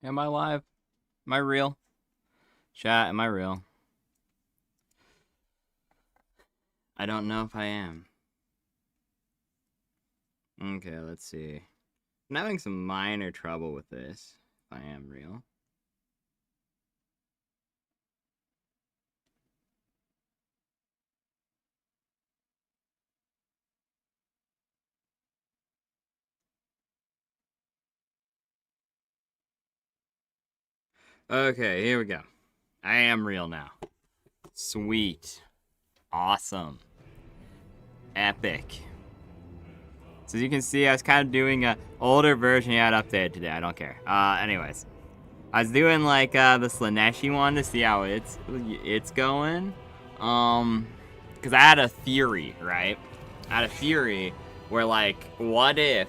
Am I live? Am I real? Chat, am I real? I don't know if I am. Okay, let's see. I'm having some minor trouble with this, if I am real. Okay, here we go. I am real now. Sweet. Awesome. Epic. So as you can see, I was kind of doing an older version. Yeah, it updated today. I don't care. Anyways. I was doing like the Slaneshi one to see how it's going. Because I had a theory, right? I had a theory where, like, what if,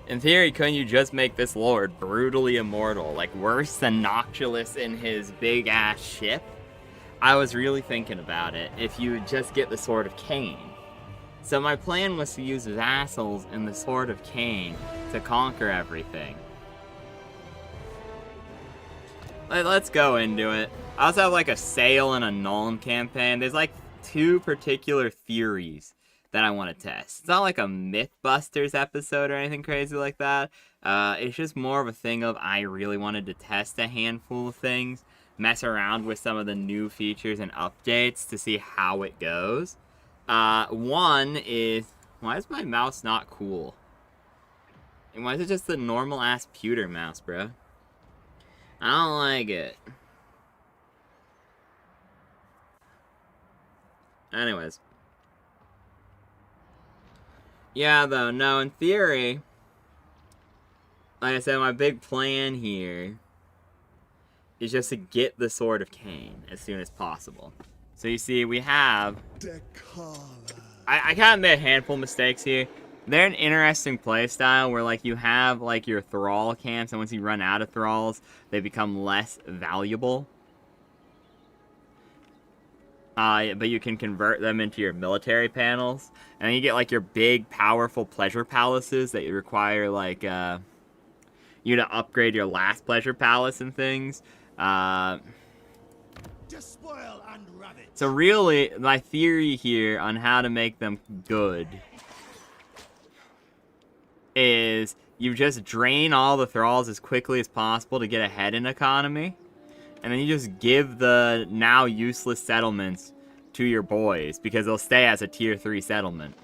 in theory, couldn't you just make this lord brutally immortal? Like, worse than Noctilus in his big-ass ship? I was really thinking about it, if you just get the Sword of Cain. So my plan was to use vassals and the Sword of Cain to conquer everything. Let's go into it. I also have like a Sail and a Nuln campaign. There's like two particular theories that I want to test. It's not like a Mythbusters episode or anything crazy like that. It's just more of a thing of I really wanted to test a handful of things, mess around with some of the new features and updates to see how it goes. One is, why is my mouse not cool? And why is it just the normal ass pewter mouse, bro? I don't like it. Anyways. Yeah, though, no, in theory, like I said, my big plan here is just to get the Sword of Cain as soon as possible. So you see, we have... I kind of made a handful of mistakes here. They're an interesting playstyle where, like, you have, like, your thrall camps, and once you run out of thralls, they become less valuable. But you can convert them into your military panels, and then you get, like, your big, powerful pleasure palaces that require, like, you to upgrade your last pleasure palace and things. So really, my theory here on how to make them good is you just drain all the thralls as quickly as possible to get ahead in economy, and then you just give the now useless settlements to your boys, because they'll stay as a tier 3 settlement.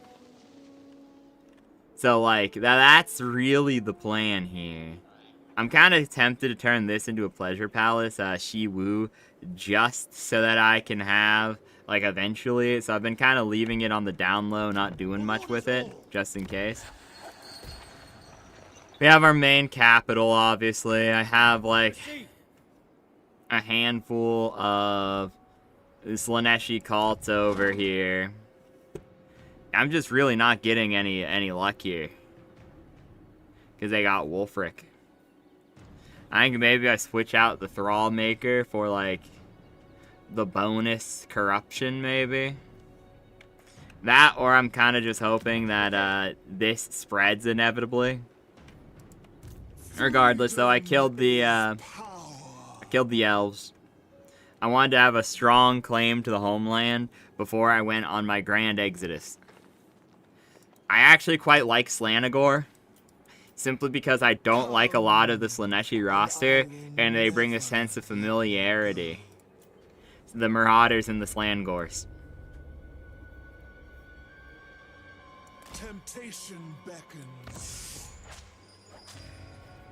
So, like, that's really the plan here. I'm kind of tempted to turn this into a pleasure palace, Shi Wu, just so that I can have, like, eventually. So I've been kind of leaving it on the down low, not doing much with it, just in case. We have our main capital, obviously. I have, like, a handful of Slaneshi cults over here. I'm just really not getting any luck here, because they got Wulfric. I think maybe I switch out the Thrall Maker for, like, the bonus corruption, maybe. That, or I'm kind of just hoping that this spreads inevitably. Regardless, though, I killed the elves. I wanted to have a strong claim to the homeland before I went on my grand exodus. I actually quite like Slanagor, simply because I don't like a lot of the Slaneshi roster, and they bring a sense of familiarity. The Marauders and the Slangors. Temptation beckons.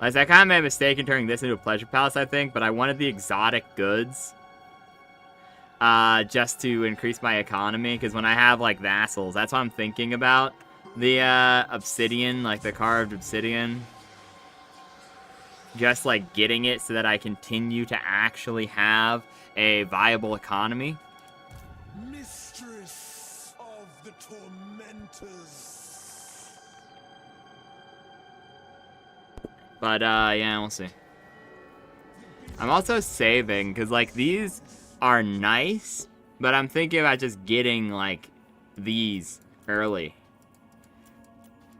Like, I kind of made a mistake in turning this into a pleasure palace, I think, but I wanted the exotic goods. Just to increase my economy, because when I have, like, vassals, that's what I'm thinking about. The, obsidian, like, the carved obsidian. Just, like, getting it so that I continue to actually have a viable economy. Mistress of the Tormentors. But, yeah, we'll see. I'm also saving, because, like, these are nice, but I'm thinking about just getting, like, these early.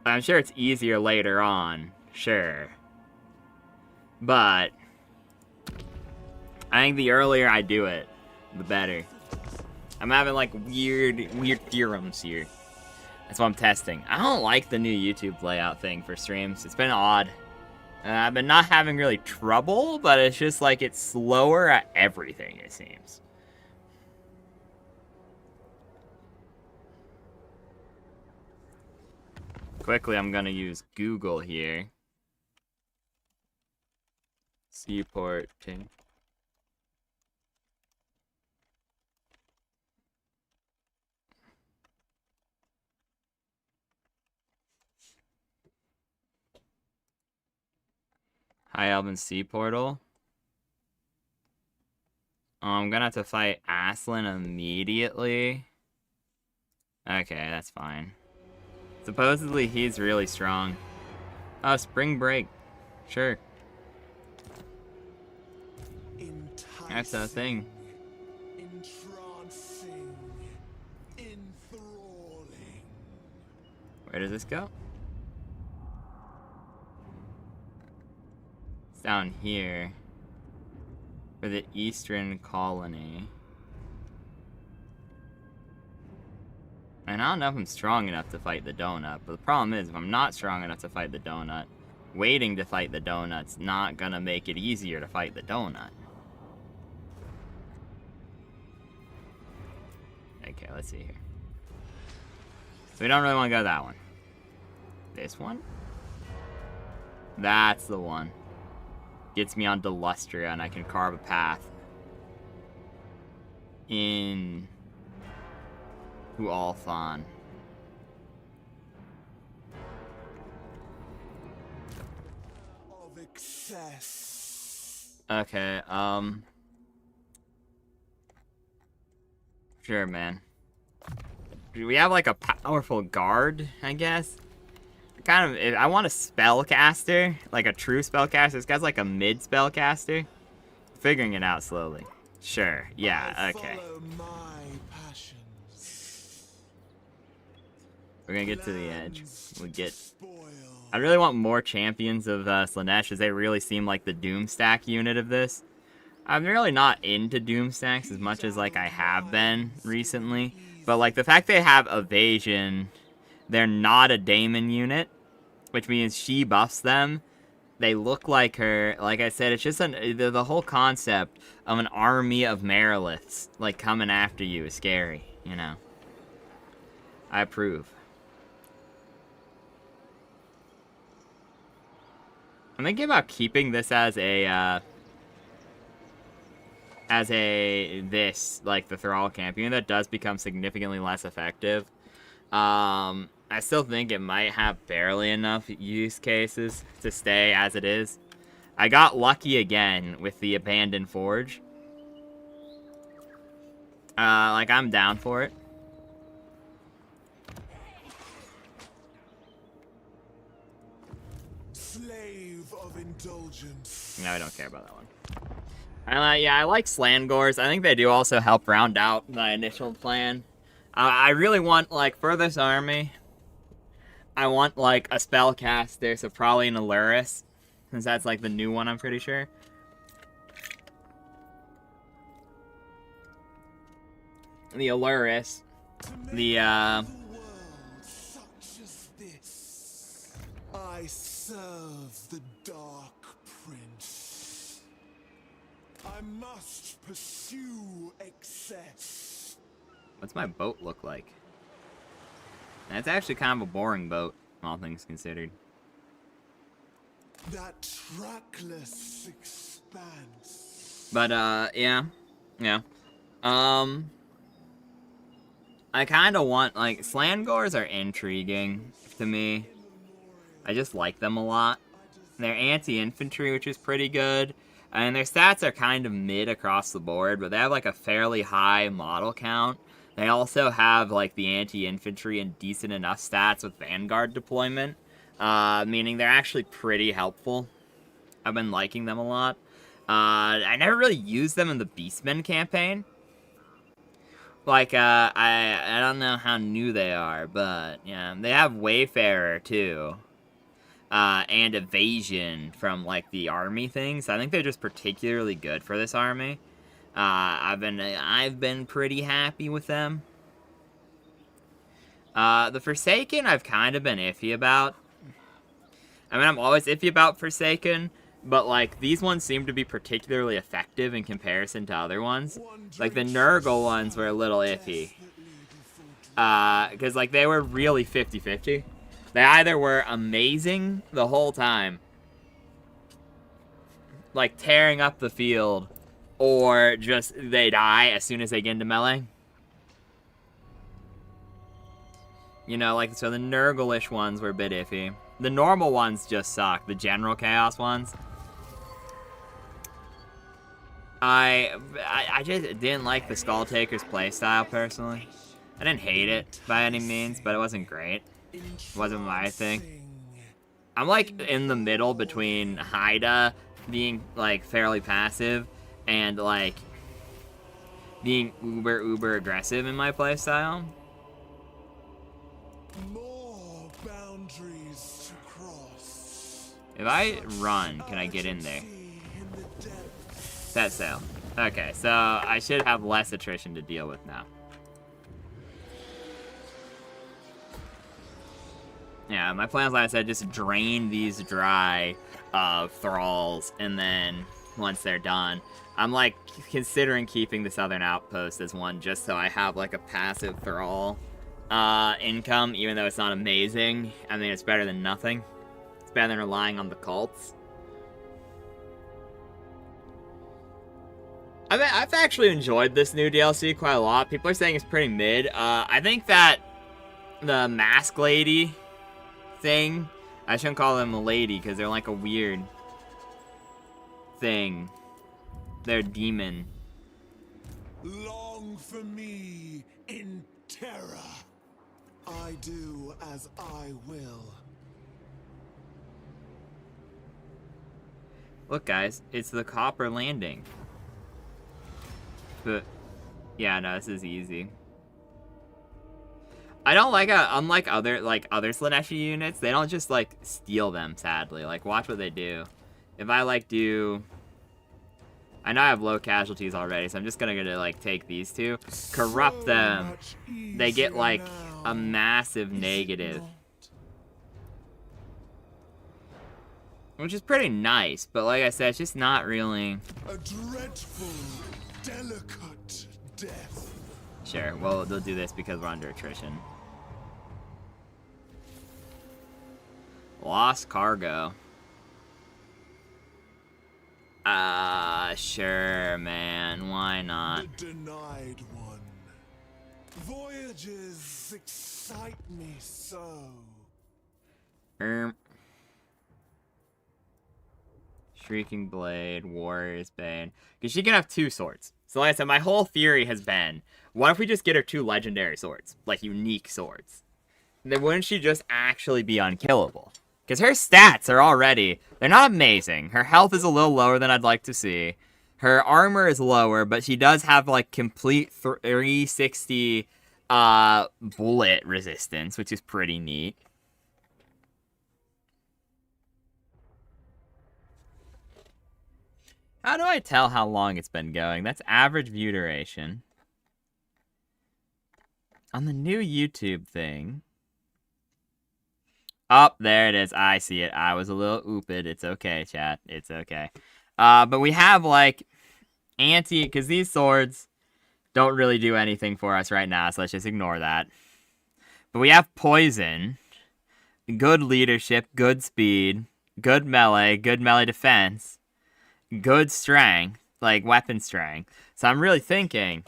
I'm sure it's easier later on, sure. But I think the earlier I do it, the better. I'm having like weird theorems here. That's what I'm testing. I don't like the new YouTube layout thing for streams. It's been odd. I've been not having really trouble, but it's just like it's slower at everything, it seems. Quickly, I'm gonna use Google here. Seaporting. High Elven Sea Portal. Oh, I'm gonna have to fight Aslan immediately. Okay, that's fine. Supposedly he's really strong. Oh, Spring Break. Sure. That's a thing. Entrancing, enthralling. Where does this go? It's down here. For the Eastern Colony. And I don't know if I'm strong enough to fight the donut, but the problem is, if I'm not strong enough to fight the donut, waiting to fight the donut's not gonna make it easier to fight the donut. Okay, let's see here. So we don't really want to go to that one. This one? That's the one. Gets me onto Lustria, and I can carve a path in Alfon. Of excess. Okay, sure, man. Do we have like a powerful guard, I guess? I want a spellcaster, like a true spellcaster. This guy's like a mid spellcaster. Figuring it out slowly. Sure, yeah, okay. We're gonna get to the edge. I really want more champions of Slaanesh, as they really seem like the Doomstack unit of this. I'm really not into Doomstacks as much as like I have been recently. But like the fact they have evasion, they're not a Daemon unit, which means she buffs them. They look like her. Like I said, it's just the whole concept of an army of Mariliths like coming after you is scary, you know. I approve. I'm thinking about keeping this as a like the Thrall Champion. That does become significantly less effective. I still think it might have barely enough use cases to stay as it is. I got lucky again with the Abandoned Forge. Like, I'm down for it. Slave of indulgence. No, I don't care about that one. Yeah, I like Slangors. I think they do also help round out my initial plan. I really want, like, for this army, I want, like, a spellcaster, so probably an Aluris, since that's, like, the new one, I'm pretty sure. The Aluris. I serve the Dark Prince. I must pursue excess. What's my boat look like? That's actually kind of a boring boat, all things considered. That trackless expanse. But, yeah. I kind of want, like, Slangors are intriguing to me. I just like them a lot. They're anti-infantry, which is pretty good. And their stats are kind of mid across the board, but they have, like, a fairly high model count. They also have, like, the anti-infantry and decent enough stats with Vanguard deployment, meaning they're actually pretty helpful. I've been liking them a lot. I never really used them in the Beastmen campaign. Like, I don't know how new they are, but, yeah, they have Wayfarer, too. and evasion from, like, the army things. I think they're just particularly good for this army. I've been pretty happy with them. The Forsaken, I've kind of been iffy about. I mean, I'm always iffy about Forsaken, but, like, these ones seem to be particularly effective in comparison to other ones. Like, the Nurgle ones were a little iffy. Because, like, they were really 50-50. They either were amazing the whole time, like, tearing up the field, or just they die as soon as they get into melee. You know, like, so the Nurgle-ish ones were a bit iffy. The normal ones just suck. The general chaos ones. I just didn't like the Skull Taker's playstyle, personally. I didn't hate it by any means, but it wasn't great. It wasn't my thing. I'm, like, in the middle between Haida being, like, fairly passive and, like, being uber aggressive in my playstyle. More boundaries to cross. If I run, can I get in there? Set sail. Okay, so I should have less attrition to deal with now. Yeah, my plan is, like I said, just drain these dry of thralls, and then once they're done, I'm, like, considering keeping the southern outpost as one just so I have, like, a passive thrall income, even though it's not amazing. I mean, it's better than nothing. It's better than relying on the cults. I've actually enjoyed this new DLC quite a lot. People are saying it's pretty mid. I think that the Mask Lady thing, I shouldn't call them a lady because they're like a weird thing. They're a demon. Long for me in terror. I do as I will. Look, guys, it's the Copper Landing. But yeah, no, this is easy. I don't like unlike other Slaaneshi units, they don't just like steal them, sadly. Like, watch what they do. If I like do, I know I have low casualties already, so I'm just gonna like take these two, corrupt them. They get like a massive negative, which is pretty nice. But like I said, it's just not really a dreadful, delicate death. Sure, well, they'll do this because we're under attrition. Lost cargo. Sure, man. Why not? The denied one. Voyages excite me so. Shrieking Blade, Warrior's Bane. Because she can have two swords. So like I said, my whole theory has been, what if we just get her two legendary swords? Like, unique swords. Then wouldn't she just actually be unkillable? Because her stats are already, they're not amazing. Her health is a little lower than I'd like to see. Her armor is lower, but she does have, like, complete 360 bullet resistance, which is pretty neat. How do I tell how long it's been going? That's average view duration. On the new YouTube thing. Oh, there it is. I see it. I was a little ooped. It's okay, chat. It's okay. But we have, like, because these swords don't really do anything for us right now, so let's just ignore that. But we have poison, good leadership, good speed, good melee defense, good strength, like weapon strength. So I'm really thinking,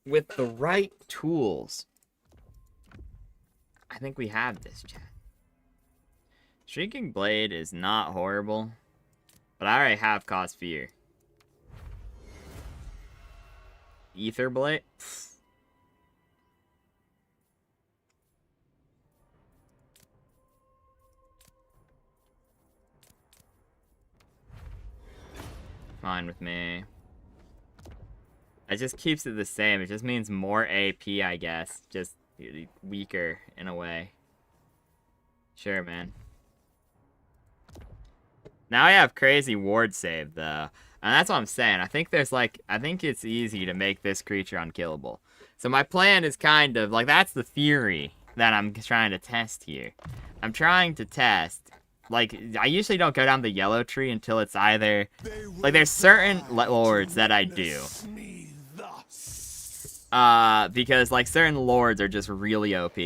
with the right tools, I think we have this, chat. Shrieking Blade is not horrible, but I already have Cause Fear. Ether Blade? Fine with me. It just keeps it the same. It just means more AP, I guess. Just weaker in a way. Sure, man. Now I have crazy ward save, though. And that's what I'm saying. I think it's easy to make this creature unkillable. So my plan is kind of, like, that's the theory that I'm trying to test here. I'm trying to test, like, I usually don't go down the yellow tree until it's either, like, there's certain lords that I do. Because, like, certain lords are just really OP.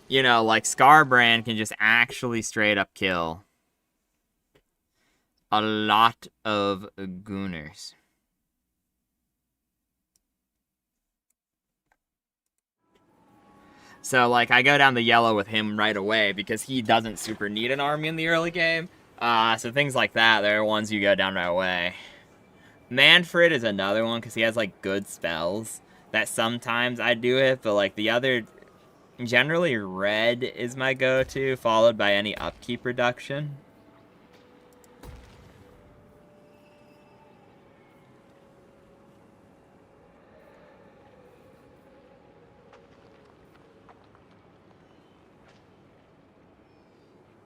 You know, like, Scarbrand can just actually straight up kill a lot of gooners. So, like, I go down the yellow with him right away because he doesn't super need an army in the early game. So things like that, they're ones you go down right away. Manfred is another one because he has, like, good spells that sometimes I do it, but, like, the other... Generally, red is my go-to, followed by any upkeep reduction.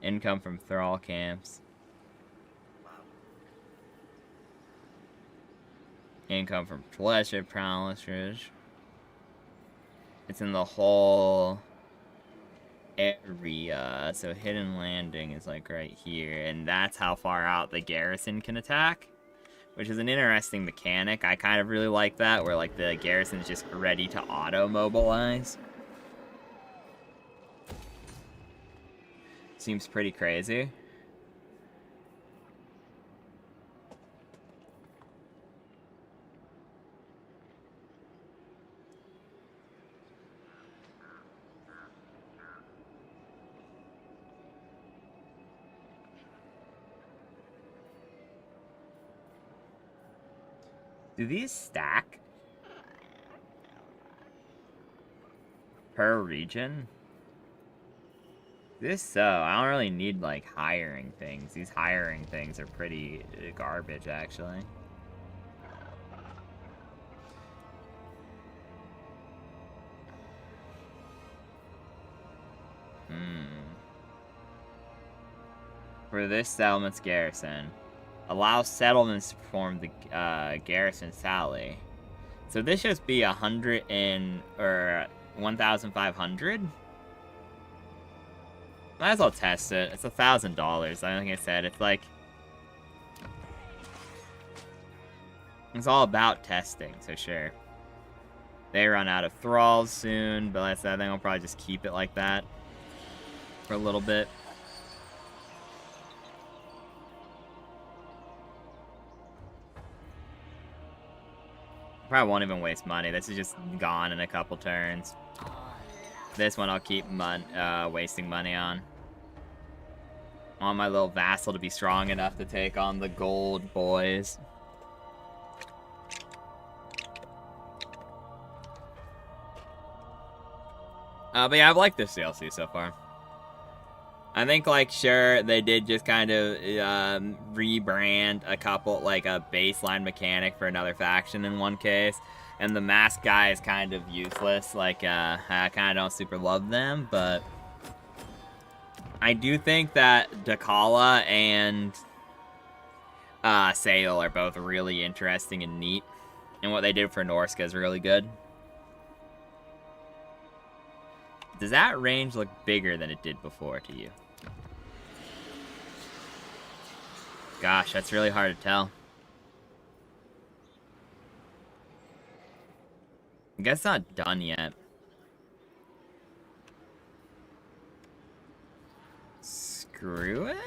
Income from thrall camps. Income from pleasure palaces. It's in the whole area, so hidden landing is like right here, and that's how far out the garrison can attack, which is an interesting mechanic. I kind of really like that, where like the garrison's just ready to auto-mobilize. Seems pretty crazy. Do these stack per region? This so, I don't really need, like, hiring things. These hiring things are pretty garbage, actually. For this settlement's garrison, allow settlements to perform the garrison sally. So this should be 100 or 1,500? Might as well test it. It's $1,000. Like I said, it's like... It's all about testing, so sure. They run out of thralls soon, but that's that. I think I'll probably just keep it like that for a little bit. Probably won't even waste money. This is just gone in a couple turns. This one I'll keep wasting money on. I want my little vassal to be strong enough to take on the gold boys. But yeah, I've liked this DLC so far. I think, like, sure, they did just kind of rebrand a couple, like, a baseline mechanic for another faction in one case. And the mask guy is kind of useless. Like, I kind of don't super love them, but I do think that Dakala and Sail are both really interesting and neat. And what they did for Norska is really good. Does that range look bigger than it did before to you? Gosh, that's really hard to tell. I guess it's not done yet. Screw it?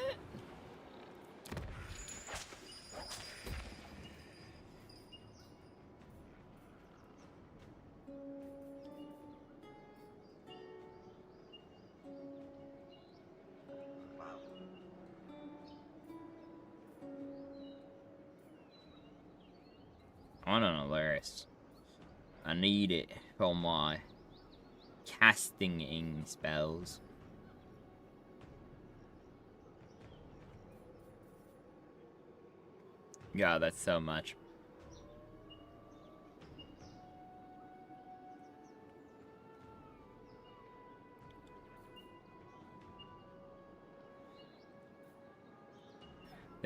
I want an Alaris. I need it for my casting spells. God, that's so much.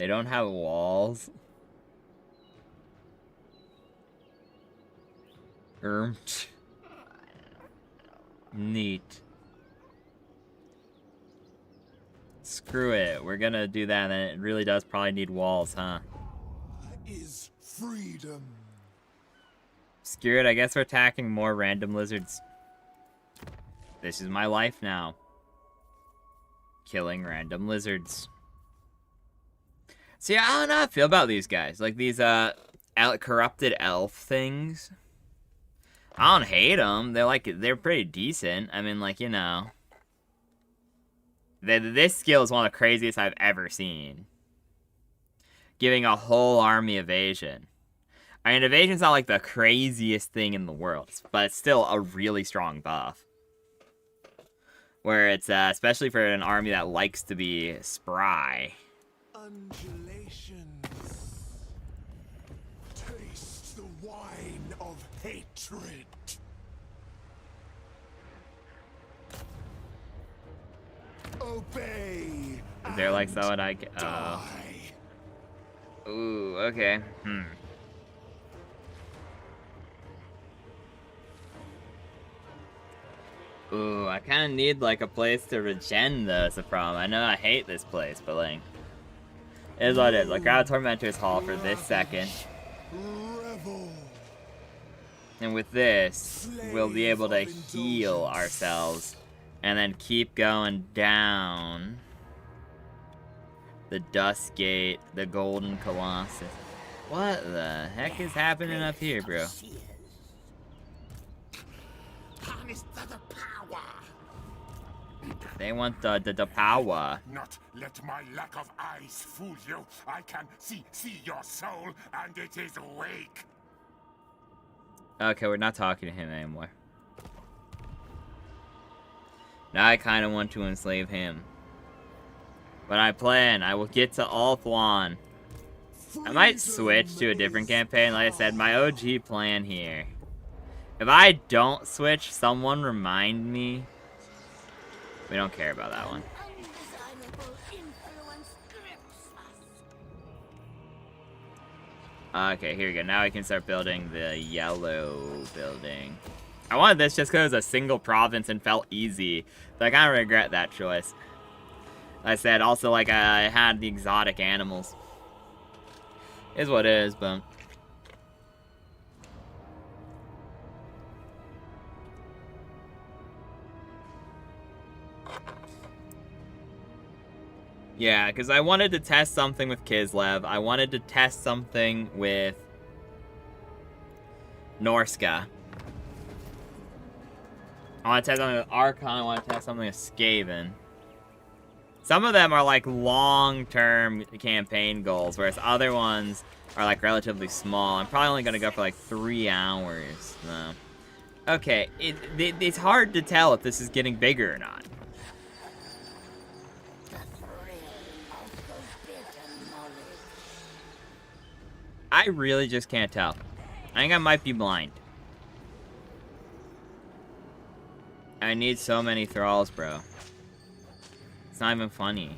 They don't have walls. Neat. Screw it. We're gonna do that, and it really does probably need walls, huh? Is freedom. Screw it. I guess we're attacking more random lizards. This is my life now. Killing random lizards. See, I don't know how I feel about these guys. Like these corrupted elf things. I don't hate them. They're pretty decent. I mean, like, you know. This skill is one of the craziest I've ever seen. Giving a whole army evasion. I mean, evasion's not like the craziest thing in the world, but it's still a really strong buff. Where it's, especially for an army that likes to be spry. Undulations. Taste the wine of hatred. Obey. Is there like someone I can... Ooh, okay. Ooh, I kind of need like a place to regen this from. I know I hate this place, but like... It is what it is. Like, grab Tormentor's Hall for this second. Revel. And with this, we'll be able to heal ourselves. And then keep going down. The Dust Gate, the Golden Colossus. What the heck is happening up here, bro? They want the power. Not let my lack of eyes fool you. I can see your soul, and it is awake. Okay, we're not talking to him anymore. Now I kind of want to enslave him. But I plan, I will get to Ulthuan. I might switch to a different campaign. Like I said, my OG plan here. If I don't switch, someone remind me. We don't care about that one. Okay, here we go. Now we can start building the yellow building. I wanted this just because it was a single province and felt easy. But I kind of regret that choice. Like I said, also, like, I had the exotic animals. Is what it is, but... Yeah, because I wanted to test something with Kislev. I wanted to test something with Norska. I want to test something with Archon. I want to test something with Skaven. Some of them are like long-term campaign goals, whereas other ones are like relatively small. I'm probably only going to go for like 3 hours. No. Okay, it's hard to tell if this is getting bigger or not. I really just can't tell. I think I might be blind. I need so many thralls, bro. It's not even funny.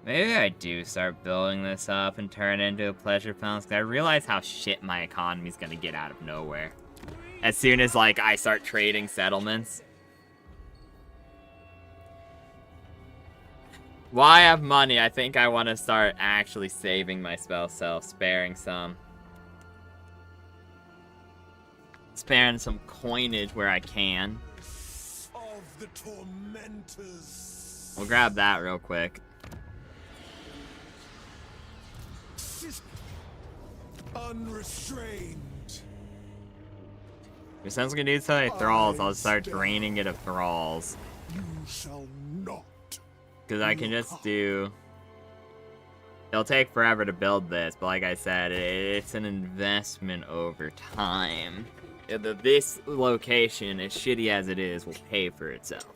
Maybe I do start building this up and turn it into a pleasure palace, because I realize how shit my economy's gonna get out of nowhere. As soon as, like, I start trading settlements. While I have money, I think I want to start actually saving my spell self, sparing some coinage where I can. Of the tormentors. We'll grab that real quick. Unrestrained. If someone's gonna do so many thralls, I'll start draining it of thralls. You shall not. Because I can just do... It'll take forever to build this, but like I said, it's an investment over time. This location, as shitty as it is, will pay for itself.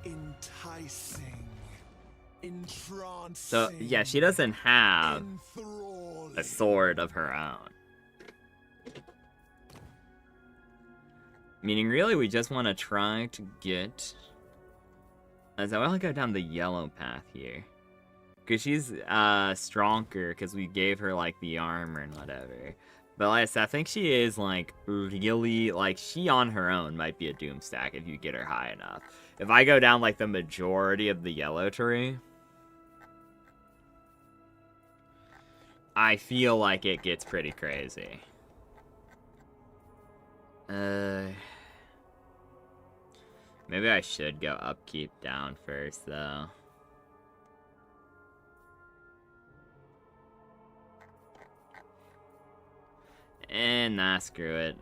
Enticing. Entrancing. So, yeah, she doesn't have a sword of her own. Meaning, really, we just want to try to get... As I want to go down the yellow path here. Because she's stronger, because we gave her, like, the armor and whatever. But like I said, I think she is, like, really... Like, she on her own might be a doom stack if you get her high enough. If I go down, like, the majority of the yellow tree... I feel like it gets pretty crazy. Maybe I should go upkeep down first, though. And nah, screw it.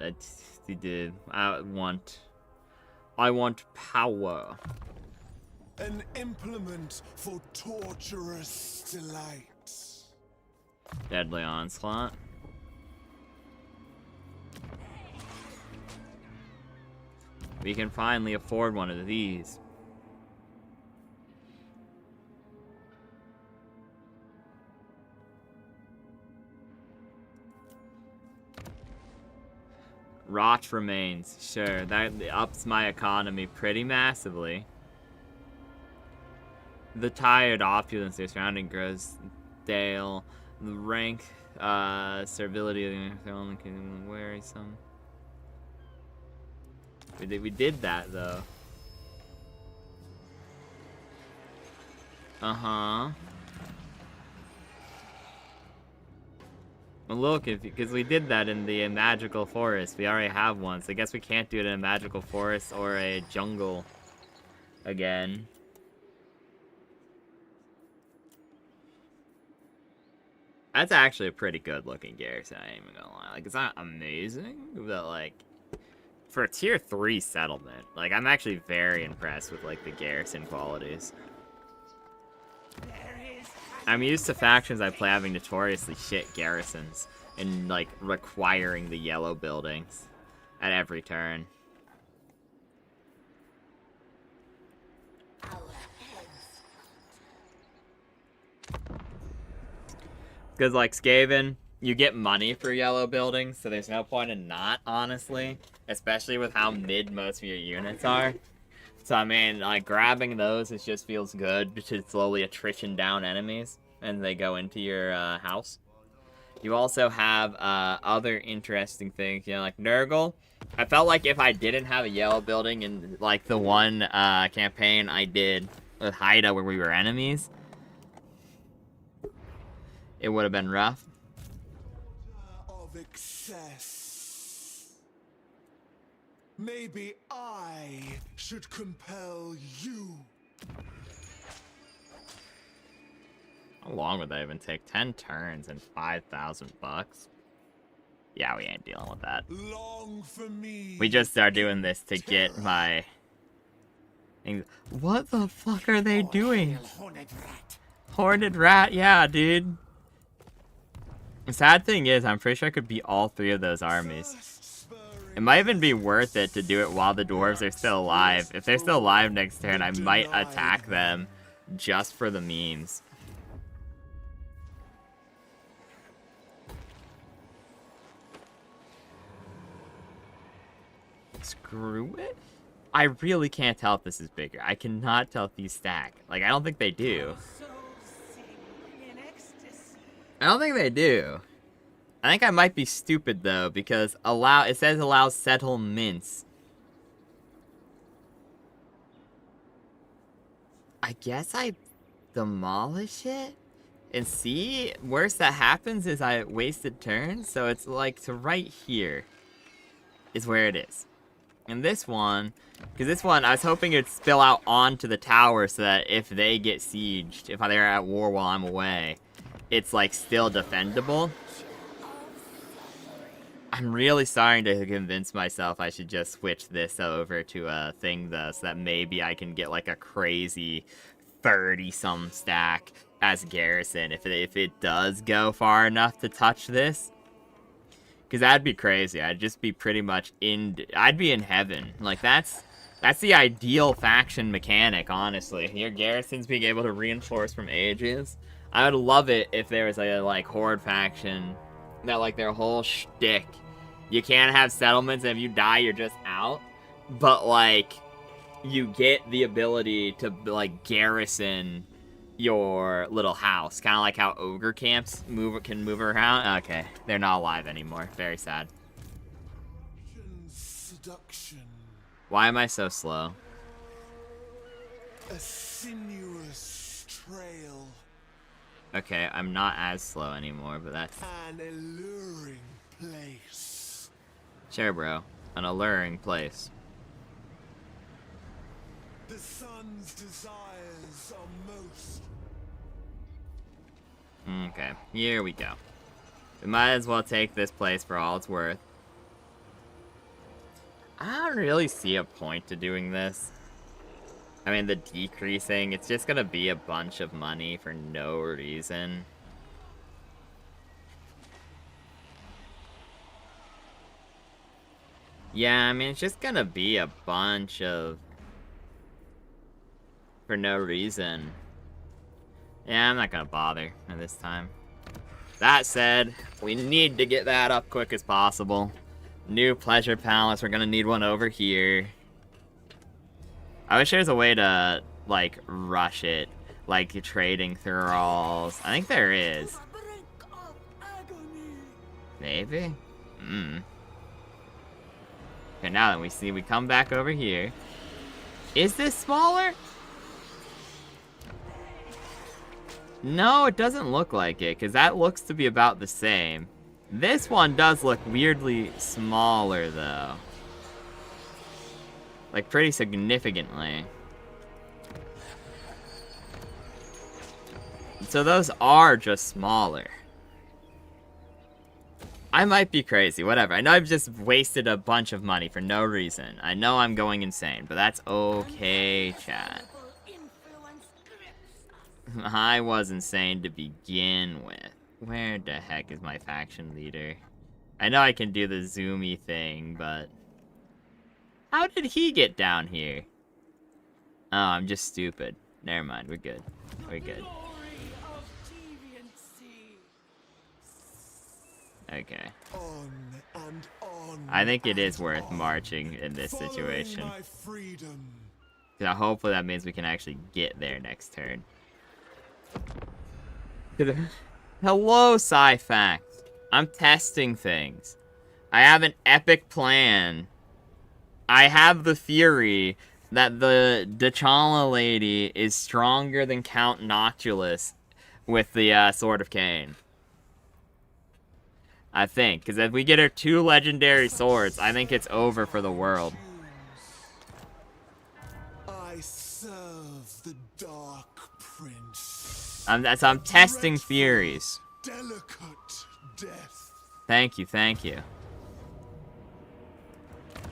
I want power. An implement for torturous delight. Deadly onslaught. We can finally afford one of these. Rot remains. Sure, that ups my economy pretty massively. The tired opulence they're surrounding grows stale. The rank, servility of the only can weary some. We did that though. Well, look, because we did that in the magical forest. We already have one, so I guess we can't do it in a magical forest or a jungle again. That's actually a pretty good looking garrison, I ain't even gonna lie. Like, it's not amazing, but like, for a tier 3 settlement, like, I'm actually very impressed with, like, the garrison qualities. I'm used to factions I play having notoriously shit garrisons and, like, requiring the yellow buildings at every turn. Because, like, Skaven, you get money for yellow buildings, so there's no point in not, honestly. Especially with how mid most of your units are. So, I mean, like, grabbing those, it just feels good to slowly attrition down enemies, and they go into your house. You also have other interesting things, you know, like Nurgle. I felt like if I didn't have a yellow building in, like, the one campaign I did with Haida where we were enemies, it would have been rough. Of excess. Maybe I should compel you. How long would that even take? 10 turns and 5,000 bucks? Yeah, we ain't dealing with that. Long for me. We just start doing this to get my things. What the fuck are they doing? Horned rat, yeah, dude. The sad thing is, I'm pretty sure I could beat all 3 of those armies. It might even be worth it to do it while the dwarves are still alive. If they're still alive next turn, I might attack them just for the memes. Screw it. I really can't tell if this is bigger. I cannot tell if these stack. Like, I don't think they do. I don't think they do. I think I might be stupid, though, because it says allow settlements. I guess I demolish it? And see, worst that happens is I wasted turns, so it's like to right here is where it is. And this one, because this one, I was hoping it'd spill out onto the tower so that if they get sieged, if they're at war while I'm away, it's like still defendable. I'm really starting to convince myself I should just switch this over to a thing, though, so that maybe I can get like a crazy 30-some stack as garrison if it does go far enough to touch this. Because that'd be crazy. I'd just be pretty much I'd be in heaven. Like, that's the ideal faction mechanic, honestly. Your garrisons being able to reinforce from ages. I would love it if there was a, like, horde faction that, like, their whole shtick, you can't have settlements, and if you die, you're just out. but, like, you get the ability to, like, garrison your little house. Kind of like how ogre camps can move around. Okay, they're not alive anymore. Very sad. Seduction. Why am I so slow? A sinuous trail. Okay, I'm not as slow anymore, but that's... An alluring place. Sure, bro. An alluring place. The sun's desires are most. Okay, here we go. We might as well take this place for all it's worth. I don't really see a point to doing this. I mean, the decreasing, it's just gonna be a bunch of money for no reason. Yeah, I mean, it's just gonna be a bunch of... for no reason. Yeah, I'm not gonna bother at this time. That said, we need to get that up quick as possible. New pleasure palace, we're gonna need one over here. I wish there's a way to, like, rush it. Like, you're trading thralls. I think there is. Maybe? Okay, now that we come back over here. Is this smaller? No, it doesn't look like it, because that looks to be about the same. This one does look weirdly smaller, though. Like, pretty significantly. So those are just smaller. I might be crazy, whatever. I know I've just wasted a bunch of money for no reason. I know I'm going insane, but that's okay, chat. I was insane to begin with. Where the heck is my faction leader? I know I can do the zoomy thing, but... how did he get down here? Oh, I'm just stupid. Never mind, we're good. We're good. Okay. On and on. I think it is worth marching in this situation. Hopefully that means we can actually get there next turn. Hello, Sci-Fact. I'm testing things. I have an epic plan. I have the theory that the D'Chala lady is stronger than Count Noctulus with the Sword of Cain. I think, because if we get her 2 legendary swords, I think it's over for the world. I serve the Dark Prince. I'm testing theories. Delicate death. Thank you, thank you.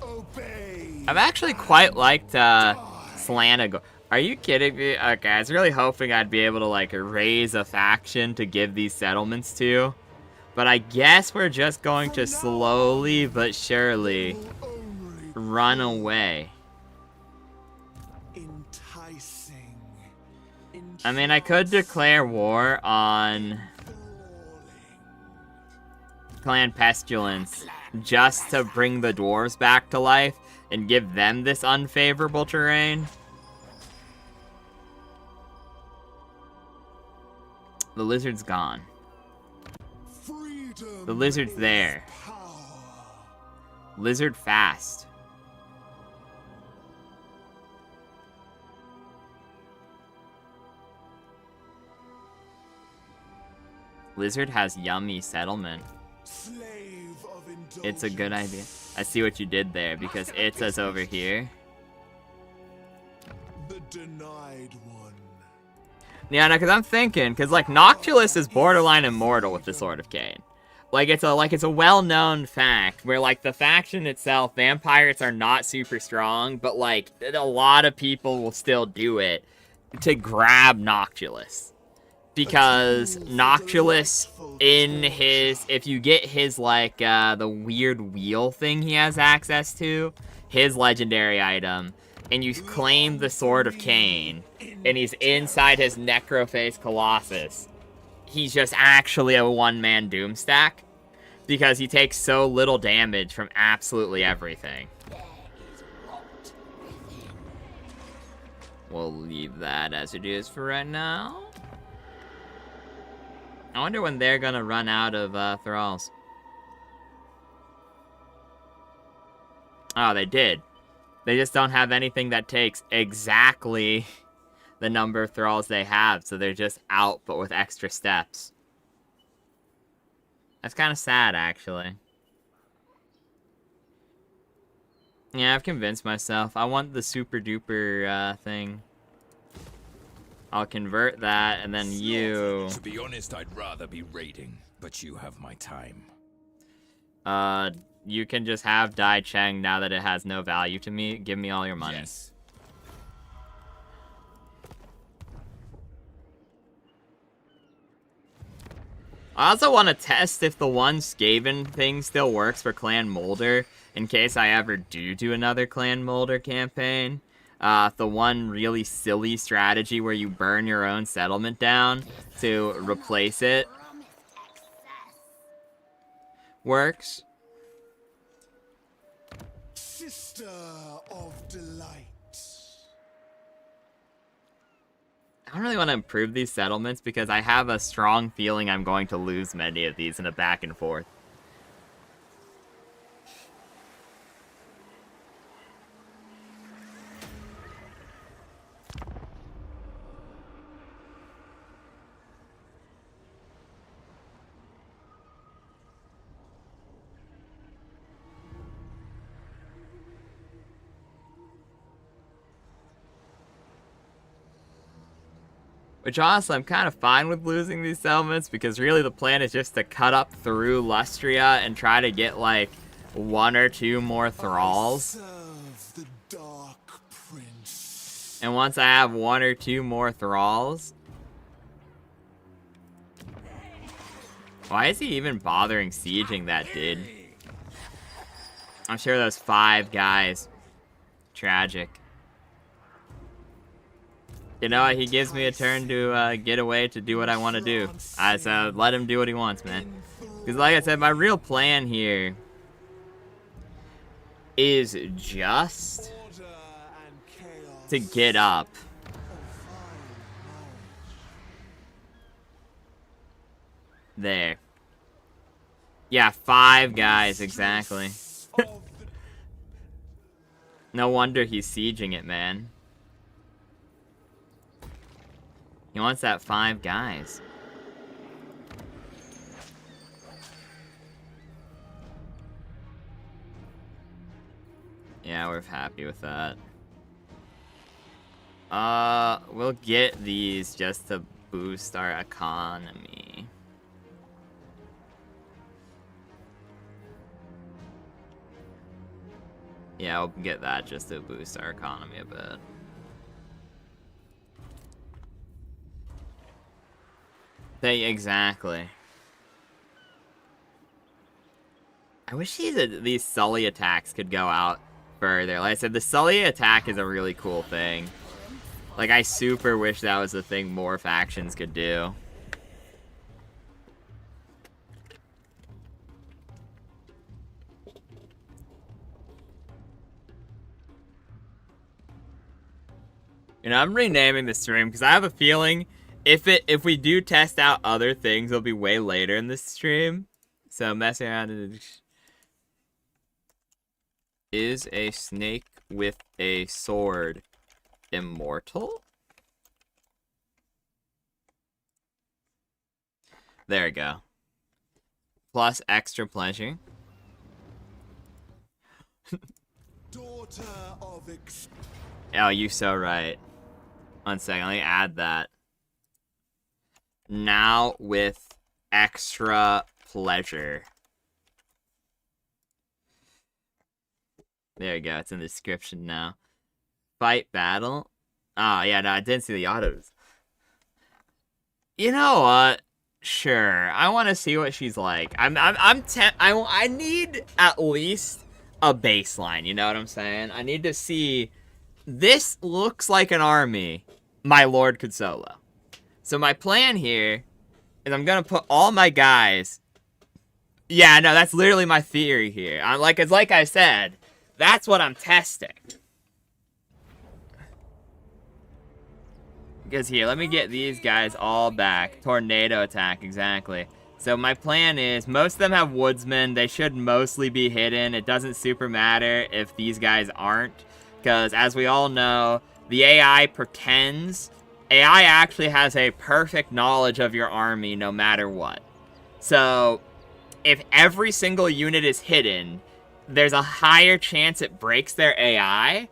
Obey. I've actually quite liked Slanago. Are you kidding me? Okay, I was really hoping I'd be able to like raise a faction to give these settlements to. But I guess we're just going to slowly but surely run away. Enticing. I mean, I could declare war on Clan Pestilence just to bring the dwarves back to life and give them this unfavorable terrain. The lizard's gone. The lizard's there. Lizard fast. Lizard has yummy settlement. It's a good idea. I see what you did there because it says over here. The denied one. Yeah, no, because I'm thinking, because like Noctulus is borderline immortal with the Sword of Cain. Like it's a well-known fact where like the faction itself, vampires are not super strong, but like a lot of people will still do it to grab Noctulus. Because Noctulus in his, if you get his like the weird wheel thing he has access to, his legendary item, and you claim the Sword of Cain, and he's inside his Necroface Colossus, he's just actually a one-man doom stack because he takes so little damage from absolutely everything. We'll leave that as it is for right now. I wonder when they're gonna run out of thralls. Oh, they did. They just don't have anything that takes exactly the number of thralls they have, so they're just out, but with extra steps. That's kind of sad, actually. Yeah, I've convinced myself. I want the super duper thing. I'll convert that, and then you... To be honest, I'd rather be raiding, but you have my time. You can just have Dai Cheng now that it has no value to me. Give me all your money. Yes. I also want to test if the one Skaven thing still works for Clan Molder, in case I ever do another Clan Molder campaign. The one really silly strategy where you burn your own settlement down to replace it works. Sister of delight. I don't really want to improve these settlements because I have a strong feeling I'm going to lose many of these in a back and forth. Which honestly, I'm kind of fine with losing these settlements because really the plan is just to cut up through Lustria and try to get like 1 or 2 more thralls. Serve the Dark Prince. And once I have 1 or 2 more thralls... Why is he even bothering sieging that dude? I'm sure those 5 guys. Tragic. You know, he gives me a turn to get away to do what I want to do. So let him do what he wants, man. Because like I said, my real plan here is just to get up. There. Yeah, 5 guys, exactly. No wonder he's sieging it, man. He wants that 5 guys. Yeah, we're happy with that. We'll get these just to boost our economy. Yeah, we'll get that just to boost our economy a bit. Exactly. I wish these Sully attacks could go out further. Like I said, the Sully attack is a really cool thing. Like, I super wish that was a thing more factions could do. You know, I'm renaming the stream because I have a feeling if we do test out other things, it'll be way later in the stream. So messing around. Is a snake with a sword immortal? There we go. Plus extra pleasure. Daughter of Oh, you're so right. 1 second, let me add that. Now with extra pleasure. There you go, it's in the description now. Fight battle. Oh, yeah, no, I didn't see the autos. You know what? Sure, I want to see what she's like. I need at least a baseline, you know what I'm saying? I need to see, this looks like an army my lord could solo. So my plan here is I'm gonna put all my guys. Yeah, no, that's literally my theory here. It's like I said, that's what I'm testing. Because here, let me get these guys all back. Tornado attack, exactly. So my plan is, most of them have woodsmen. They should mostly be hidden. It doesn't super matter if these guys aren't. Because as we all know, the AI pretends. AI actually has a perfect knowledge of your army no matter what. So if every single unit is hidden, there's a higher chance it breaks their AI.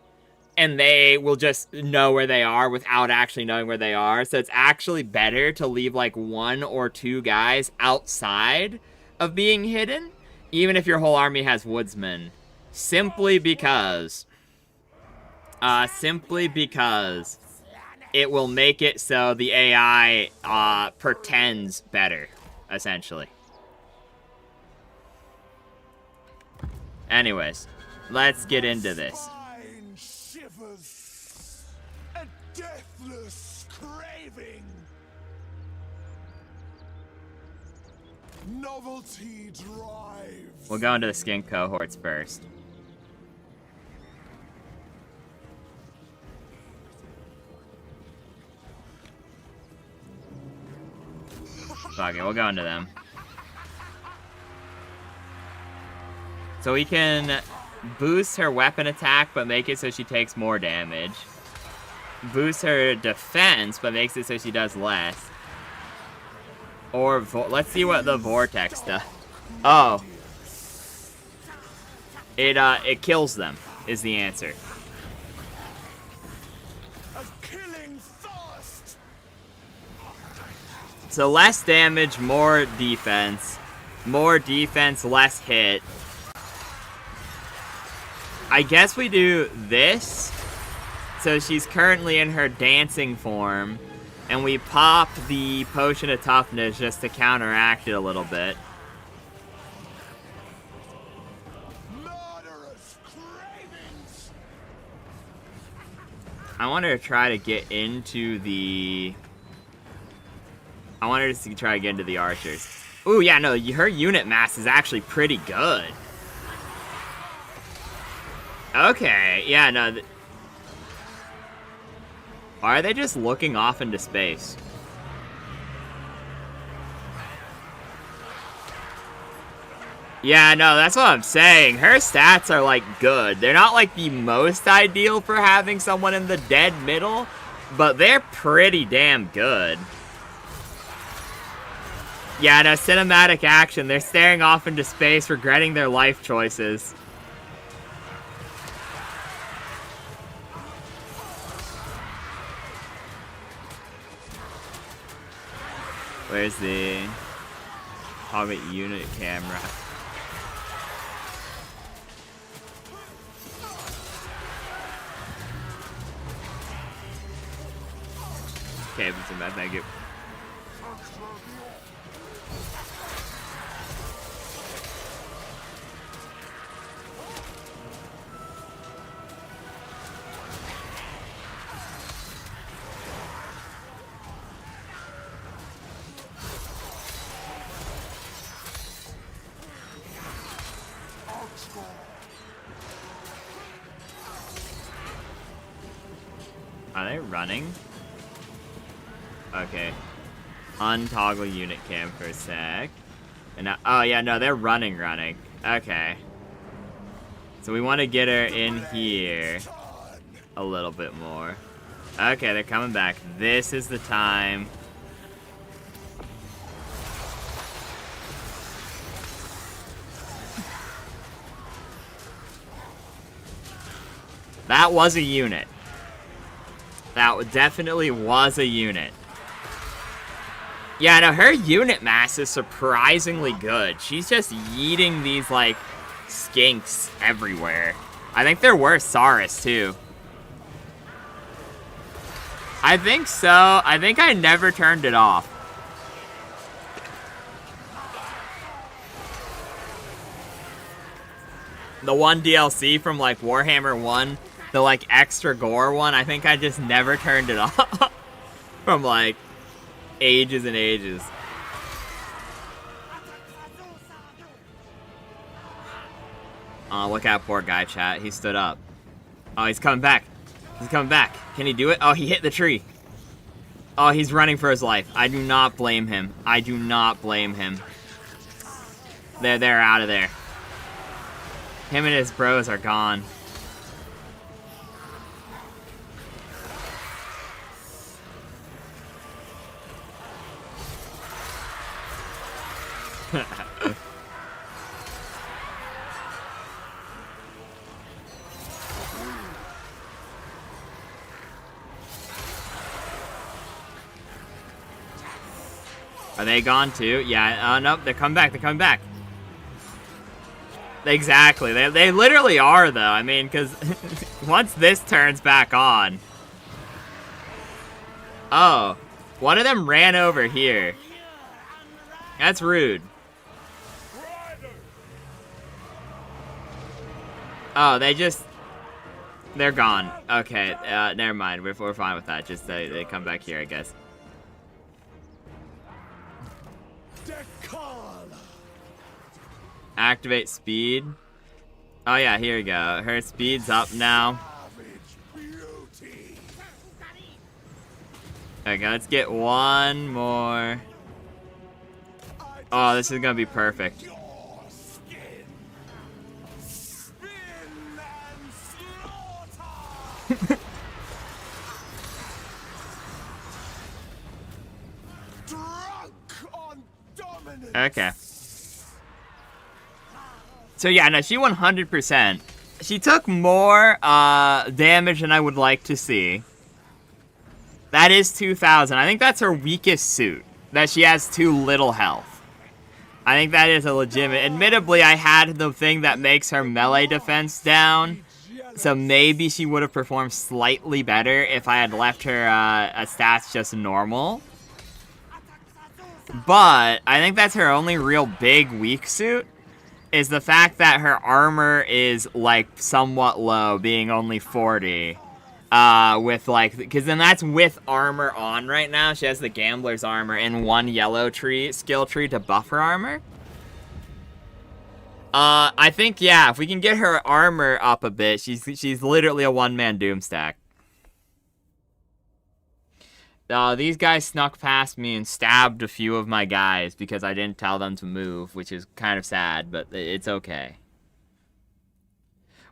And they will just know where they are without actually knowing where they are. So it's actually better to leave like 1 or 2 guys outside of being hidden, even if your whole army has woodsmen. Simply because it will make it so the AI pretends better, essentially. Anyways, let's get into this. A deathless craving. Novelty drives. We'll go into the skin cohorts first. Fuck it, we'll go into them. So we can boost her weapon attack, but make it so she takes more damage. Boost her defense, but makes it so she does less. Or, let's see what the vortex does. Oh. It kills them, is the answer. A killing thirst. So less damage, more defense. More defense, less hit. I guess we do this. So she's currently in her dancing form. And we pop the potion of toughness just to counteract it a little bit. Murderous cravings. I want her to try to get into the... I want her to try to get into the archers. Ooh, yeah, no, her unit mass is actually pretty good. Okay, yeah, no... Why are they just looking off into space? Yeah, no, that's what I'm saying. Her stats are, like, good. They're not, like, the most ideal for having someone in the dead middle, but they're pretty damn good. Yeah, no, cinematic action. They're staring off into space, regretting their life choices. Where's the target unit camera? Okay, thank you. Are they running? Okay. Untoggle unit cam for a sec. And now, oh yeah, no, they're running. Okay. So we want to get her in here a little bit more. Okay, they're coming back. This is the time. That was a unit. That definitely was a unit. Yeah, no, her unit mass is surprisingly good. She's just yeeting these, like, skinks everywhere. I think they're worse Saurus, too. I think so. I think I never turned it off. The one DLC from, like, Warhammer 1, the, like, extra gore one, I think I just never turned it off. From, like, ages and ages. Oh, look out, poor guy, chat. He stood up. Oh, he's coming back. He's coming back. Can he do it? Oh, he hit the tree. Oh, he's running for his life. I do not blame him. I do not blame him. They're out of there. Him and his bros are gone. Are they gone too? Yeah, nope, they're coming back, they're coming back. Exactly, they literally are though, I mean, because once this turns back on. Oh, one of them ran over here. That's rude. Oh, they're gone. Okay, never mind, we're fine with that, just they come back here, I guess. Activate speed. Oh yeah, here we go. Her speed's up now. Okay, let's get one more. Oh, this is gonna be perfect. Okay. So yeah, no, she 100%. She took more damage than I would like to see. That is 2,000. I think that's her weakest suit. That she has too little health. I think that is a legitimate. Admittedly, I had the thing that makes her melee defense down. So maybe she would have performed slightly better if I had left her stats just normal. But I think that's her only real big weak suit. Is the fact that her armor is, like, somewhat low, being only 40. With, like, because then that's with armor on right now. She has the Gambler's armor and one yellow skill tree to buff her armor. I think, yeah, if we can get her armor up a bit, she's literally a one-man doom stack. These guys snuck past me and stabbed a few of my guys because I didn't tell them to move, which is kind of sad, but it's okay.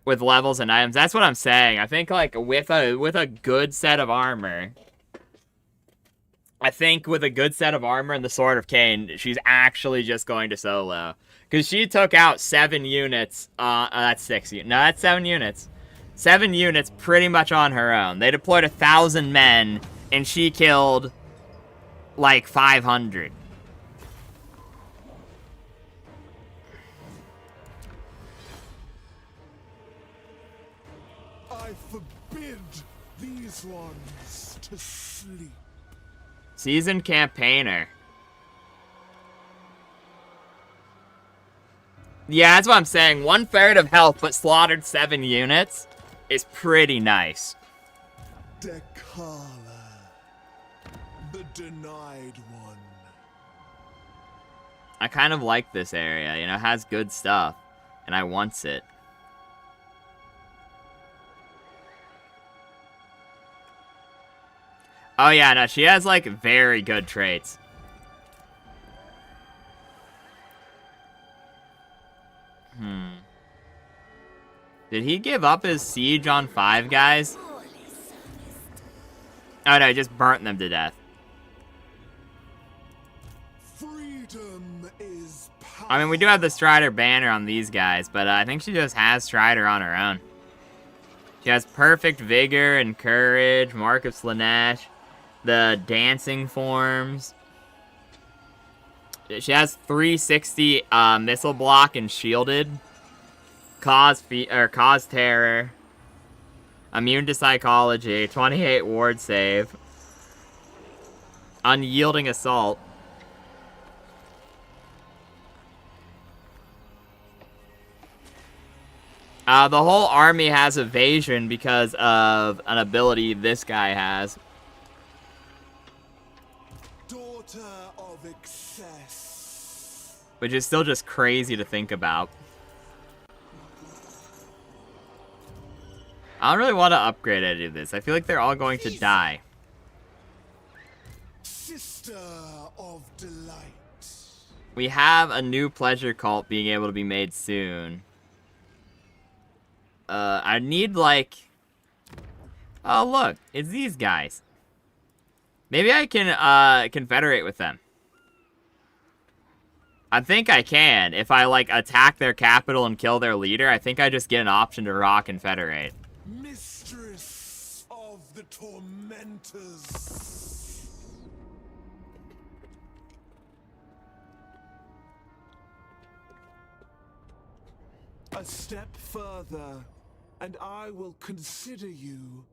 With levels and items, that's what I'm saying. I think, like, with a good set of armor, and the Sword of Cain, she's actually just going to solo. Because she took out 7 units, that's 6 units. No, that's 7 units. 7 units pretty much on her own. They deployed 1,000 men, and she killed, like, 500. I forbid these ones to sleep. Seasoned campaigner. Yeah, that's what I'm saying. 1/3 of health, but slaughtered 7 units is pretty nice. Dekala, the denied one. I kind of like this area, you know, it has good stuff, and I wants it. Oh yeah, no, she has, like, very good traits. Did he give up his siege on 5 guys? Oh no, he just burnt them to death. Freedom is power. I mean, we do have the Strider banner on these guys, but I think she just has Strider on her own. She has perfect vigor and courage, Mark of Slanesh, the dancing forms. She has 360 missile block and shielded. Cause terror. Immune to psychology. 28 ward save. Unyielding assault. The whole army has evasion because of an ability this guy has. Daughter of excess. Which is still just crazy to think about. I don't really want to upgrade any of this. I feel like they're all going to die. sister of delight. We have a new pleasure cult being able to be made soon. I need, like... Oh, look. It's these guys. Maybe I can, confederate with them. I think I can. If I, like, attack their capital and kill their leader, I think I just get an option to raw confederate. Mistress of the tormentors. A step further, and I will consider you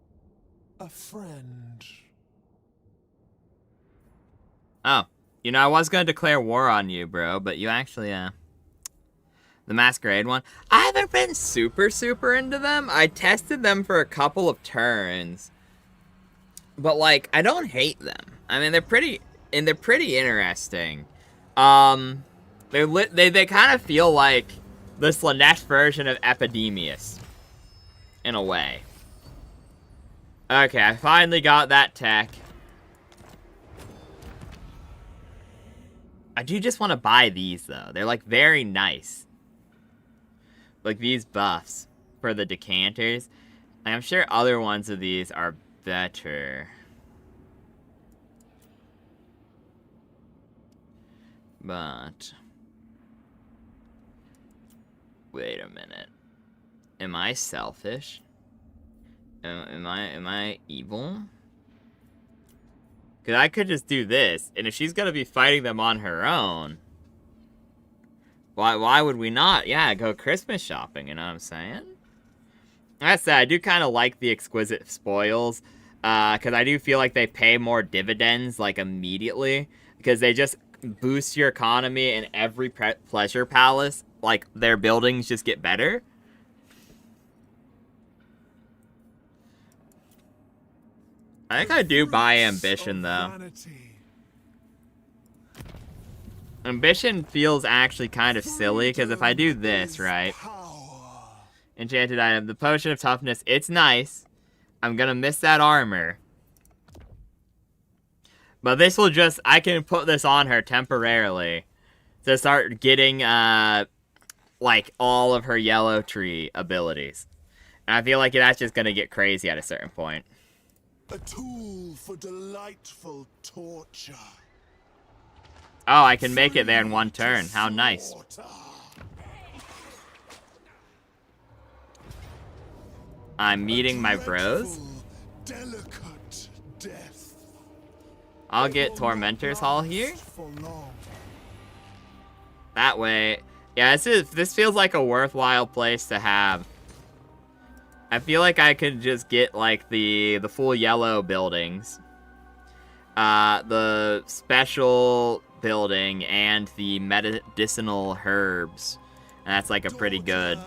a friend. Oh. You know, I was going to declare war on you, bro, but you actually, the Masquerade one. I haven't been super into them. I tested them for a couple of turns. But, like, I don't hate them. I mean, they're pretty interesting. They kind of feel like the Slanesh version of Epidemius. In a way. Okay, I finally got that tech. I do just want to buy these, though. They're, like, very nice. Like, these buffs for the decanters. I'm sure other ones of these are better. But... wait a minute. Am I selfish? Am I evil? Because I could just do this, and if she's going to be fighting them on her own, why would we not? Yeah, go Christmas shopping, you know what I'm saying? That said, I do kind of like the exquisite spoils, because I do feel like they pay more dividends, like, immediately, because they just boost your economy in every pleasure palace. Like, their buildings just get better. I think I do buy Ambition, though. Ambition feels actually kind of silly, because if I do this, right? Enchanted item, the Potion of Toughness, it's nice. I'm gonna miss that armor. But this will just, I can put this on her temporarily to start getting, like, all of her yellow tree abilities. And I feel like that's just gonna get crazy at a certain point. A tool for delightful torture. Oh, I can make it there in one turn. How nice. I'm meeting my bros. Delicate death. I'll get Tormentor's Hall here. That way. Yeah, this feels like a worthwhile place to have. I feel like I could just get, like, the full yellow buildings. The special building and the medicinal herbs. And that's, like, a pretty good...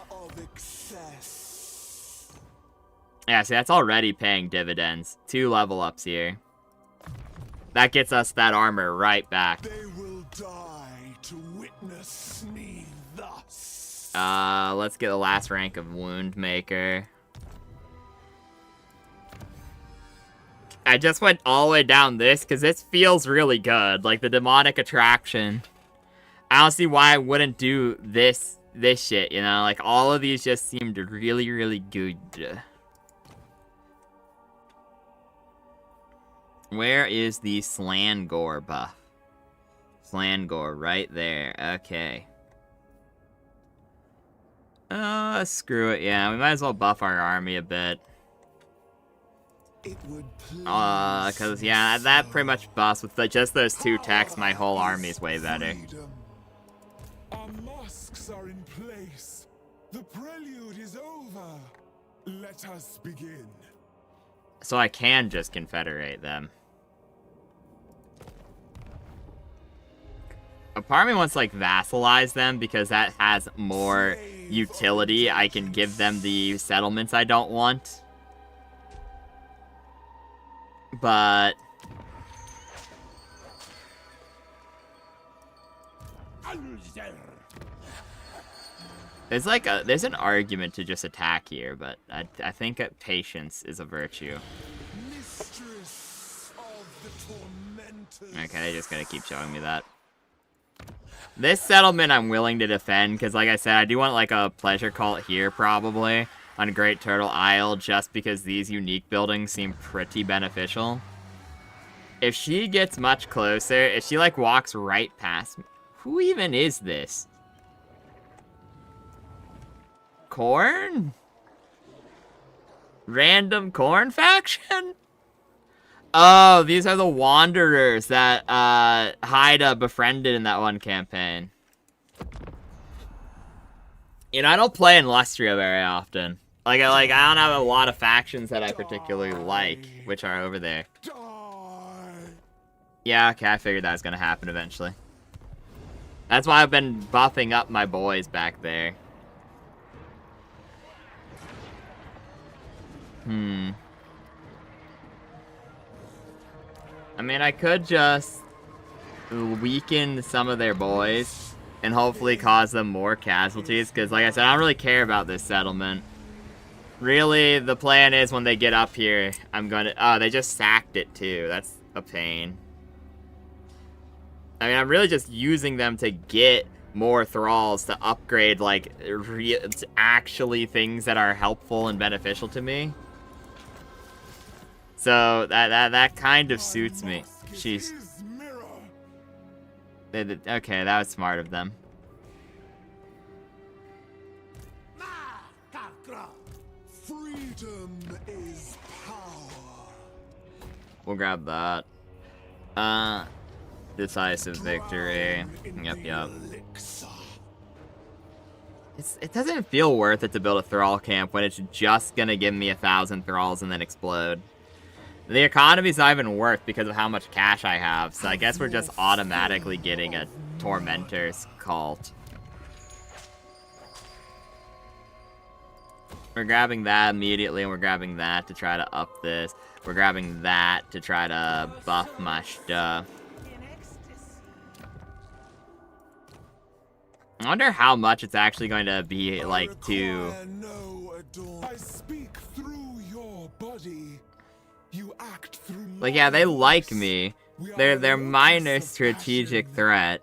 Yeah, see, that's already paying dividends. 2 level ups here. That gets us that armor right back. They will die to witness me thus. Let's get the last rank of Wound Maker. I just went all the way down this because this feels really good. Like the demonic attraction. I don't see why I wouldn't do this shit, you know? Like all of these just seemed really good. Where is the Slangor buff? Slangor, right there. Okay. Screw it. Yeah, we might as well buff our army a bit. Cause yeah, that pretty much buffs with just those 2 techs. My whole army is way better. Our masks are in place. The prelude is over. Let us begin. So I can just confederate them. A part of me wants to, like, vassalize them because that has more utility. I can give them the settlements I don't want. But... there's an argument to just attack here, but I think that patience is a virtue. Mistress of Okay, they're just gonna keep showing me that. This settlement I'm willing to defend, because like I said, I do want like a pleasure cult here probably on Great Turtle Isle, just because these unique buildings seem pretty beneficial. If she gets much closer, if she like walks right past me, who even is this? Corn? Random corn faction? Oh, these are the wanderers that Haida befriended in that one campaign. You know, I don't play in Lustria very often. Like I don't have a lot of factions that I particularly like, which are over there. Yeah, okay, I figured that was gonna happen eventually. That's why I've been buffing up my boys back there. I mean, I could just weaken some of their boys and hopefully cause them more casualties, because like I said, I don't really care about this settlement. Really, the plan is when they get up here, I'm gonna... Oh, they just sacked it too. That's a pain. I mean, I'm really just using them to get more thralls to upgrade, like, actually things that are helpful and beneficial to me. So, that kind of suits me. Jeez. Okay, that was smart of them. Freedom is power. We'll grab that. Decisive victory. Yep. It doesn't feel worth it to build a thrall camp when it's just gonna give me 1,000 thralls and then explode. The economy's not even worth because of how much cash I have, so I guess we're just automatically getting a Tormentor's cult. We're grabbing that immediately, and we're grabbing that to try to up this. We're grabbing that to try to buff my stuff. I wonder how much it's actually going to be, like, to... I speak through your body. You act through like, yeah, they like me. They're minor strategic threat.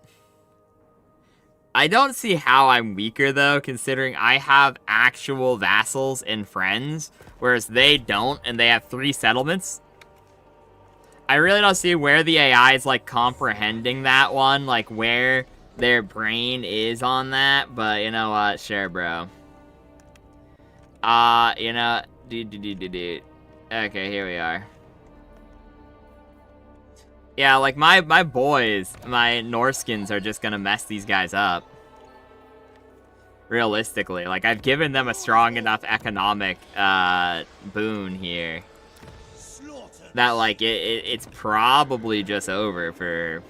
I don't see how I'm weaker, though, considering I have actual vassals and friends, whereas they don't, and they have 3 settlements. I really don't see where the AI is, like, comprehending that one, like, where their brain is on that, but you know what? Sure, bro. You know, okay, here we are. Yeah, like, my boys, my Norskins are just gonna mess these guys up. Realistically. Like, I've given them a strong enough economic, boon here. That, like, it's probably just over for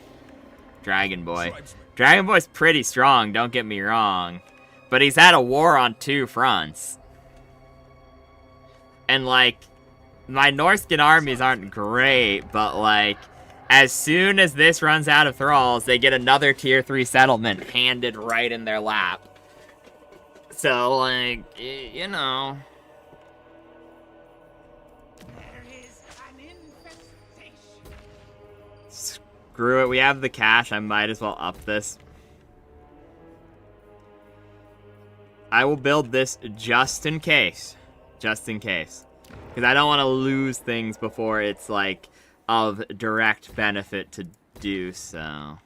Dragon Boy. Dragon Boy's pretty strong, don't get me wrong. But he's had a war on 2 fronts. And, like, my Norskin armies aren't great, but, like, as soon as this runs out of thralls, they get another tier 3 settlement handed right in their lap. So, like, you know. Screw it, we have the cash, I might as well up this. I will build this just in case. Just in case. Because I don't want to lose things before it's, like, of direct benefit to do so.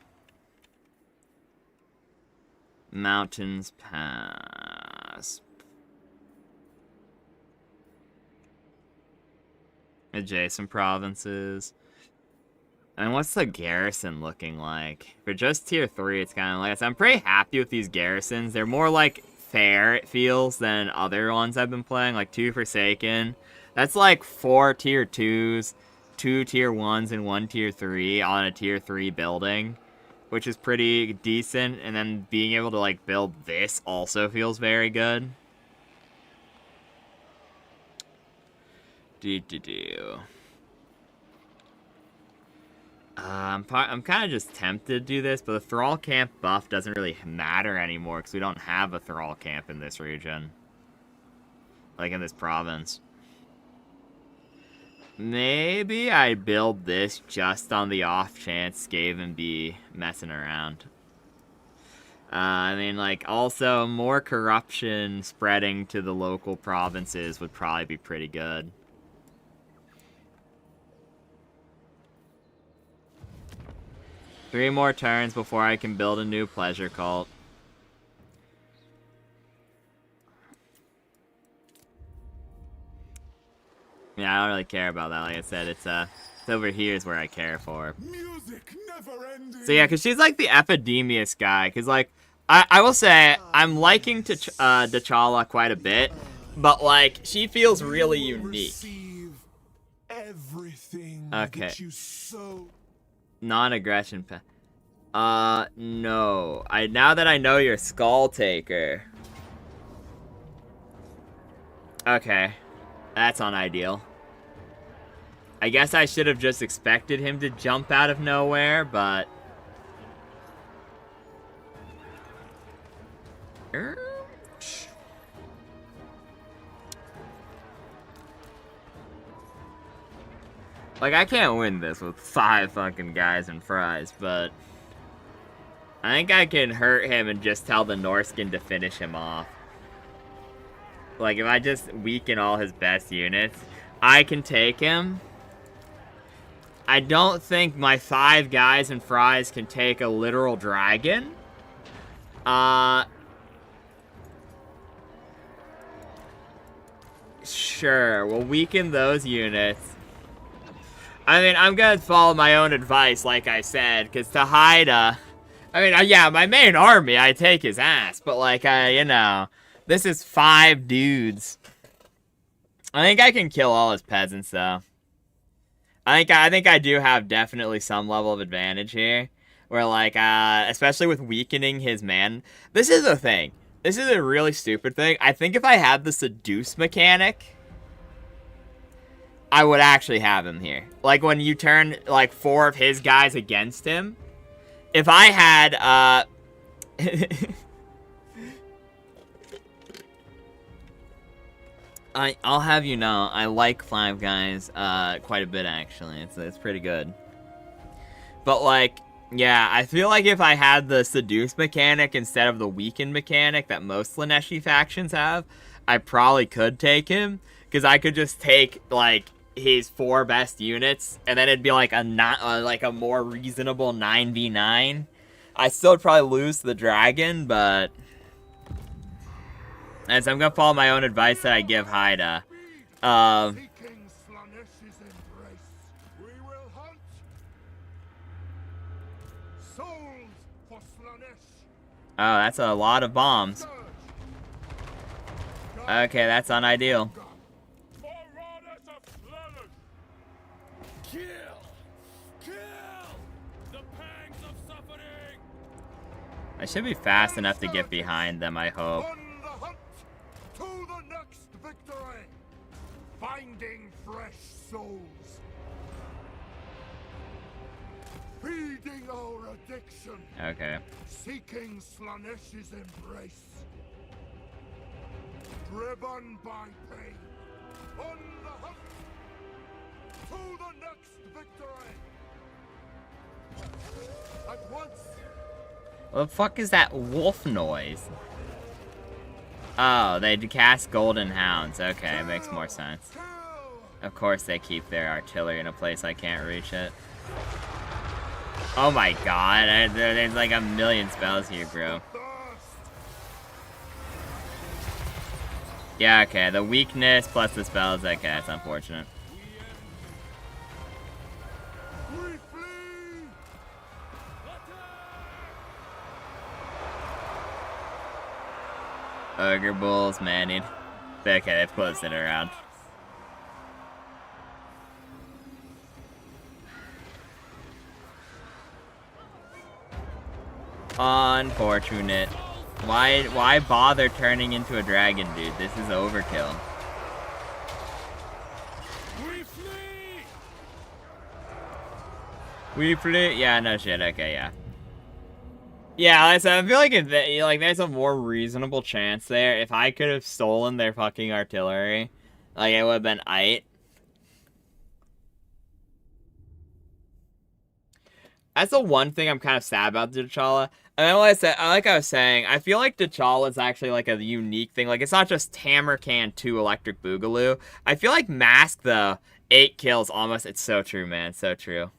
Mountains Pass. Adjacent provinces. And what's the garrison looking like? For just tier 3, it's kind of like... I'm pretty happy with these garrisons. They're more, like, fair, it feels, than other ones I've been playing. Like, 2 Forsaken. That's, like, 4 tier 2s, 2 tier 1s, and 1 tier 3 on a tier 3 building. Which is pretty decent. And then being able to, like, build this also feels very good. I'm kind of just tempted to do this, but the Thrall Camp buff doesn't really matter anymore because we don't have a Thrall Camp in this region. Like in this province. Maybe I build this just on the off chance Skaven be messing around. I mean, like, also, more corruption spreading to the local provinces would probably be pretty good. Three more turns before I can build a new pleasure cult. Yeah, I don't really care about that. Like I said, it's over here is where I care for. Music never ending. So yeah, because she's like the Epidemius guy. Because like, I will say I'm liking T'Challa quite a bit, but like she feels really unique. Receive everything Okay. that you sow. Non-aggression. No. Now that I know you're Skull Taker. Okay. That's unideal. I guess I should have just expected him to jump out of nowhere, but... Like, I can't win this with 5 fucking guys and fries, but... I think I can hurt him and just tell the Norskin to finish him off. Like, if I just weaken all his best units, I can take him. I don't think my 5 guys and fries can take a literal dragon. Sure, we'll weaken those units. I mean, I'm gonna follow my own advice, like I said, because to hide, I mean, yeah, my main army, I take his ass, but like, you know, this is 5 dudes. I think I can kill all his peasants, though. I think I do have definitely some level of advantage here, where like, especially with weakening his man. This is the thing. This is a really stupid thing. I think if I had the seduce mechanic, I would actually have him here. Like, when you turn, like, 4 of his guys against him. If I had, I'll have you know, I like 5 guys, quite a bit, actually. It's pretty good. But, like, yeah, I feel like if I had the seduce mechanic instead of the weaken mechanic that most Laneshi factions have, I probably could take him. Because I could just take, like, his 4 best units, and then it'd be like a more reasonable 9v9. I still would probably lose to the dragon, but as I'm gonna follow my own advice that I give Haida. Oh, that's a lot of bombs. Okay, that's unideal. I should be fast enough to get behind them, I hope. On the hunt to the next victory, finding fresh souls, feeding our addiction, Okay. seeking Slanesh's embrace, driven by pain, on the hunt to the next victory. At once. What the fuck is that wolf noise? Oh, they cast Golden Hounds. Okay, it makes more sense. Of course they keep their artillery in a place I can't reach it. Oh my god, there's like a million spells here, bro. Yeah, okay, the weakness plus the spells, okay, that's unfortunate. Ogre Bulls, Manning. Okay, they've closed it around. Unfortunate. Why bother turning into a dragon, dude? This is overkill. We flee? Yeah, no shit. Okay, yeah. Yeah, I feel like there's a more reasonable chance there. If I could have stolen their fucking artillery, like, it would have been aight. That's the one thing I'm kind of sad about T'Challa. And then like I was saying, I feel like T'Challa is actually like a unique thing. Like, it's not just Tamarcan 2 Electric Boogaloo. I feel like Mask, though, 8 kills almost. It's so true, man. So true.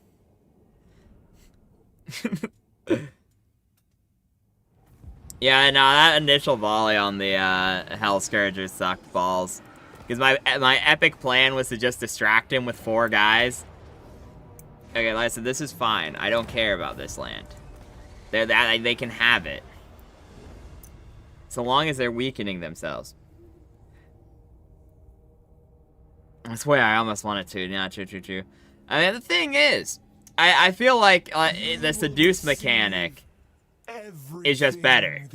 Yeah, no, that initial volley on the Hell Scourger sucked balls. Because my epic plan was to just distract him with 4 guys. Okay, like I said, this is fine. I don't care about this land. They can have it. So long as they're weakening themselves. I swear I almost wanted to. Yeah, true. I mean, the thing is, I feel like the seduce mechanic is just better.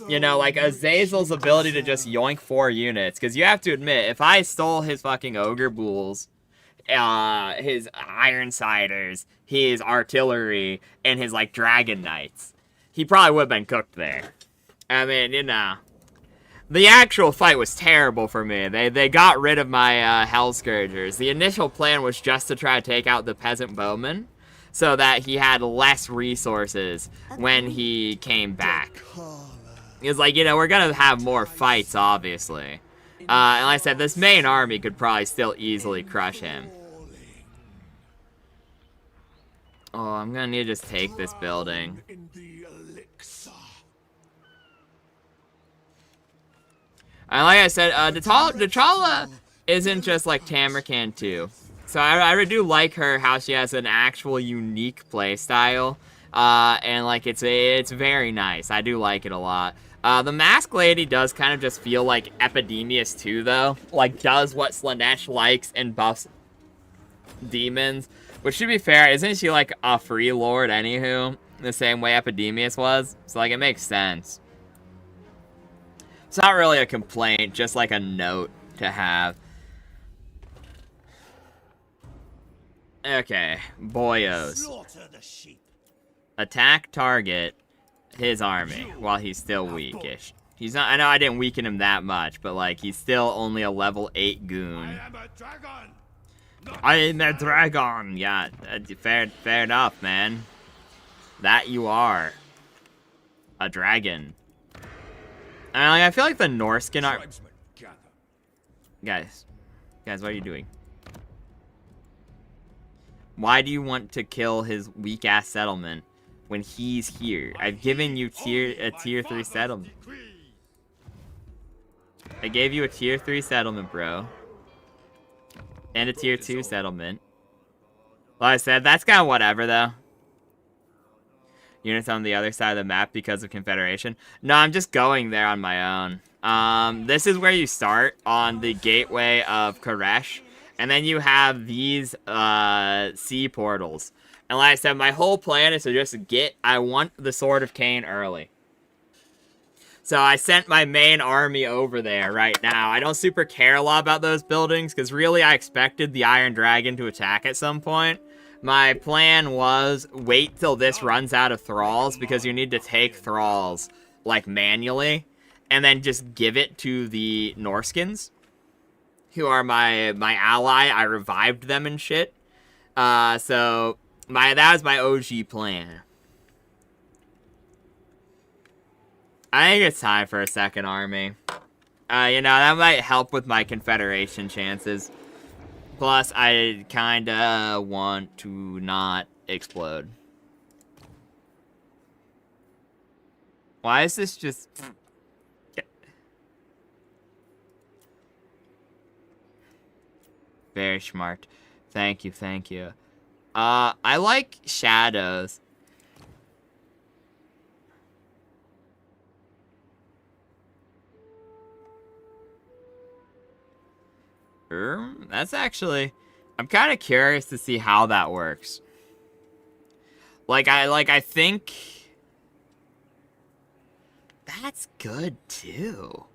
You know, like Azazel's ability to just yoink 4 units. Because you have to admit, if I stole his fucking Ogre Bulls, his Ironsiders, his artillery, and his, like, Dragon Knights, he probably would have been cooked there. I mean, you know, the actual fight was terrible for me. They got rid of my Hell Scourgers. The initial plan was just to try to take out the Peasant Bowman, so that he had less resources when he came back. He was like, you know, we're gonna have more fights, obviously. And like I said, this main army could probably still easily crush him. Oh, I'm gonna need to just take this building. And like I said, T'Challa isn't just like Tamarcan 2. So I do like her, how she has an actual unique playstyle. And like it's very nice. I do like it a lot. The Mask Lady does kind of just feel like Epidemius 2, though. Like, does what Slanesh likes and buffs demons. Which, to be fair, isn't she like a free lord, anywho? The same way Epidemius was. So, like, it makes sense. It's not really a complaint, just like a note to have. Okay, boyos. Attack target his army while he's still weakish. He's not. I know I didn't weaken him that much, but like he's still only a level 8 goon. I am a dragon. I am a dragon. Yeah, fair enough, man. That you are a dragon. And I feel like the Norskin are. Guys, what are you doing? Why do you want to kill his weak-ass settlement when he's here? I've given you a tier 3 settlement. I gave you a tier 3 settlement, bro. And a tier 2 settlement. Like I said, that's kind of whatever, though. Units on the other side of the map because of Confederation. No, I'm just going there on my own. This is where you start on the gateway of Koresh. And then you have these sea portals. And like I said, my whole plan is to just I want the Sword of Cain early. So I sent my main army over there right now. I don't super care a lot about those buildings, because really I expected the Iron Dragon to attack at some point. My plan was wait till this runs out of thralls, because you need to take thralls, like, manually. And then just give it to the Norskins, who are my ally. I revived them and shit. So that was my OG plan. I think it's time for a second army. You know, that might help with my Confederation chances. Plus, I kinda want to not explode. Why is this just... Very smart. Thank you. I like shadows. That's actually... I'm kind of curious to see how that works. I think... That's good, too.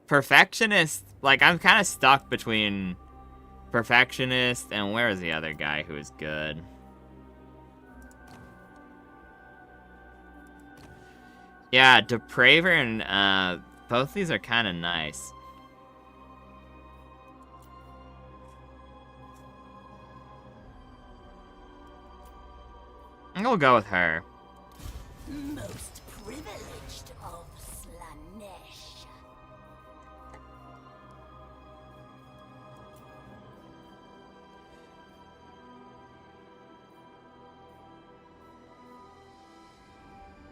Perfectionist, like, I'm kind of stuck between Perfectionist and where is the other guy who is good? Yeah, Depraver and, both these are kind of nice. I'm gonna go with her. Most privileged of Slanesh.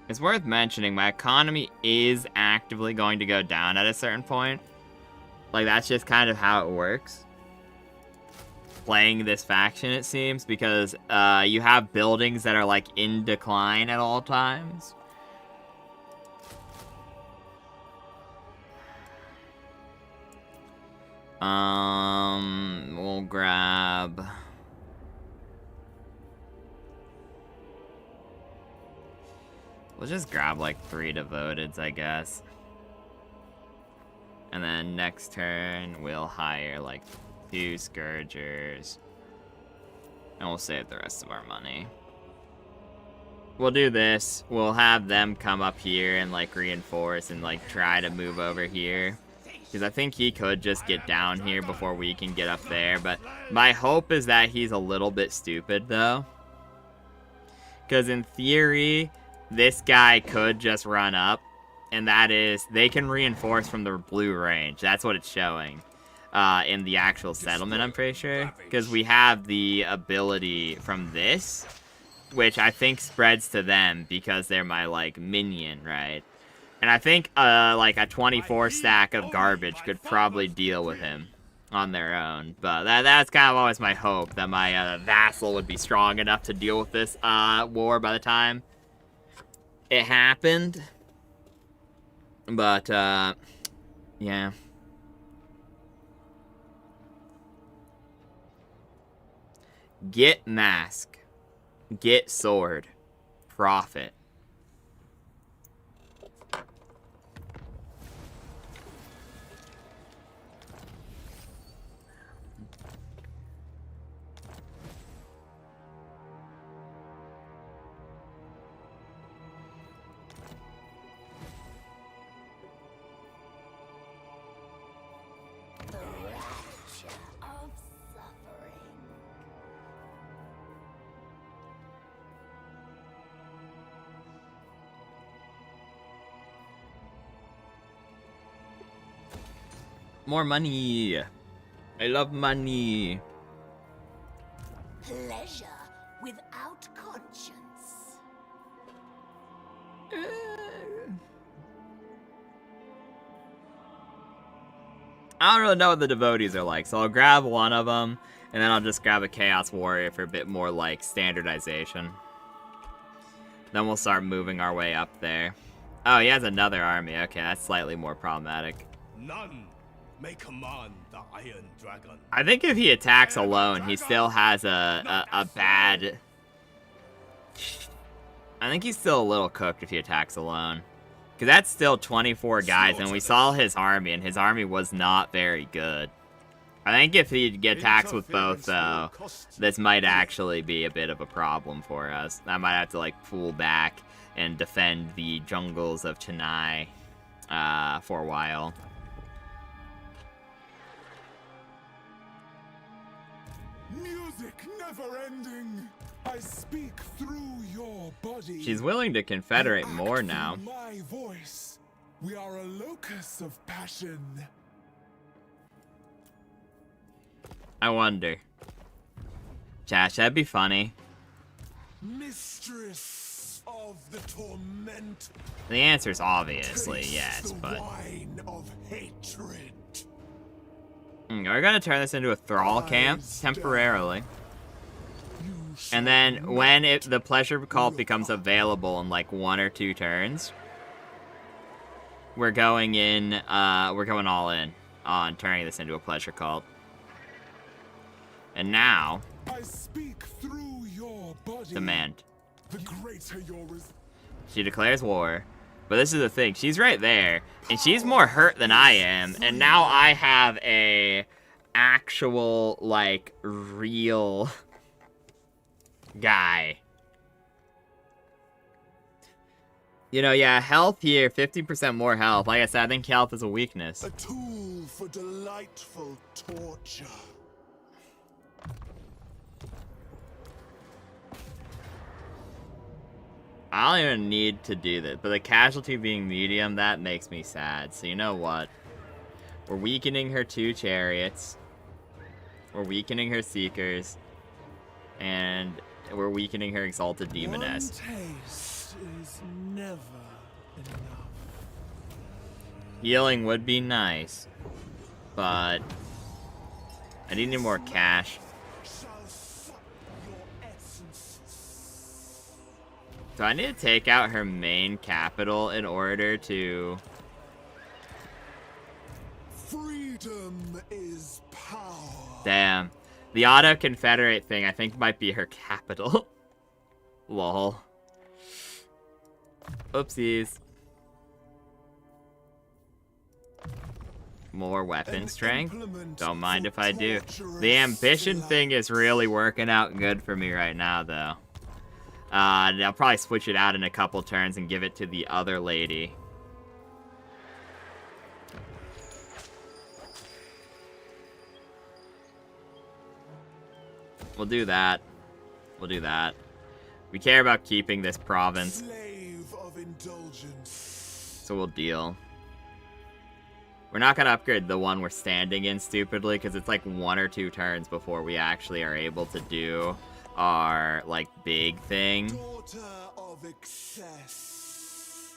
It's worth mentioning my economy is actively going to go down at a certain point. Like, that's just kind of how it works. Playing this faction, it seems, because you have buildings that are, like, in decline at all times. We'll grab... We'll just grab, like, 3 devoteds, I guess. And then next turn, we'll hire, like, 2 Scourgers. And we'll save the rest of our money. We'll do this. We'll have them come up here and, like, reinforce and, like, try to move over here. Because I think he could just get down here before we can get up there. But my hope is that he's a little bit stupid, though. Because in theory, this guy could just run up. And that is, they can reinforce from the blue range. That's what it's showing in the actual settlement, I'm pretty sure. Because we have the ability from this, which I think spreads to them because they're my, like, minion, right? And I think, like, a 24 stack of garbage could probably deal with him on their own. But that's kind of always my hope, that my vassal would be strong enough to deal with this war by the time it happened. But, yeah. Get mask. Get sword. Profit. The rapture of suffering. More money. I love money. Pleasure without conscience. I don't really know what the devotees are like, so I'll grab one of them, and then I'll just grab a Chaos Warrior for a bit more, like, standardization. Then we'll start moving our way up there. Oh, he has another army. Okay, that's slightly more problematic. None may command the Iron Dragon. I think if he attacks alone, he still has a bad... I think he's still a little cooked if he attacks alone. Because that's still 24 guys, and we saw his army, and his army was not very good. I think if he attacks with both, though, this might actually be a bit of a problem for us. I might have to, like, pull back and defend the jungles of Chennai for a while. Music never ending. I speak through your body. She's willing to confederate You more act now. through my voice. We are a locus of passion. I wonder. Josh, that'd be funny. Mistress of the torment. The answer's obviously Taste yes, the but... wine of hatred. We're gonna turn this into a thrall camp, temporarily. And then when the pleasure cult becomes available in like 1 or 2 turns, we're going all in on turning this into a pleasure cult. And now, I speak through your body. demand. The greater your She declares war. But this is the thing, she's right there, and she's more hurt than I am, and now I have a actual, like, real guy. You know, yeah, health here, 50% more health. Like I said, I think health is a weakness. a tool for delightful torture. I don't even need to do this, but the casualty being medium, that makes me sad. So you know what? We're weakening her 2 chariots. We're weakening her seekers. And we're weakening her exalted demoness. One taste is never enough. Healing would be nice, but I need more cash. Shall suck your essence. So I need to take out her main capital in order to... Freedom is power. Damn. The auto-confederate thing I think might be her capital. Lol. Oopsies. More weapon strength? Don't mind if I do. The ambition thing is really working out good for me right now, though. I'll probably switch it out in a couple turns and give it to the other lady. We'll do that. We'll do that. We care about keeping this province, Slave of indulgence. so we'll deal. We're not gonna upgrade the one we're standing in stupidly, because it's like 1 or 2 turns before we actually are able to do our, like, big thing. Daughter of excess.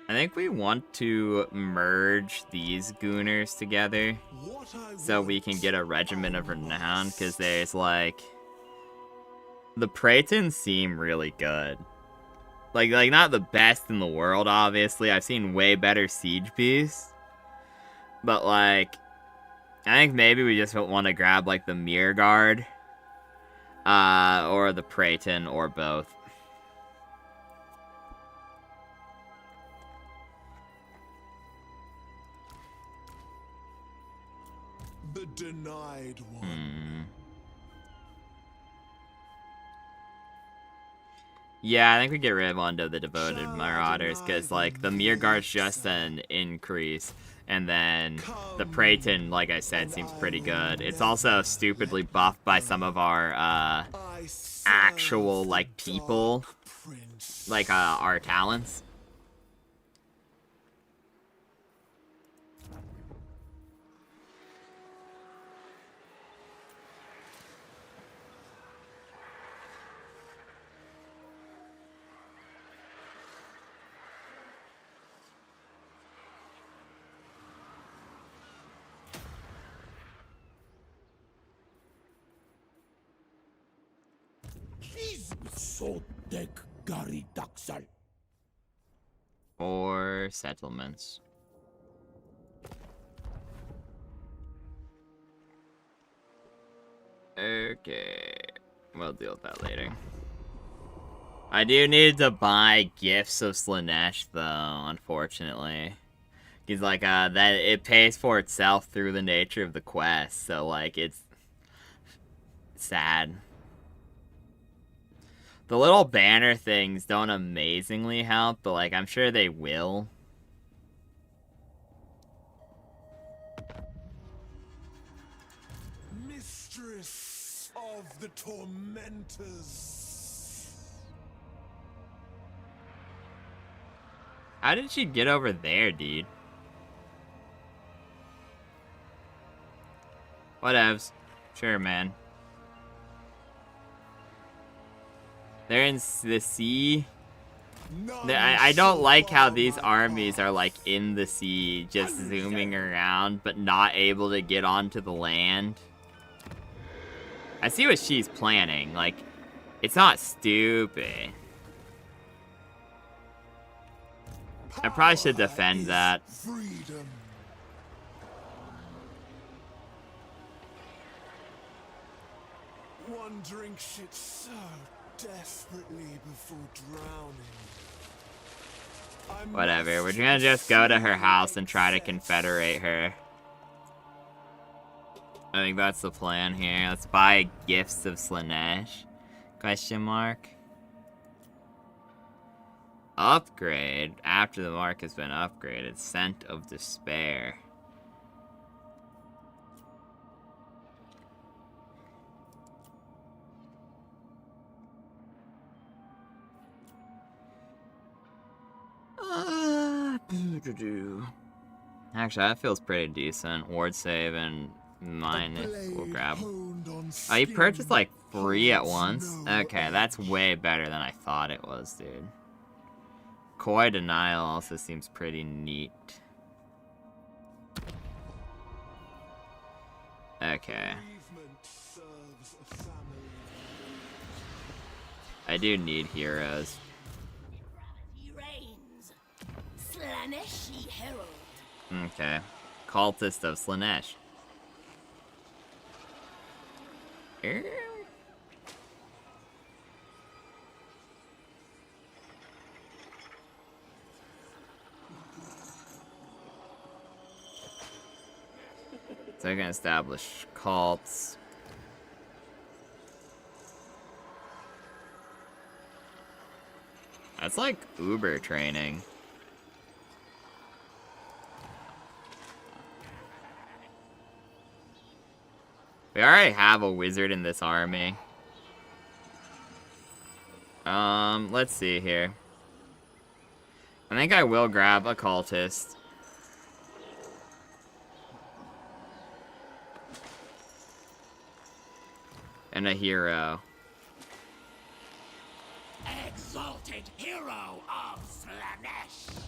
I think we want to merge these Gooners together, What I so we can get a regiment of renown, because there's, like... The Praetons seem really good. Like, not the best in the world, obviously. I've seen way better siege beasts. But, like, I think maybe we just want to grab, like, the Mirror Guard. Or the Praeton, or both. The denied one. Yeah, I think we get rid of one of the Devoted Marauders, because, like, the Mirror Guard's just an increase, and then the Praeton, like I said, seems pretty good. It's also stupidly buffed by some of our, I actual, serve like, the people, Dark Prince. like, our talents. Or settlements. Okay. We'll deal with that later. I do need to buy gifts of Slanesh, though, unfortunately. He's like, that it pays for itself through the nature of the quest, so, like, it's sad. The little banner things don't amazingly help, but, like, I'm sure they will. Mistress of the tormentors. How did she get over there, dude? Whatevs. Sure, man. They're in the sea. I don't like how these armies are, like, in the sea, just zooming around, but not able to get onto the land. I see what she's planning. Like, it's not stupid. I probably should defend that. Freedom. One drinks it so desperately before drowning. Whatever, we're gonna just go to her house and try to confederate her. I think that's the plan here. Let's buy gifts of Slanesh. Question mark. Upgrade. After the mark has been upgraded. Scent of Despair. Actually, that feels pretty decent. Ward save and minus. We'll grab. Oh, you purchased like 3 at once? Okay, that's way better than I thought it was, dude. Coy Denial also seems pretty neat. Okay. I do need heroes. Slaneshi Herald. Okay. Cultist of Slanesh. So I can establish cults. That's like Uber training. We already have a wizard in this army. Let's see here. I think I will grab a cultist. And a hero. Exalted hero of Slanesh.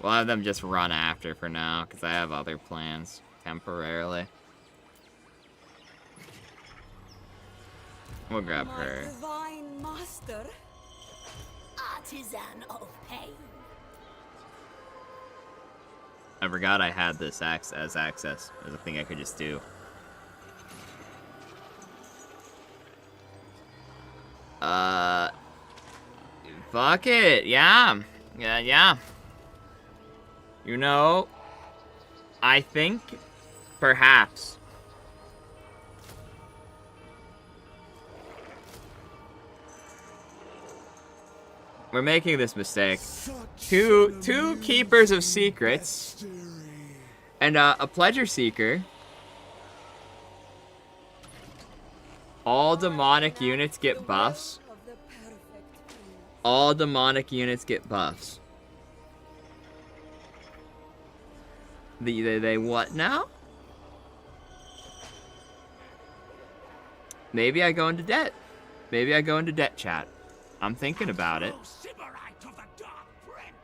We'll have them just run after for now, because I have other plans temporarily. We'll grab her. Divine master. Artisan of pain. I forgot I had this as access. There's a thing I could just do. Fuck it. Yeah. Yeah. You know, I think perhaps we're making this mistake. Two keepers of secrets and a pleasure seeker. All demonic units get buffs. All demonic units get buffs. They what now? Maybe I go into debt. Maybe I go into debt, chat. I'm thinking about it. Sybarite of the Dark Prince.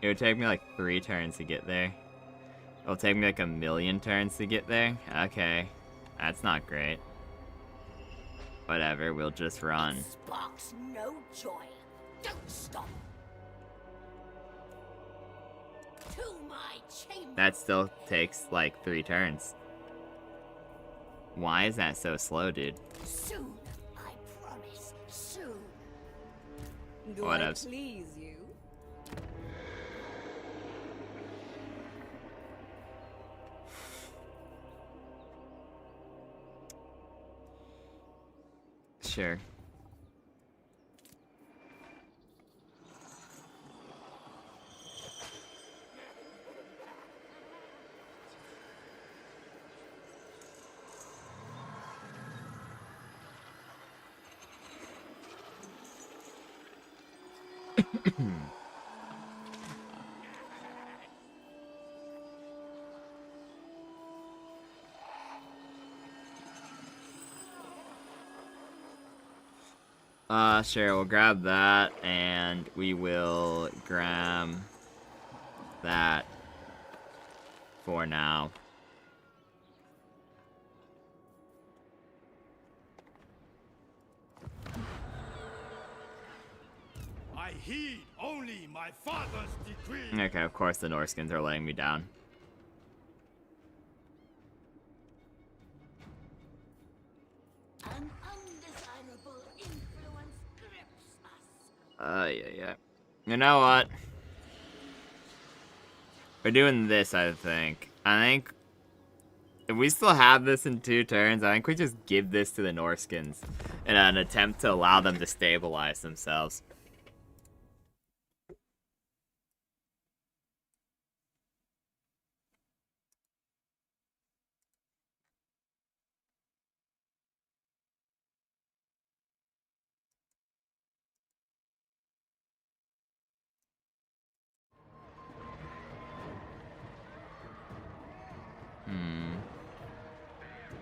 It would take me like 3 turns to get there. It'll take me like 1,000,000 turns to get there. Okay. That's not great. Whatever, we'll just run. Sparks no joy. Don't stop. To my chamber. That still takes like 3 turns. Why is that so slow, dude? Soon, I promise. Soon. Do What I else? please you? Sure. Sure, we'll grab that, and we will grab that for now. I heed only my father's decree. Okay, of course the Norskins are letting me down. An undesirable influence grips us. Yeah. You know what? We're doing this, I think. I think if we still have this in 2 turns, I think we just give this to the Norskins in an attempt to allow them to stabilize themselves.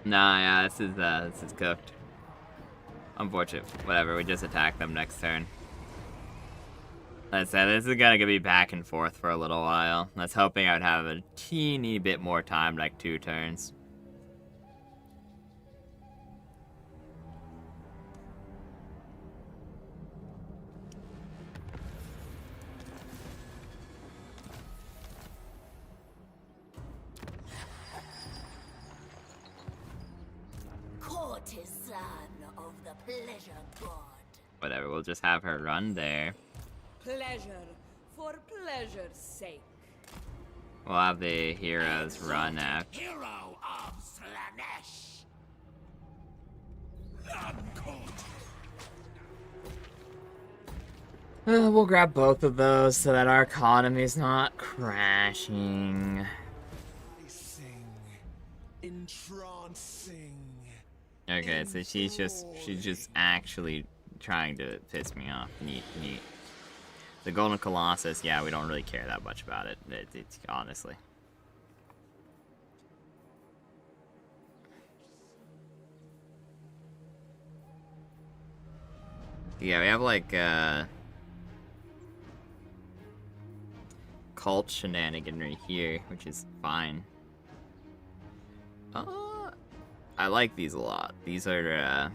Nah, yeah, this is cooked. Unfortunate. Whatever, we just attack them next turn. Like I said, this is gonna be back and forth for a little while. I was hoping I would have a teeny bit more time, like 2 turns. Courtesan of the pleasure god. Whatever, we'll just have her run there. Pleasure for pleasure's sake. We'll have the heroes run out. Hero of Slanesh. Uncaught. We'll grab both of those so that our economy's not crashing. Entrancing. Okay, so she's just actually trying to piss me off. Neat. The Golden Colossus, yeah, we don't really care that much about it. It's honestly. Yeah, we have like cult shenaniganry here, which is fine. I like these a lot. These are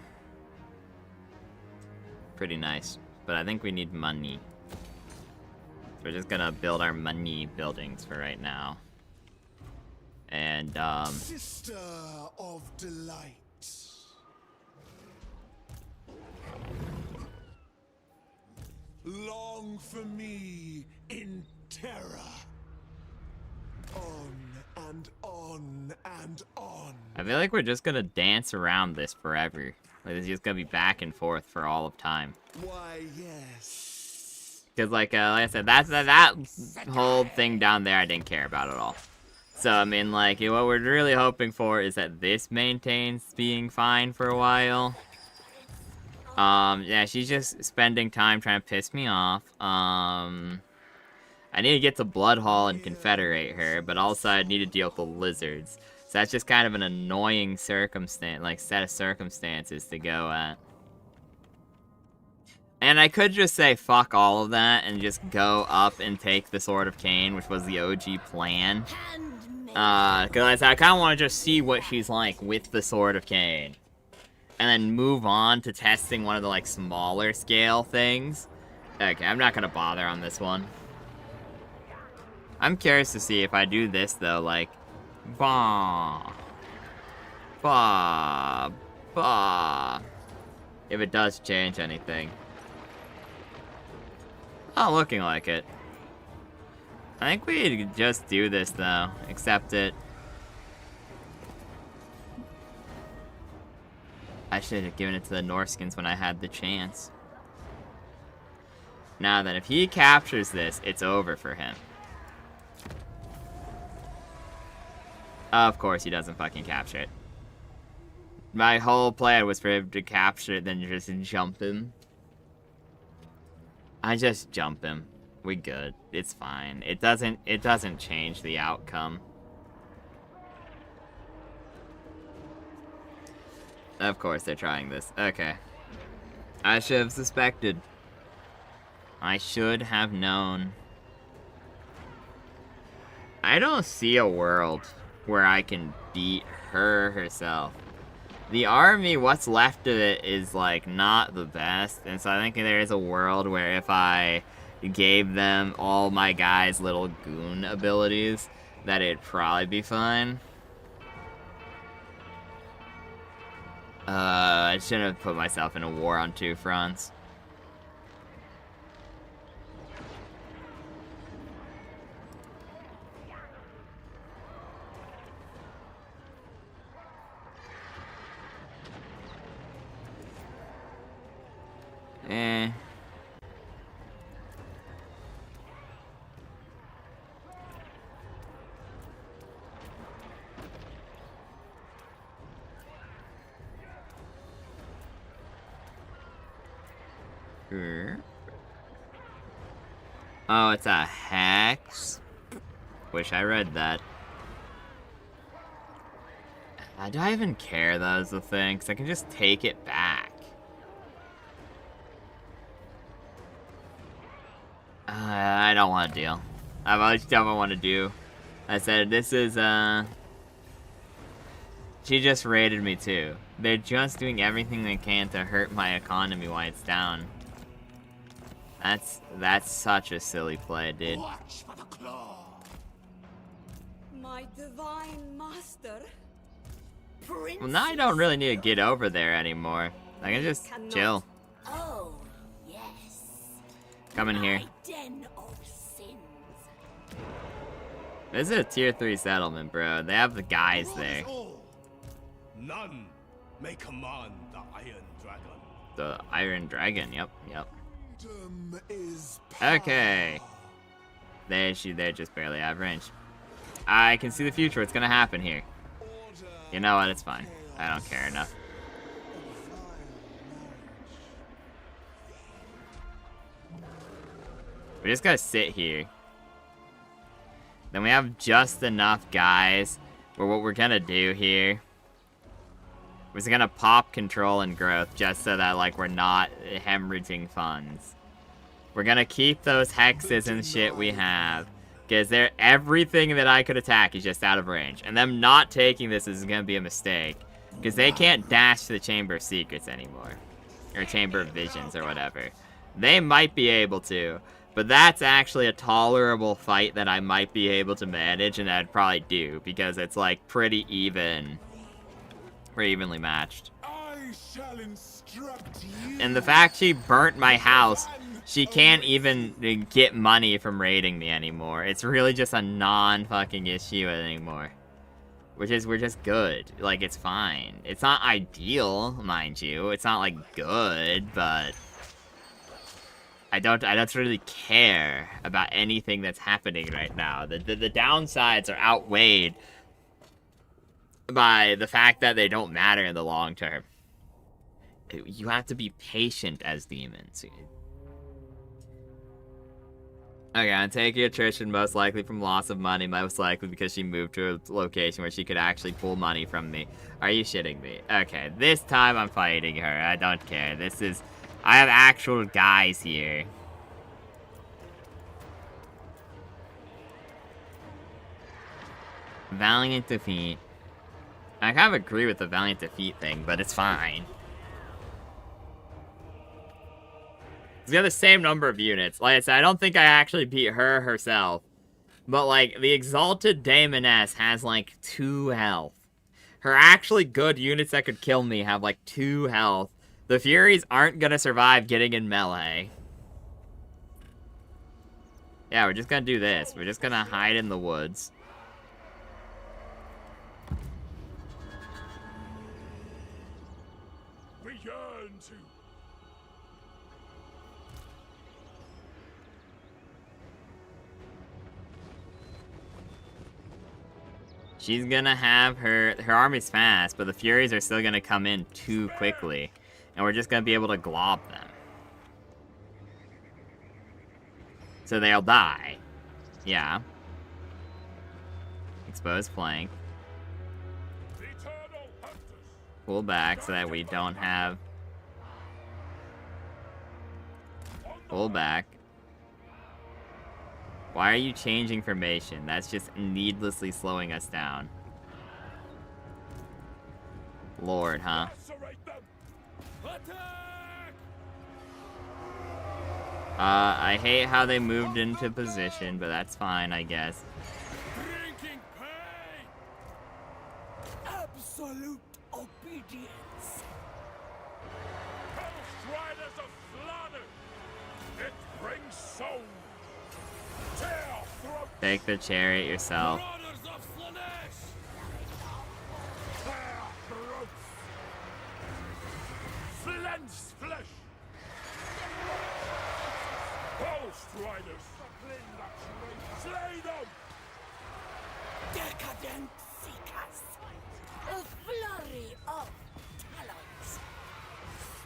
pretty nice, but I think we need money. So we're just gonna build our money buildings for right now. And Sister of delight. Long for me in terror. On and on and on. I feel like we're just gonna dance around this forever. Like it's just gonna be back and forth for all of time. Why, yes. Because like I said, that whole thing down there I didn't care about at all. So I mean, like what we're really hoping for is that this maintains being fine for a while. Yeah, she's just spending time trying to piss me off. I need to get to Blood Hall and confederate her, but also I need to deal with the lizards. So that's just kind of an annoying circumstance, like set of circumstances to go at. And I could just say fuck all of that and just go up and take the Sword of Cain, which was the OG plan. Because I kind of want to just see what she's like with the Sword of Cain. And then move on to testing one of the like smaller scale things. Okay, I'm not going to bother on this one. I'm curious to see if I do this though, like, bah, bah, bah, if it does change anything. Not looking like it. I think we could just do this though, accept it. I should have given it to the Norskins when I had the chance. Now then, if he captures this, it's over for him. Of course he doesn't fucking capture it. My whole plan was for him to capture it, then just jump him. I just jump him. We good. It's fine. It doesn't change the outcome. Of course they're trying this. Okay. I should have suspected. I should have known. I don't see a world where I can beat her herself. The army, what's left of it, is like not the best, and so I think there is a world where if I gave them all my guys' little goon abilities, that it'd probably be fine. I shouldn't have put myself in a war on 2 fronts. Eh. Oh, it's a hex? Wish I read that. Do I even care, though, is the thing? Because I can just take it back. I don't want to deal. I've always done what I want to do. I said, this is, She just raided me, too. They're just doing everything they can to hurt my economy while it's down. That's such a silly play, dude. Watch for the claw. My divine master. Well, now I don't really need to get over there anymore. I can just chill. Oh, yes. Come in here. My den of sins. This is a tier 3 settlement, bro. They have the guys there. None may command the Iron Dragon. The Iron Dragon, yep. Freedom is power. Okay. They're just barely out of range. I can see the future. What's gonna happen here? You know what? It's fine. I don't care enough. We just gotta sit here. Then we have just enough guys for what we're gonna do here. We're just gonna pop control and growth just so that, like, we're not hemorrhaging funds. We're gonna keep those hexes and shit we have. Because everything that I could attack is just out of range. And them not taking this is gonna be a mistake. Because they can't dash to the Chamber of Secrets anymore. Or Chamber of Visions or whatever. They might be able to. But that's actually a tolerable fight that I might be able to manage, and I'd probably do. Because it's, like, pretty even. We're evenly matched. I shall instruct you. And the fact she burnt my house, she can't even get money from raiding me anymore. It's really just a non-fucking issue anymore. We're just good. Like, it's fine. It's not ideal, mind you. It's not, like, good, but I don't really care about anything that's happening right now. The downsides are outweighed by the fact that they don't matter in the long term. You have to be patient as demons. Okay, I'm taking attrition most likely from loss of money, most likely because she moved to a location where she could actually pull money from me. Are you shitting me? Okay, this time I'm fighting her. I don't care. I have actual guys here. Valiant defeat. I kind of agree with the valiant defeat thing, but it's fine. She's got the same number of units. Like I said, I don't think I actually beat her herself. But, like, the Exalted Daemoness has, like, 2 health. Her actually good units that could kill me have, like, 2 health. The Furies aren't gonna survive getting in melee. Yeah, we're just gonna do this. We're just gonna hide in the woods. She's gonna have her army's fast, but the Furies are still gonna come in too quickly. And we're just gonna be able to glob them. So they'll die. Yeah. Exposed flank. Pull back so that we don't have... Pull back. Why are you changing formation? That's just needlessly slowing us down. Lord, huh? I hate how they moved into position, but that's fine, I guess. Absolute obedience. Riders of slaughter! It brings soul! Tear throat! Take the chariot yourself. Brothers of Slanesh! Tear throats! Flens flesh! Post riders! Slay them! Decadent seekers. A flurry of talons.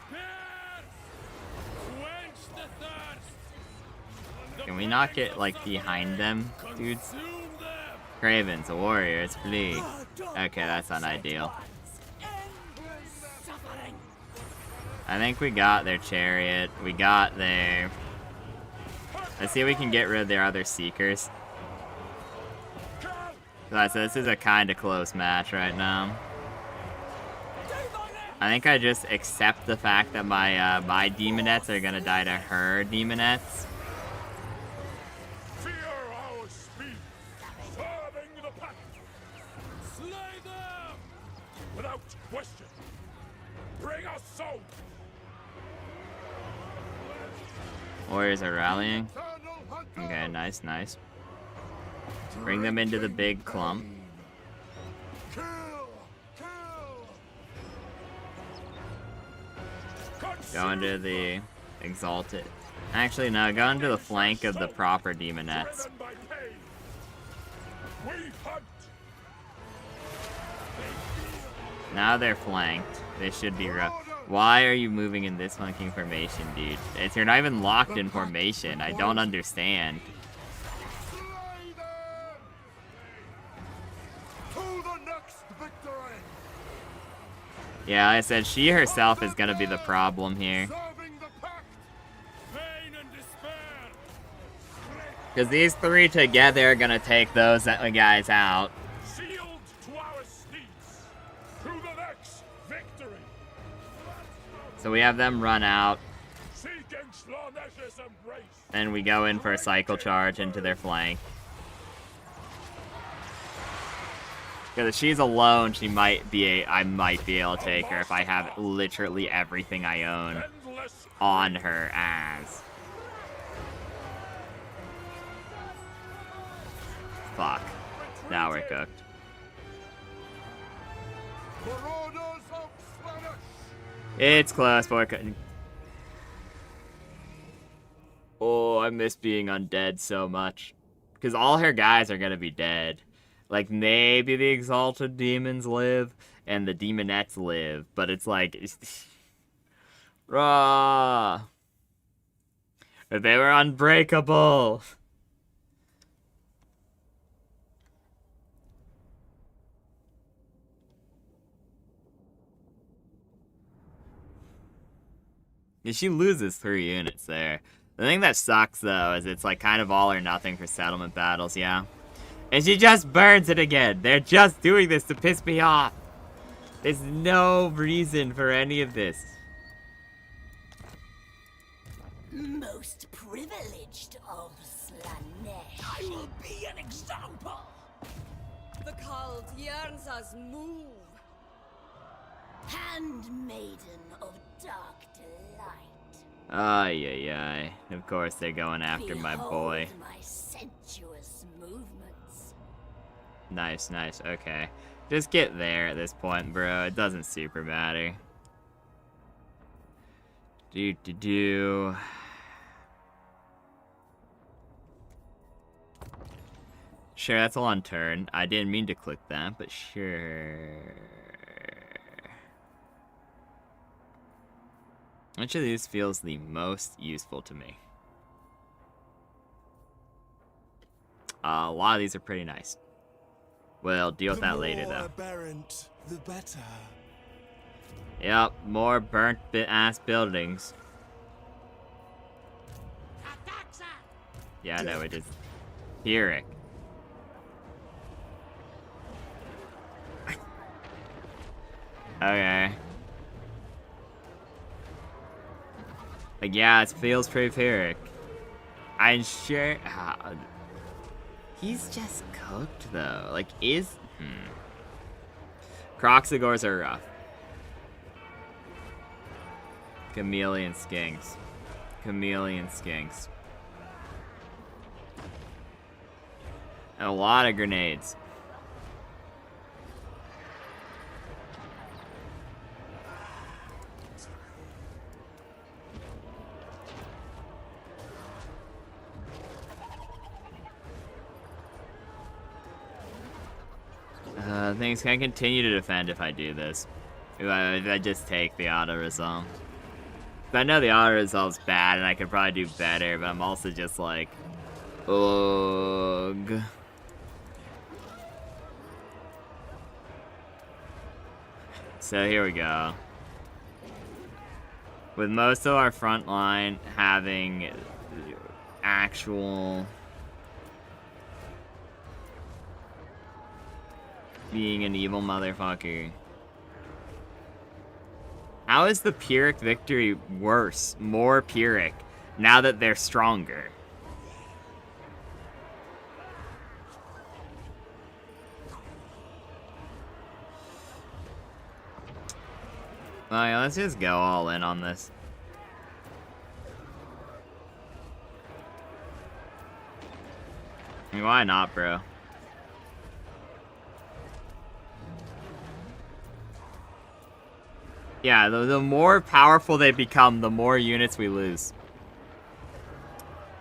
Spears! Quench the thirst! Can we not get, like, behind them, dudes? Consume them! Cravens, a warrior, it's flee. Okay, that's not ideal. I think we got their chariot. We got their... Let's see if we can get rid of their other seekers. So this is a kind of close match right now. I think I just accept the fact that my my demonettes are gonna die to her demonettes. Fear our speed, serving the pack. Slay them without question. Bring us soul. Warriors are rallying. Okay, nice, nice. Bring them into the big clump. Kill! Go into the exalted. Actually, no, go into the flank of the proper demonettes. We hunt. Now they're flanked. They should be rough. Why are you moving in this flanking formation, dude? You're not even locked in formation. I don't understand. Slay them! To the next victory! Yeah, I said she herself is gonna be the problem here. Serving the pact. Pain and despair. Because these three together are gonna take those guys out. Shield to our steeds. To the next victory. So we have them run out, Seeking Slanesh's embrace. and we go in for a cycle charge into their flank. Because if she's alone, I might be able to take her if I have literally everything I own Endless on her as. Fuck. Now we're cooked. marauders of Slaanesh. It's close, but we're cooking. Oh, I miss being undead so much. Because all her guys are gonna be dead. Like, maybe the Exalted Demons live, and the Demonettes live, but it's like... Rah! But they were unbreakable! Yeah, she loses 3 units there. The thing that sucks, though, is it's like kind of all or nothing for settlement battles, yeah? And she just burns it again. They're just doing this to piss me off. There's no reason for any of this. Most privileged of Slaanesh. I will be an example. The cult yearns us move. Handmaiden of dark delight. Ay, ay, ay. Of course they're going after my boy. Behold my sensuous movements. Nice, nice, okay. Just get there at this point, bro. It doesn't super matter. Do. Sure, that's a long turn. I didn't mean to click that, but sure. Which of these feels the most useful to me? A lot of these are pretty nice. We'll deal with that later, though. The more aberrant, the better. Yep, more burnt ass buildings. Yeah, no, it is Pyrrhic. Okay. Like, yeah, it feels pretty Pyrrhic. I'm sure... he's just cooked, though. Like, Croxagores are rough. Chameleon skinks. Chameleon skinks. And a lot of grenades. Things can continue to defend if I do this. If I just take the auto-resolve. I know the auto-resolve's bad and I could probably do better, but I'm also just like... ugh. So here we go. With most of our front line having actual... being an evil motherfucker. How is the Pyrrhic victory worse, more Pyrrhic, now that they're stronger? Well, yeah, let's just go all in on this. I mean, why not, bro? Yeah, the more powerful they become, the more units we lose.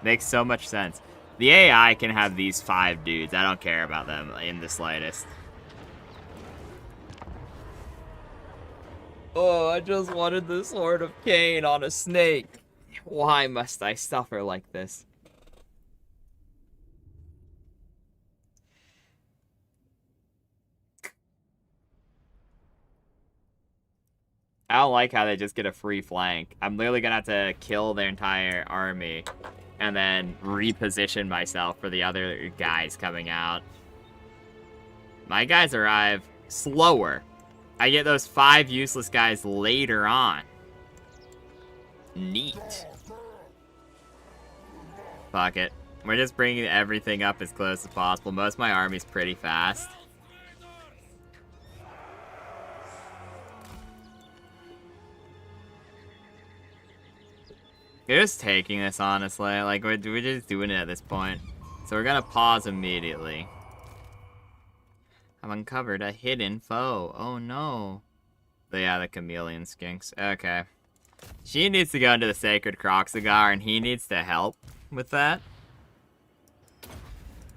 Makes so much sense. The AI can have these 5 dudes. I don't care about them in the slightest. Oh, I just wanted the Sword of Cain on a snake. Why must I suffer like this? I don't like how they just get a free flank. I'm literally gonna have to kill their entire army and then reposition myself for the other guys coming out. My guys arrive slower. I get those 5 useless guys later on. Neat. Fuck it. We're just bringing everything up as close as possible. Most of my army's pretty fast. We're just taking this, honestly. Like, we're just doing it at this point. So we're gonna pause immediately. I've uncovered a hidden foe. Oh no. But yeah, the chameleon skinks. Okay. She needs to go into the Sacred Croxigar, and he needs to help with that.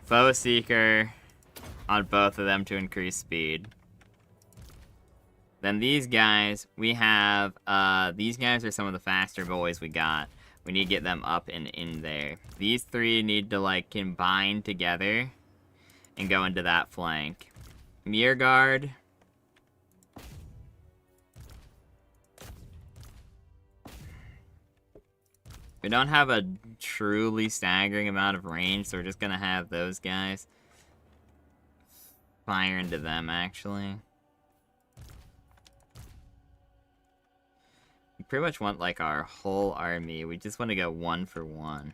Foe Seeker on both of them to increase speed. Then these guys, we have, these guys are some of the faster boys we got. We need to get them up and in there. These 3 need to, like, combine together and go into that flank. Mirror Guard. We don't have a truly staggering amount of range, so we're just gonna have those guys fire into them, actually. We pretty much want, like, our whole army. We just want to go 1 for 1.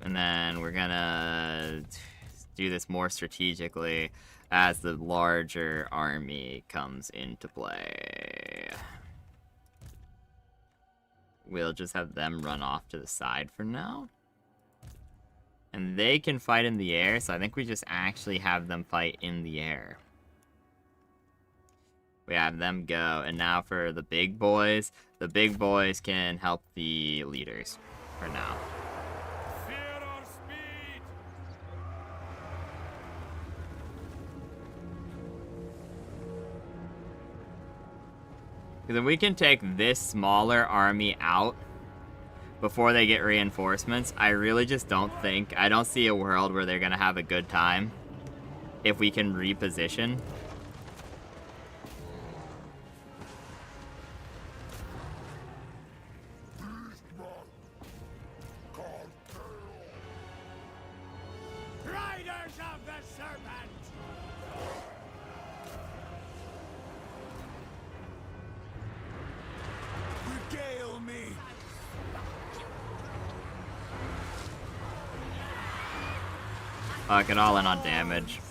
And then we're gonna do this more strategically as the larger army comes into play. We'll just have them run off to the side for now. And they can fight in the air, so I think we just actually have them fight in the air. We have them go, and now for the big boys can help the leaders for now. Because if we can take this smaller army out before they get reinforcements, I really just don't I don't see a world where they're going to have a good time if we can reposition. Riders of the Serpent! Regale me! Fuck it, all in on damage.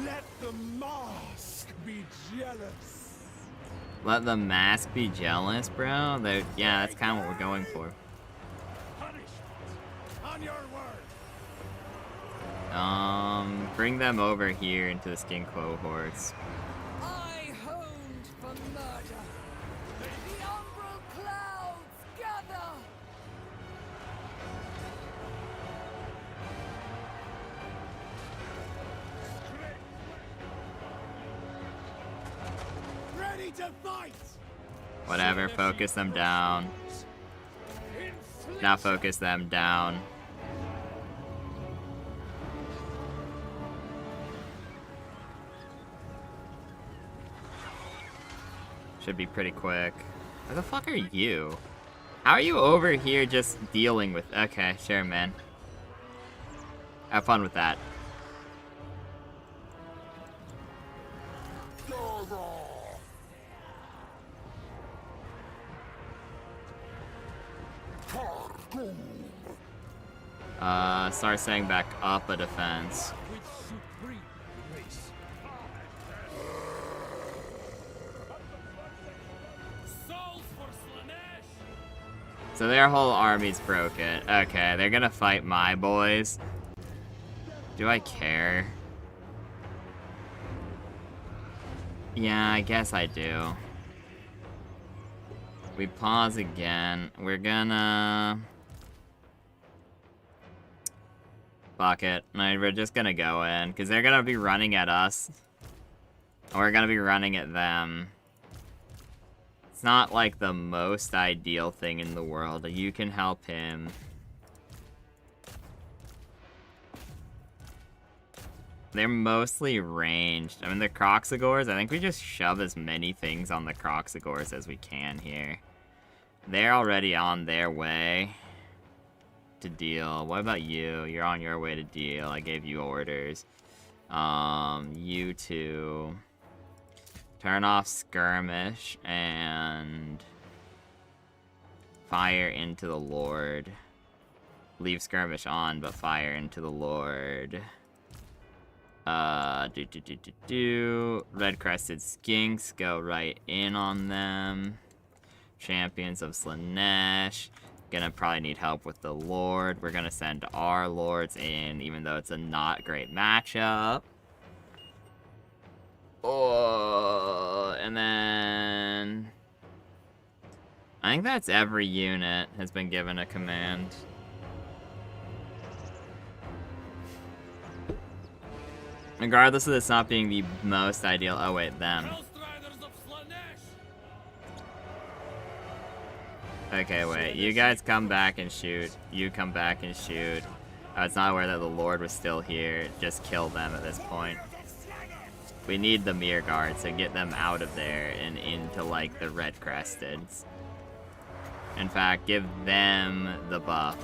Let the mask be jealous. Let the mask be jealous, bro? Yeah, that's kind of what we're going for. Punished! On your word! Bring them over here into the skin cohorts. I honed for murder. The umbral clouds gather. Ready to fight! Whatever, focus them down. Now focus them down. Should be pretty quick. Where the fuck are you? How are you over here just dealing with... Okay, sure, man. Have fun with that. Start setting back up a defense. So their whole army's broken. Okay, they're gonna fight my boys. Do I care? Yeah, I guess I do. We pause again. We're gonna... Fuck it. We're just gonna go in, because they're gonna be running at us. And we're gonna be running at them. It's not like the most ideal thing in the world. You can help him. They're mostly ranged. I mean, the Croxagores, I think we just shove as many things on the Croxagores as we can here. They're already on their way to deal. What about you? You're on your way to deal. I gave you orders. You two... Turn off skirmish and fire into the Lord. Leave skirmish on, but fire into the Lord. Red crested skinks, go right in on them. Champions of Slanesh. Gonna probably need help with the Lord. We're gonna send our Lords in, even though it's a not great matchup. Oh, and then... I think that's every unit has been given a command. Regardless of this not being the most ideal... Oh wait, them. Okay, wait. You guys come back and shoot. You come back and shoot. I was not aware that the Lord was still here. Just kill them at this point. We need the Mirror Guards to get them out of there and into, like, the Red Cresteds. In fact, give them the buff.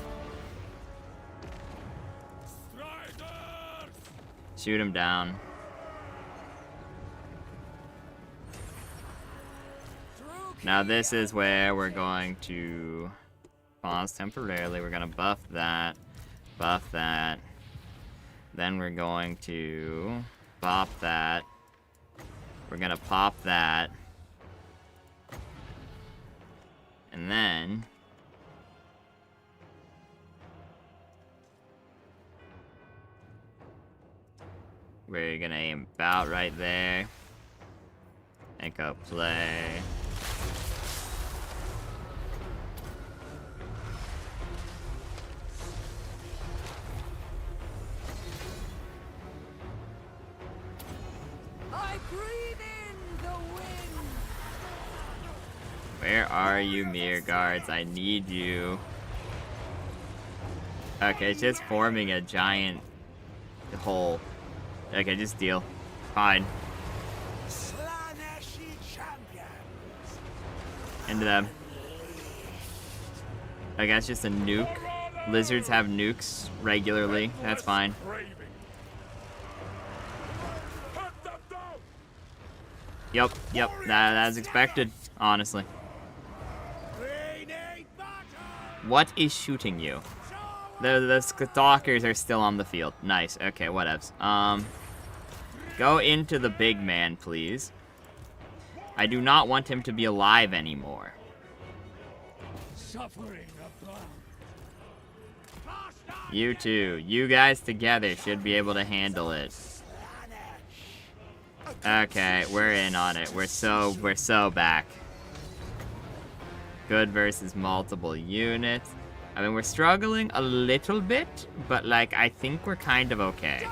Shoot him down. Now this is where we're going to pause temporarily. We're going to buff that. Buff that. Then we're going to... pop that. We're gonna pop that. And then... we're gonna aim about right there. And go play. Where are you, Mirror Guards? I need you. Okay, it's just forming a giant hole. Okay, just deal. Fine. Into them. I guess just a nuke. Lizards have nukes regularly. That's fine. Yep, that's expected, honestly. What is shooting you? The stalkers are still on the field. Nice. Okay, whatevs. Go into the big man, please. I do not want him to be alive anymore. You two. You guys together should be able to handle it. Okay, we're in on it. We're so back. Good versus multiple units. I mean, we're struggling a little bit, but, like, I think we're kind of okay.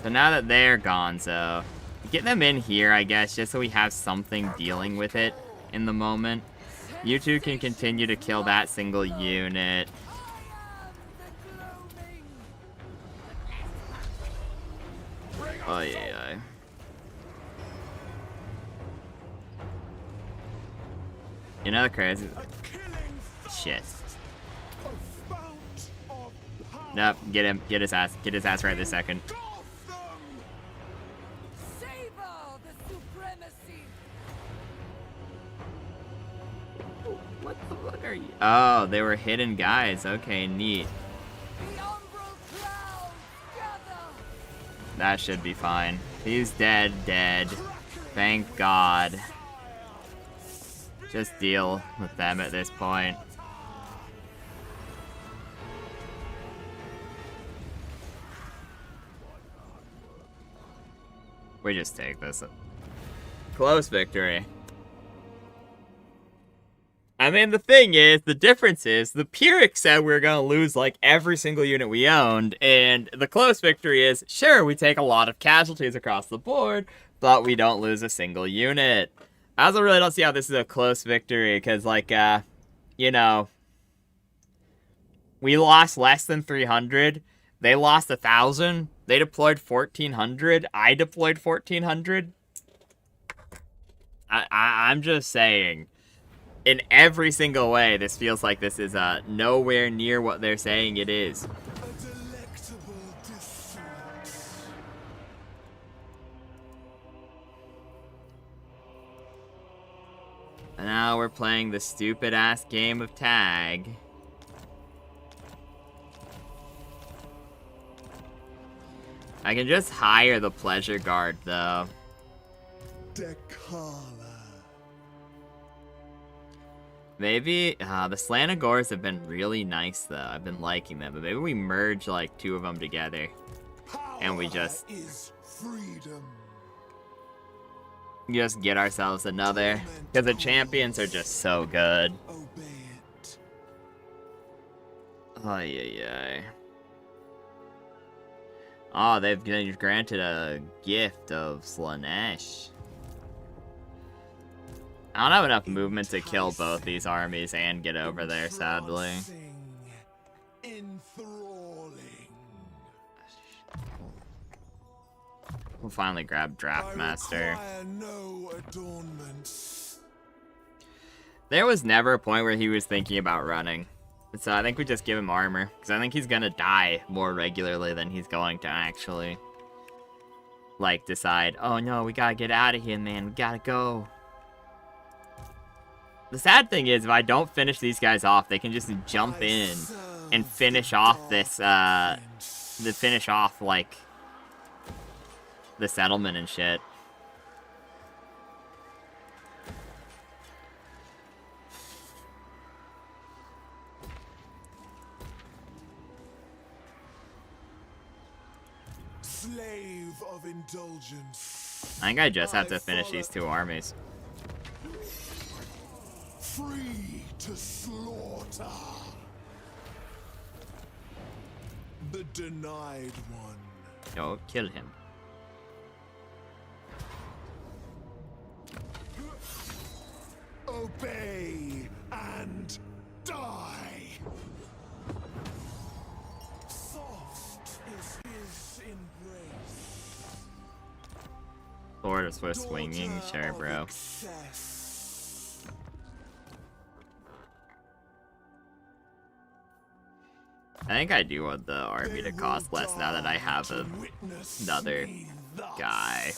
So now that they're gone, so... get them in here, I guess, just so we have something dealing with it in the moment. You two can continue to kill that single unit. Oh, yeah. You know the crazy A killing shit. a fount of power. Nope, get him. Get his ass right this second. Engulf them. Savor the supremacy. What the fuck are you? Oh, they were hidden guys. Okay, neat. The umbral clouds gather. That should be fine. He's dead. Thank God. Just deal with them at this point. We just take this. Close victory. I mean, the thing is, the difference is, the Pyrrhic said we were going to lose, like, every single unit we owned, and the close victory is, sure, we take a lot of casualties across the board, but we don't lose a single unit. I also really don't see how this is a close victory, because, like, you know, we lost less than 300, they lost 1,000, they deployed 1,400, I deployed 1,400. I'm just saying, in every single way, this feels like this is nowhere near what they're saying it is. A delectable deceit. And now we're playing the stupid-ass game of tag. I can just hire the pleasure guard, though. Decala. Maybe, the Slanagors have been really nice, though. I've been liking them, but maybe we merge, like, 2 of them together. And we just is freedom. get ourselves another. Because the champions are just so good. Obey it. Ay. Oh, they've been granted a gift of Slanesh. I don't have enough movement to kill both these armies and get over there, sadly. Enthralling. We'll finally grab Draftmaster. I require no adornments. There was never a point where he was thinking about running. So I think we just give him armor. Because I think he's gonna die more regularly than he's going to actually, like, decide, oh no, we gotta get out of here, man. We gotta go. The sad thing is, if I don't finish these guys off, they can just jump in and finish off this, like, the settlement and shit. Slave of indulgence. I think I just have to finish these 2 armies. Free to slaughter. The denied one. Go kill him. Obey and die. Soft is his embrace. Sword is for swinging, Daughter sure, of bro. excess. I think I do want the army to cost less now that I have another guy.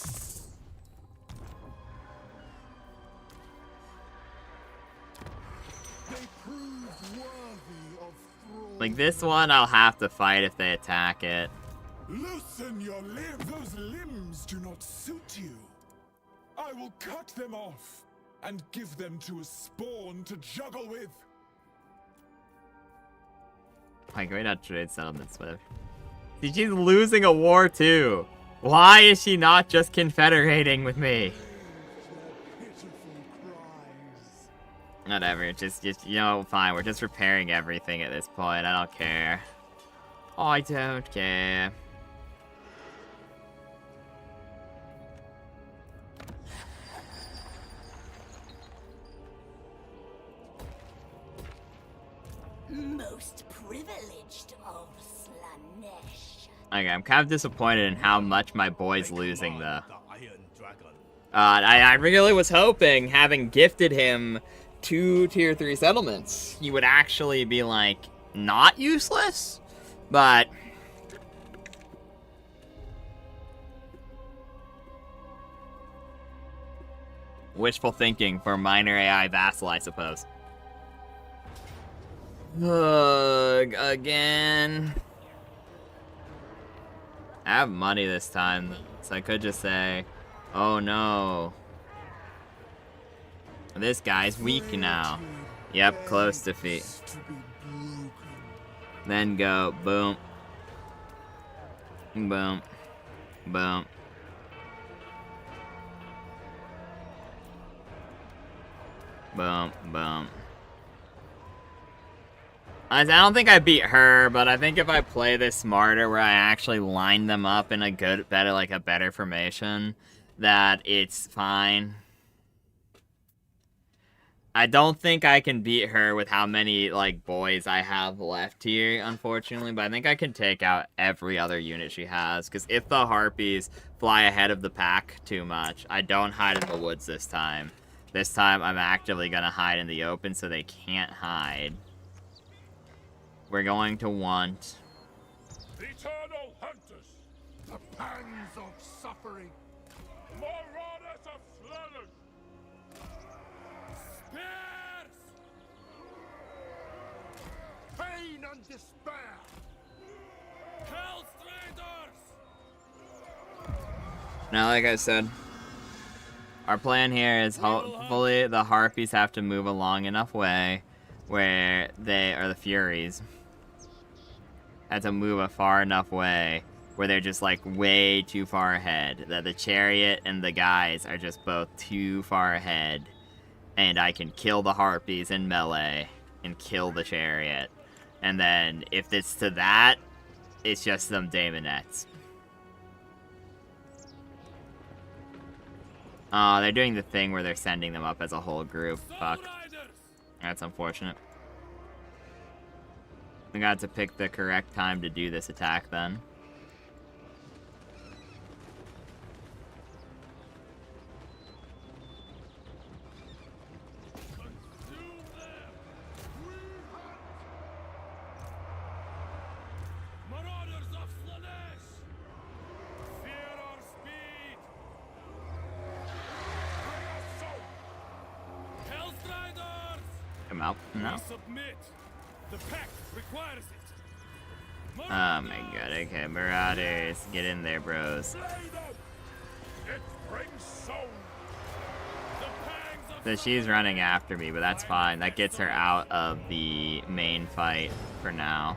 Like this one, I'll have to fight if they attack it. Loosen your limbs. Those limbs do not suit you. I will cut them off and give them to a spawn to juggle with. Like, can we not trade settlements with? See, she's losing a war too. Why is she not just confederating with me? Whatever, just, you know, fine. We're just repairing everything at this point. I don't care. I don't care. Most privileged of Slanesh. Okay, I'm kind of disappointed in how much my boy's losing, though. The Iron Dragon. I really was hoping, having gifted him 2 tier 3 settlements, you would actually be like not useless, but wishful thinking for minor AI vassal, I suppose. Ugh, again. I have money this time, so I could just say, oh no. This guy's weak now. Yep, close defeat. Then go, boom. Boom. Boom. Boom, boom. I don't think I beat her, but I think if I play this smarter, where I actually line them up in a better formation, that it's fine. I don't think I can beat her with how many, like, boys I have left here, unfortunately, but I think I can take out every other unit she has, because if the harpies fly ahead of the pack too much, I don't hide in the woods this time. This time, I'm actively going to hide in the open so they can't hide. We're going to want... Eternal hunters, the pangs of suffering, marauders of slaughter, spears, pain and despair, Hellstriders. Now, like I said, our plan here is hopefully the harpies have to move a long enough way where they, or the furies, have to move a far enough way where they're just like way too far ahead, that the chariot and the guys are just both too far ahead, and I can kill the harpies in melee and kill the chariot, and then if it's to that, it's just some daemonettes. Oh, they're doing the thing where they're sending them up as a whole group. Fuck. That's unfortunate. We got to pick the correct time to do this attack then. Come out. No. Oh my god, okay, Marauders, get in there, bros. So she's running after me, but that's fine. That gets her out of the main fight for now.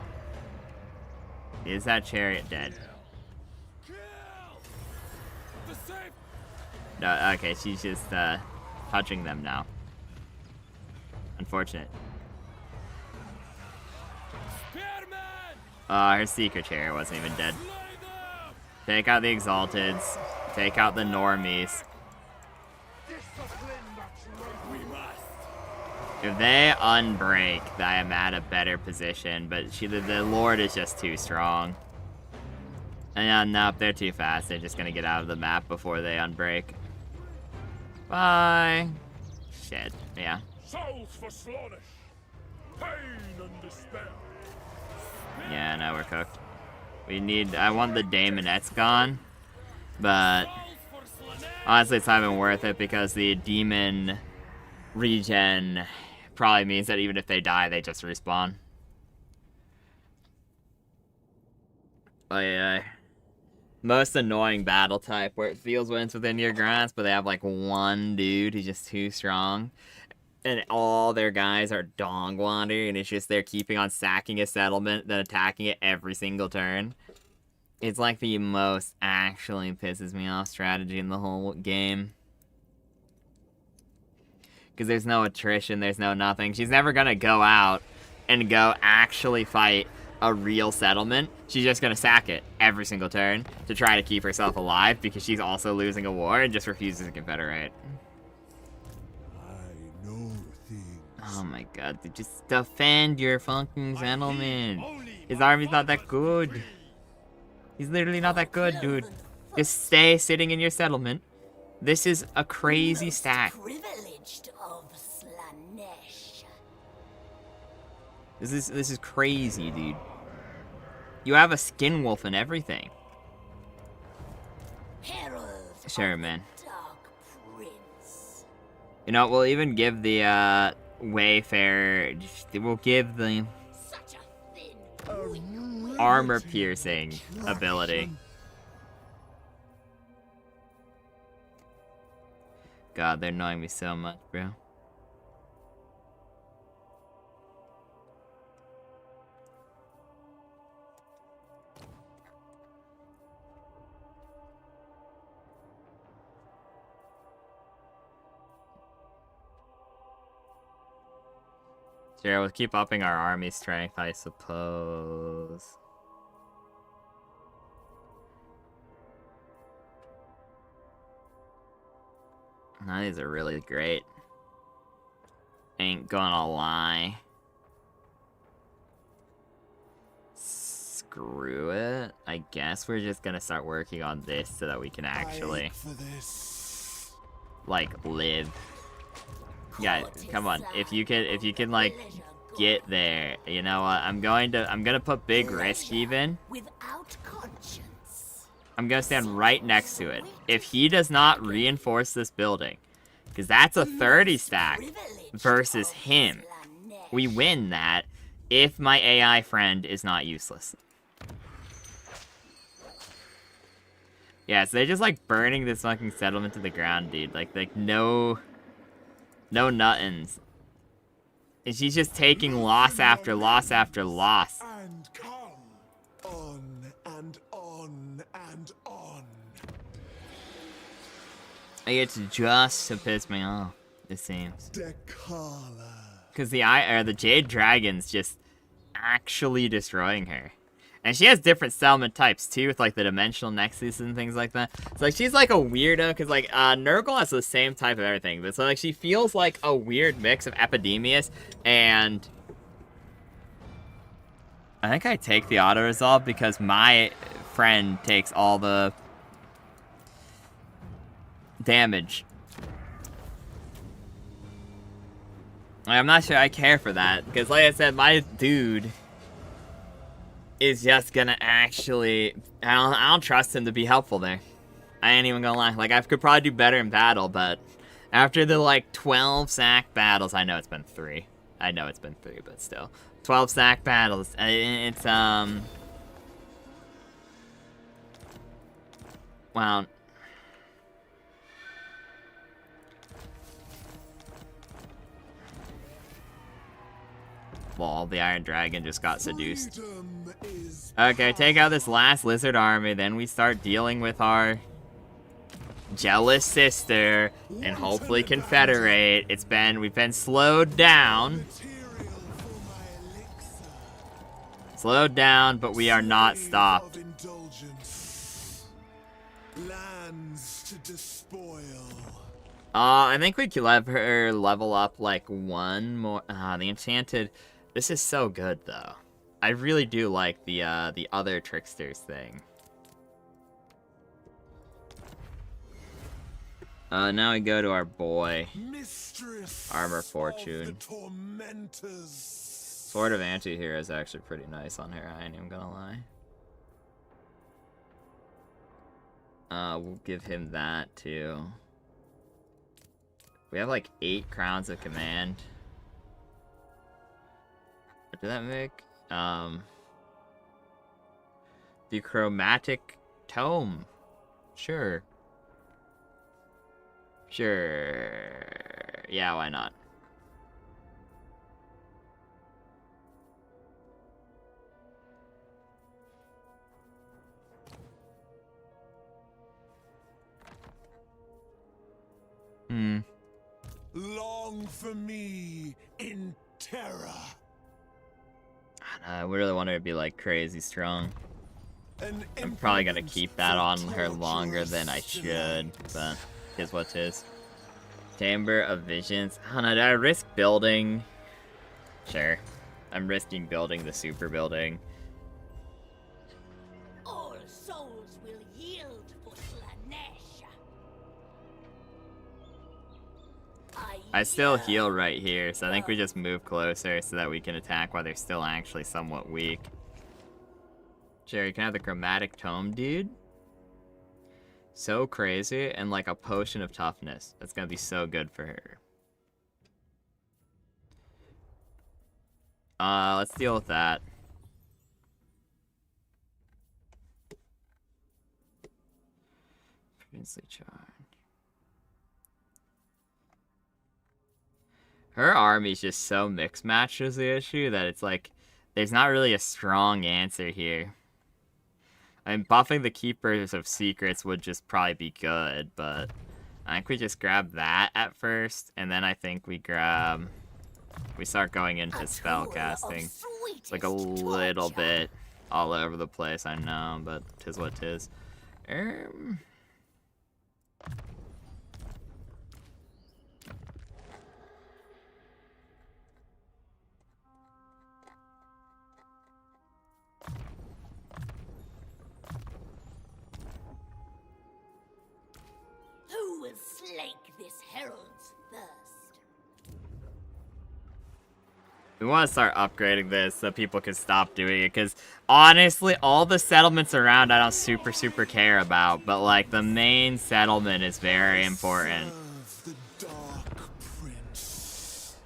Is that chariot dead? No, okay, she's just touching them now. Unfortunate. Her secret chariot wasn't even dead. Take out the Exalteds. Take out the Normies. If they unbreak, I am at a better position, but the Lord is just too strong. And nope, they're too fast. They're just gonna get out of the map before they unbreak. Bye. Shit, yeah. Souls for slaughter, pain and despair. Yeah, now we're cooked. We need... I want the Daemonettes gone, but honestly it's not even worth it because the demon regen probably means that even if they die, they just respawn. Oh yeah. Most annoying battle type where it feels when it's within your grasp, but they have like one dude who's just too strong. And all their guys are Dongwander, and it's just they're keeping on sacking a settlement, then attacking it every single turn. It's like the most actually pisses me off strategy in the whole game. Because there's no attrition, there's no nothing. She's never gonna go out and go actually fight a real settlement. She's just gonna sack it every single turn to try to keep herself alive because she's also losing a war and just refuses to confederate. Oh my god, just defend your fucking settlement. His army's not that good. He's literally not that good, dude. Just stay sitting in your settlement. This is a crazy stack. Privileged of Slanesh. This is crazy, dude. You have a skin wolf and everything. Herald Sure, of the man. Dark Prince. You know, we'll even give the Wayfarer. We'll give the Such a thin, weak armor piercing ability. God, they're annoying me so much, bro. Sure, we'll keep upping our army strength, I suppose. Now, these are really great. Ain't gonna lie. Screw it. I guess we're just gonna start working on this so that we can actually, like, live. Yeah, come on. If you can like get there, you know what? I'm gonna put big risk even. without conscience. I'm gonna stand right next to it. If he does not reinforce this building, because that's a 30 stack versus him, we win that if my AI friend is not useless. Yeah, so they're just like burning this fucking settlement to the ground, dude. Like no nuttins. And she's just taking loss after loss after loss. And come on and on and on. It's just to piss me off, it seems. Dekala. Because the Jade Dragon's just actually destroying her. And she has different settlement types too, with like the dimensional nexus and things like that. So like she's like a weirdo, because like Nurgle has the same type of everything. But so like she feels like a weird mix of Epidemius and I think I take the auto resolve because my friend takes all the damage. I'm not sure I care for that, because like I said, my dude is just gonna actually, I don't trust him to be helpful there. I ain't even gonna lie. Like, I could probably do better in battle, but after the, like, 12 sack battles, I know it's been 3. I know it's been 3, but still. 12 sack battles, it's, well, well, the Iron Dragon just got seduced. Okay, take out this last lizard army, then we start dealing with our jealous sister and hopefully confederate. We've been slowed down. Slowed down, but we are not stopped. I think we could let her level up like one more. The enchanted. This is so good though. I really do like the other tricksters thing. Now we go to our boy, Armor Fortune. Sword of Anti-Hero is actually pretty nice on her, I ain't even gonna lie. We'll give him that too. We have like 8 crowns of command. What did that make? The chromatic tome. Sure. Sure. Yeah, why not? Long for me in terror. I really want her to be like crazy strong. I'm probably gonna keep that on her longer than I should, but is what tis. Chamber of Visions. I don't know, did I risk building? Sure. I'm risking building the super building. All souls will yield for Slanesh. I still heal right here, so I think we just move closer so that we can attack while they're still actually somewhat weak. Jerry, can I have the chromatic tome, dude? So crazy, and like a potion of toughness. That's gonna be so good for her. Let's deal with that. Previously charged. Her army's just so mixed matched is the issue that it's like there's not really a strong answer here. I mean, buffing the Keepers of Secrets would just probably be good, but I think we just grab that at first, and then I think we start going into spell casting. It's like a little bit all over the place, I know, but 'tis what 'tis. Who will slake this herald's thirst? We want to start upgrading this so people can stop doing it, because honestly, all the settlements around I don't super care about, but like the main settlement is very important. Serve the Dark Prince.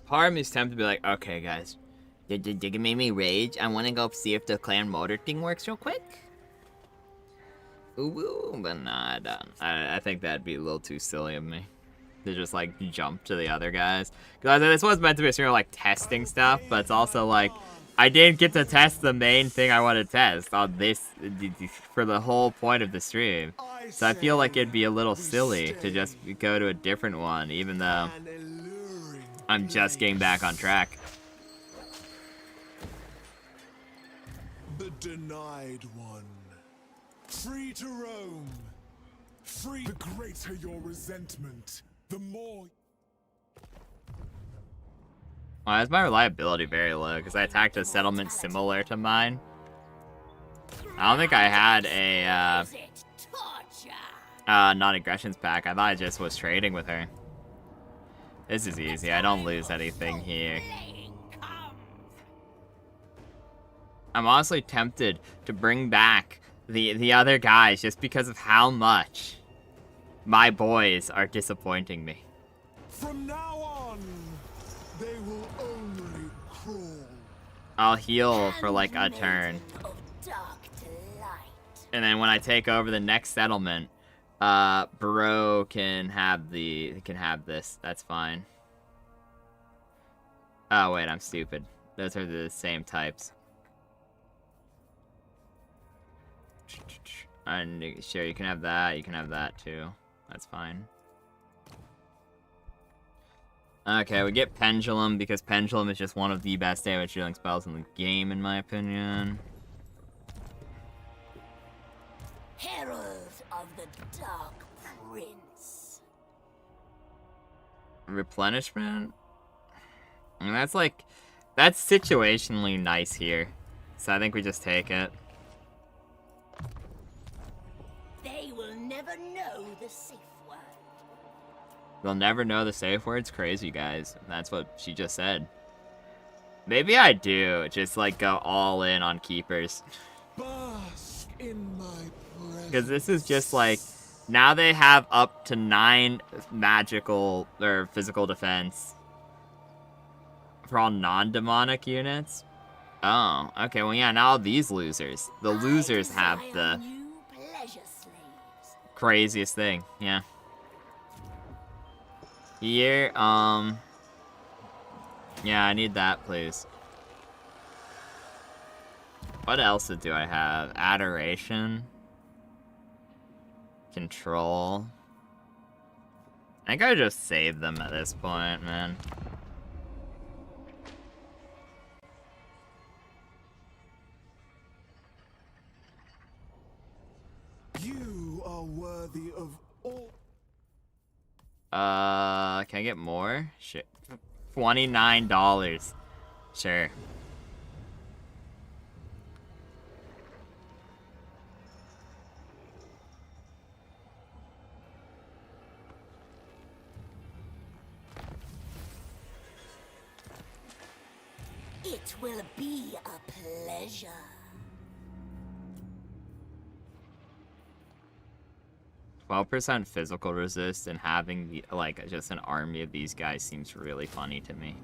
Part of me is tempted to be like, okay guys, did it make me rage? I want to go see if the clan motor thing works real quick. Ooh, but nah, I don't. I think that'd be a little too silly of me to just like jump to the other guys. Because this was meant to be a stream of like testing stuff, but it's also like I didn't get to test the main thing I want to test on this for the whole point of the stream. So I feel like it'd be a little silly to just go to a different one, even though I'm just getting back on track. The denied one. Free to roam. Free. The greater your resentment, the more. Why is my reliability very low? Because I attacked a settlement similar to mine. I don't think I had a Is it torture? non-aggressions pack. I thought I just was trading with her. This is easy. I don't lose anything here. Playing comes. I'm honestly tempted to bring back the other guys just because of how much my boys are disappointing me. From now on, they will only crawl. I'll heal for like a turn. Of dark delight. And then when I take over the next settlement, Bro can have this. That's fine. Oh wait, I'm stupid. Those are the same types. And sure, you can have that. You can have that too. That's fine. Okay, we get Pendulum because Pendulum is just one of the best damage dealing spells in the game, in my opinion. Herald of the Dark Prince. Replenishment? I mean, that's situationally nice here. So I think we just take it. They will never know the safe word. They'll never know the safe words? Crazy, guys. That's what she just said. Maybe I do. Just, like, go all in on Keepers. Bask in my presence. Because this is just, like... Now they have up to 9 magical or physical defense. For all non-demonic units. Oh, okay. Well, yeah, now these losers. The losers have the... craziest thing, yeah. Here, yeah, I need that, please. What else do I have? Adoration. Control. I think I just save them at this point, man. You are worthy of all. Can I get more? Shit. $29. Sure. It will be a pleasure. %physical resist and having the, like just an army of these guys seems really funny to me.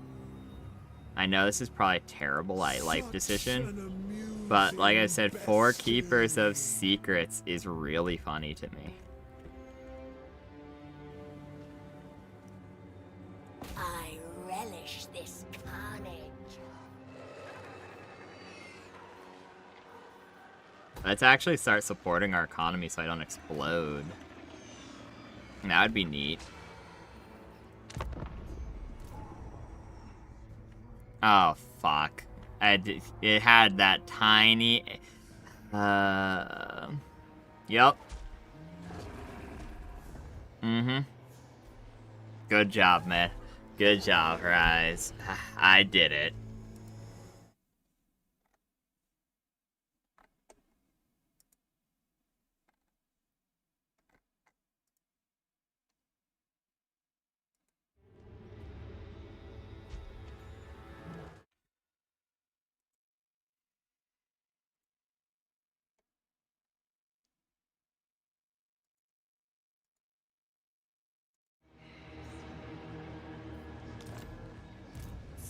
I know this is probably a terrible life decision, but like I said, 4 Keepers of Secrets is really funny to me. I relish this carnage. Let's actually start supporting our economy so I don't explode. That would be neat. Oh, fuck. It had that tiny... Yep. Mm-hmm. Good job, man. Good job, Rise. I did it.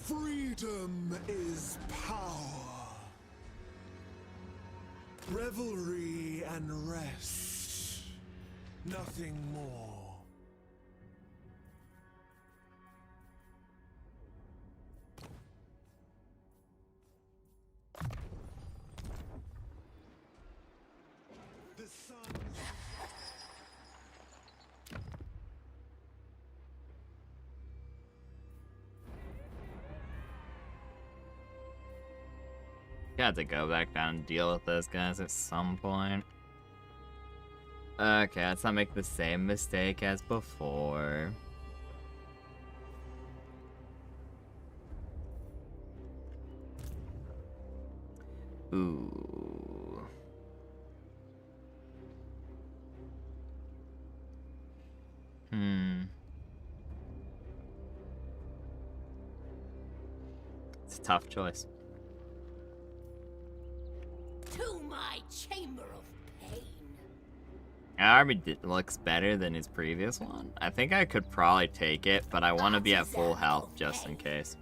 Freedom is power. Revelry and rest. Nothing more. The sun. Got to go back down and deal with those guys at some point. Okay, let's not make the same mistake as before. Ooh. It's a tough choice. To my chamber of pain. Our army looks better than his previous one. I think I could probably take it, but I want to be at full health just in case.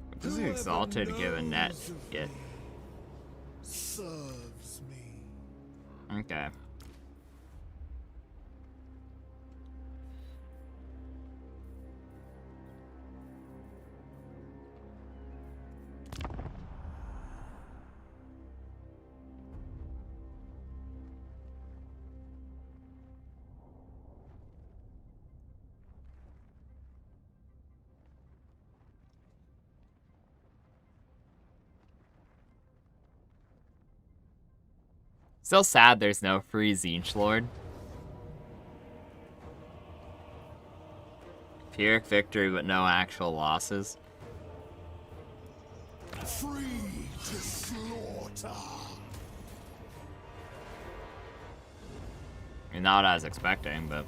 What does the Exalted give a net get? Serves me. Okay. Still sad there's no free Zinch Lord. Pyrrhic victory but no actual losses. Free to slaughter. Not what I was expecting, but...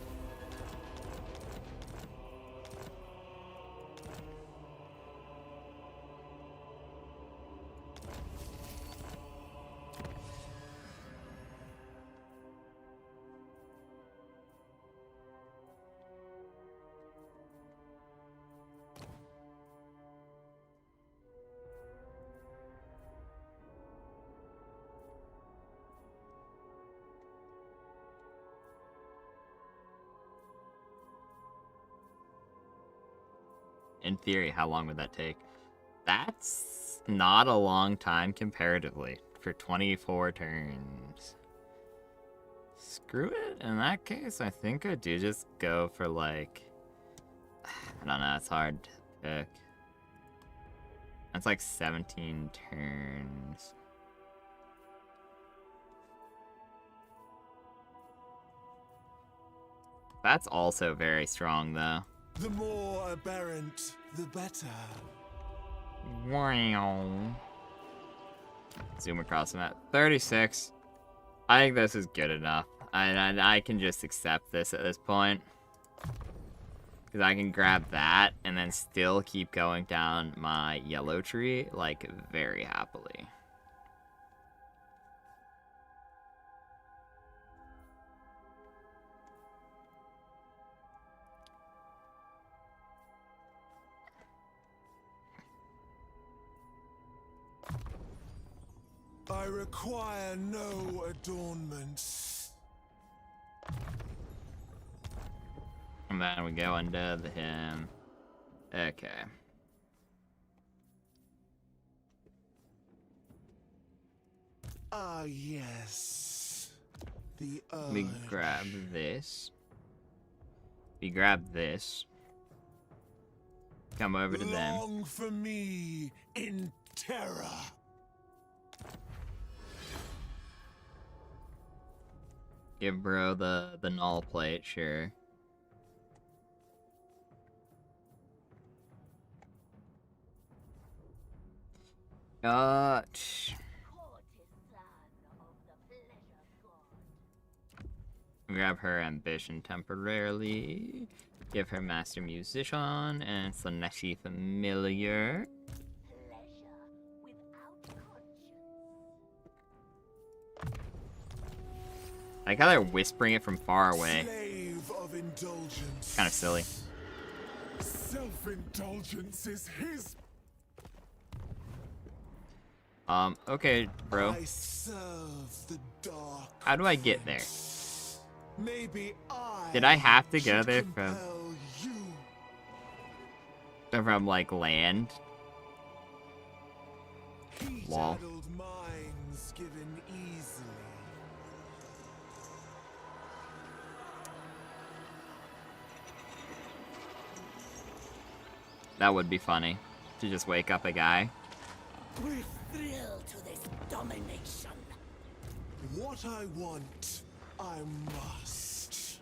In theory, how long would that take? That's not a long time comparatively for 24 turns. Screw it. In that case, I think I do just go for like... I don't know, it's hard to pick. That's like 17 turns. That's also very strong, though. The more aberrant, the better. Wow. Zoom across the map. 36. I think this is good enough. I can just accept this at this point. Because I can grab that and then still keep going down my yellow tree, like, very happily. I require no adornments. And then we go into the hymn. Okay. Ah, yes. The We urge. grab this. We grab this. Come over to them. Long for me in terror. Give bro the null plate, sure. Grab her ambition temporarily. Give her master musician and Slaneshi familiar. I like how they're whispering it from far away. Slave of indulgence. Kind of silly. Self-indulgence is his. Okay, bro. I serve the dark. How do I get there? Maybe Did I have to go should there from compel you. like land? Lol. Heat-addled minds given easily. That would be funny. To just wake up a guy. We thrill to this domination. What I want, I must.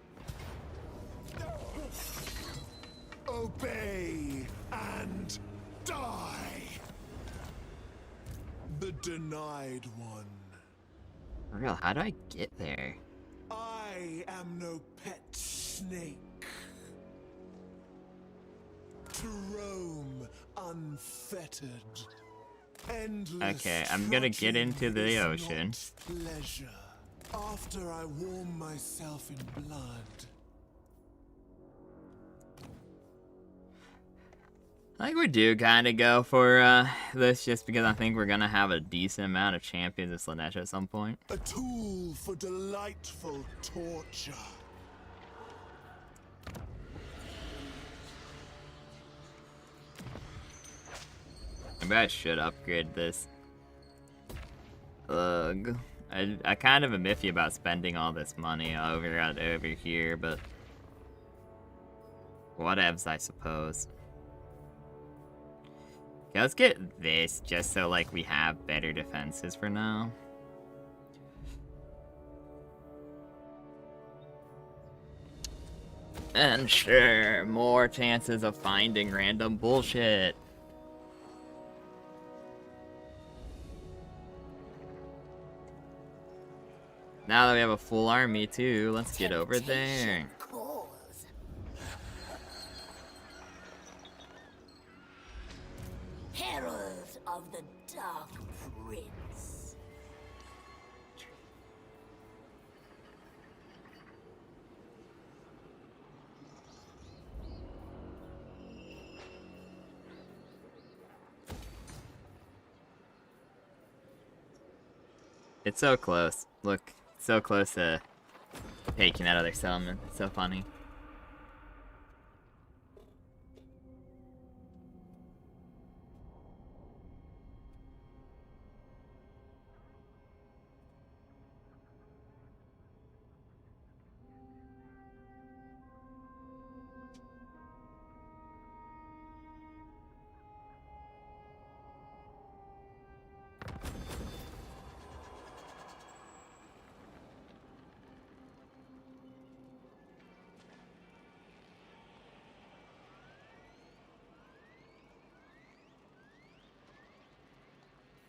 Obey and die. The denied one. For real, how do I get there? I am no pet snake. To roam unfettered. Endless Okay, I'm gonna get trudging into the is ocean. not pleasure. After I warm myself in blood. I think we do kind of go for this just because I think we're gonna have a decent amount of champions in Slanesh at some point. A tool for delightful torture. Maybe I should upgrade this. Ugh. I kind of am iffy about spending all this money over here, but whatevs, I suppose. Okay, let's get this just so like we have better defenses for now. And sure, more chances of finding random bullshit. Now that we have a full army too, let's get over there. Calls. Herald of the Dark Prince. It's so close. Look, so close to taking that other settlement. It's so funny.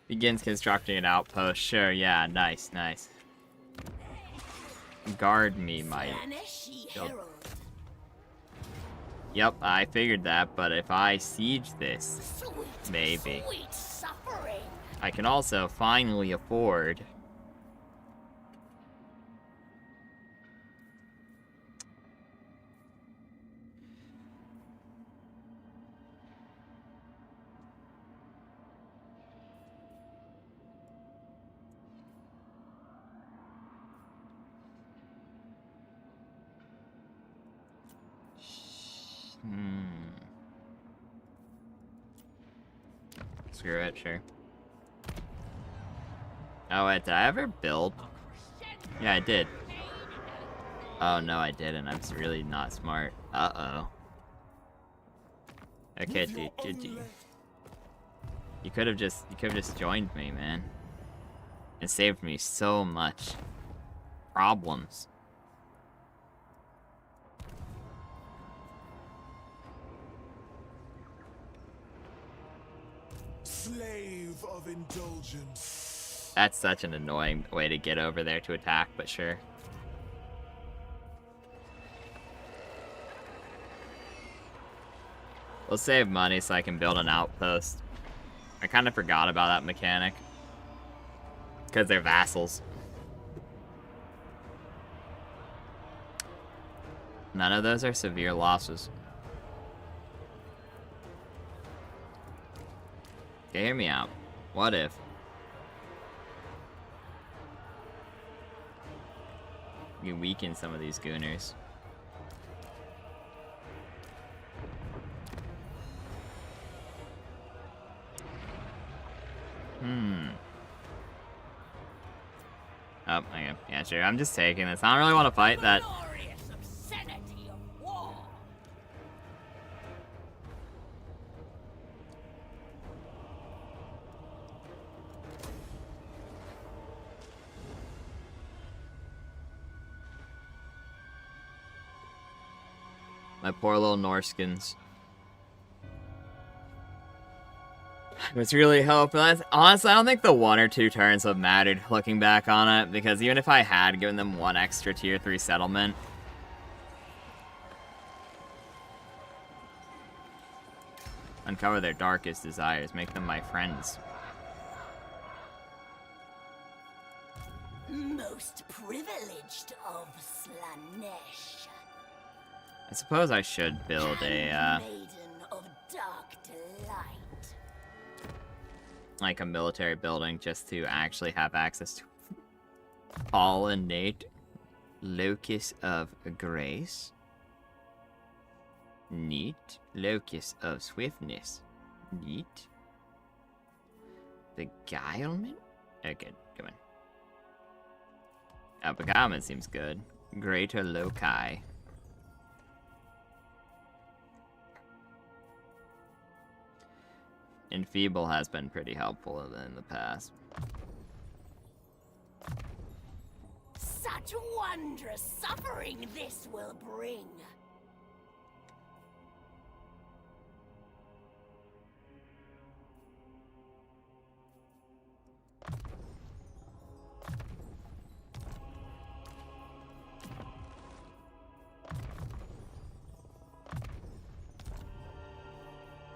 Begins constructing an outpost. Sure, yeah, nice, nice. guard me might. Slaneshi Herald. Yep, I figured that, but if I siege this, Sweet, maybe. sweet suffering. I can also finally afford... Screw it, sure. Oh wait, did I ever build? Yeah, I did. Oh no, I didn't. I'm really not smart. Uh-oh. Okay, dude. You could have just joined me, man. It saved me so much problems. Slave of indulgence. That's such an annoying way to get over there to attack, but sure. We'll save money so I can build an outpost. I kind of forgot about that mechanic. Because they're vassals. None of those are severe losses. Okay, hear me out. What if? You weaken some of these gooners. Oh, okay. Yeah, sure. I'm just taking this. I don't really want to fight that. Glorious obscenity of war. My poor little Norskins. It's really hoping. Honestly, I don't think the 1 or 2 turns have mattered looking back on it, because even if I had given them 1 extra tier 3 settlement, uncover their darkest desires, make them my friends. Most privileged of Slanesh. I suppose I should build a, Maiden of dark delight. like a military building just to actually have access to pollinate locus of grace. Neat. Locus of swiftness. Neat. Beguilement? Okay, come on. Oh, beguilement seems good. Greater loci. Enfeeble has been pretty helpful in the past. Such wondrous suffering this will bring.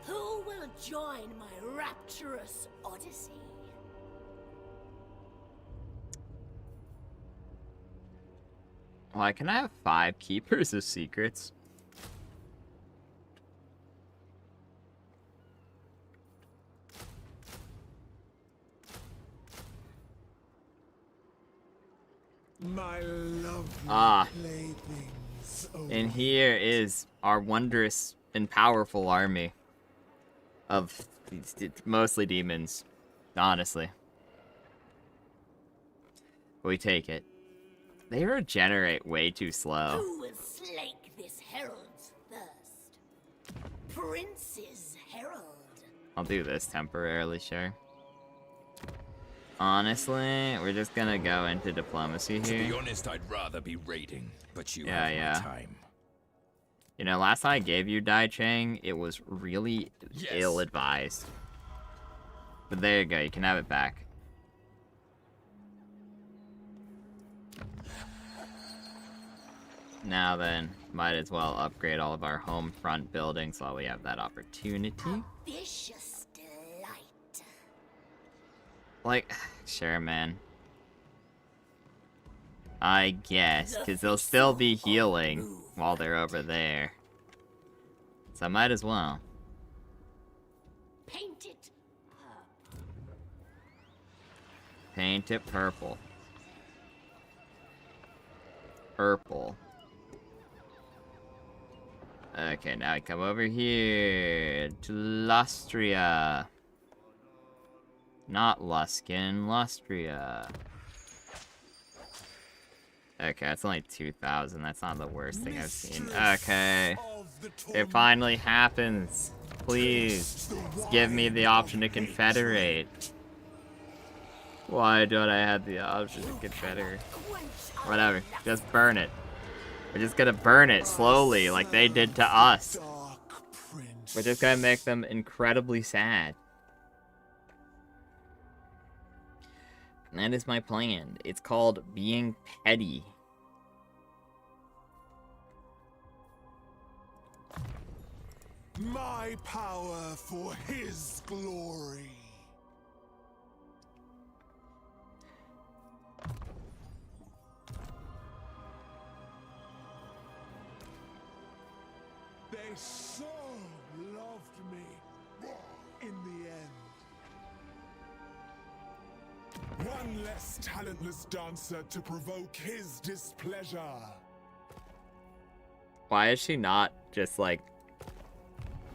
Who will join my rapturous odyssey? Why can I have 5 keepers of secrets? My lovely playthings. And here is our wondrous and powerful army of mostly demons, honestly. We take it. They regenerate way too slow. Who will slake this herald's thirst? Prince's herald. I'll do this temporarily, sure. Honestly, we're just gonna go into diplomacy To be here. honest, I'd rather be raiding, but you Yeah, have yeah. my time. You know, last time I gave you Dai Chang, it was really Yes. ill-advised. But there you go, you can have it back. Now then, might as well upgrade all of our home front buildings while we have that opportunity. Vicious delight. Like, sure, man. I guess, because they'll still be healing while they're over there. So I might as well. Paint it Paint it purple. Purple. Okay, now I come over here to Lustria. Not Luskin, Lustria. Okay, that's only 2,000. That's not the worst thing I've seen. Okay. It finally happens. Please, give me the option to confederate. Why don't I have the option to confederate? Whatever, just burn it. We're just gonna burn it slowly, like they did to us. We're just gonna make them incredibly sad. And that is my plan. It's called being petty. My power for his glory. They so loved me in the end. One less talentless dancer to provoke his displeasure. Why is she not just like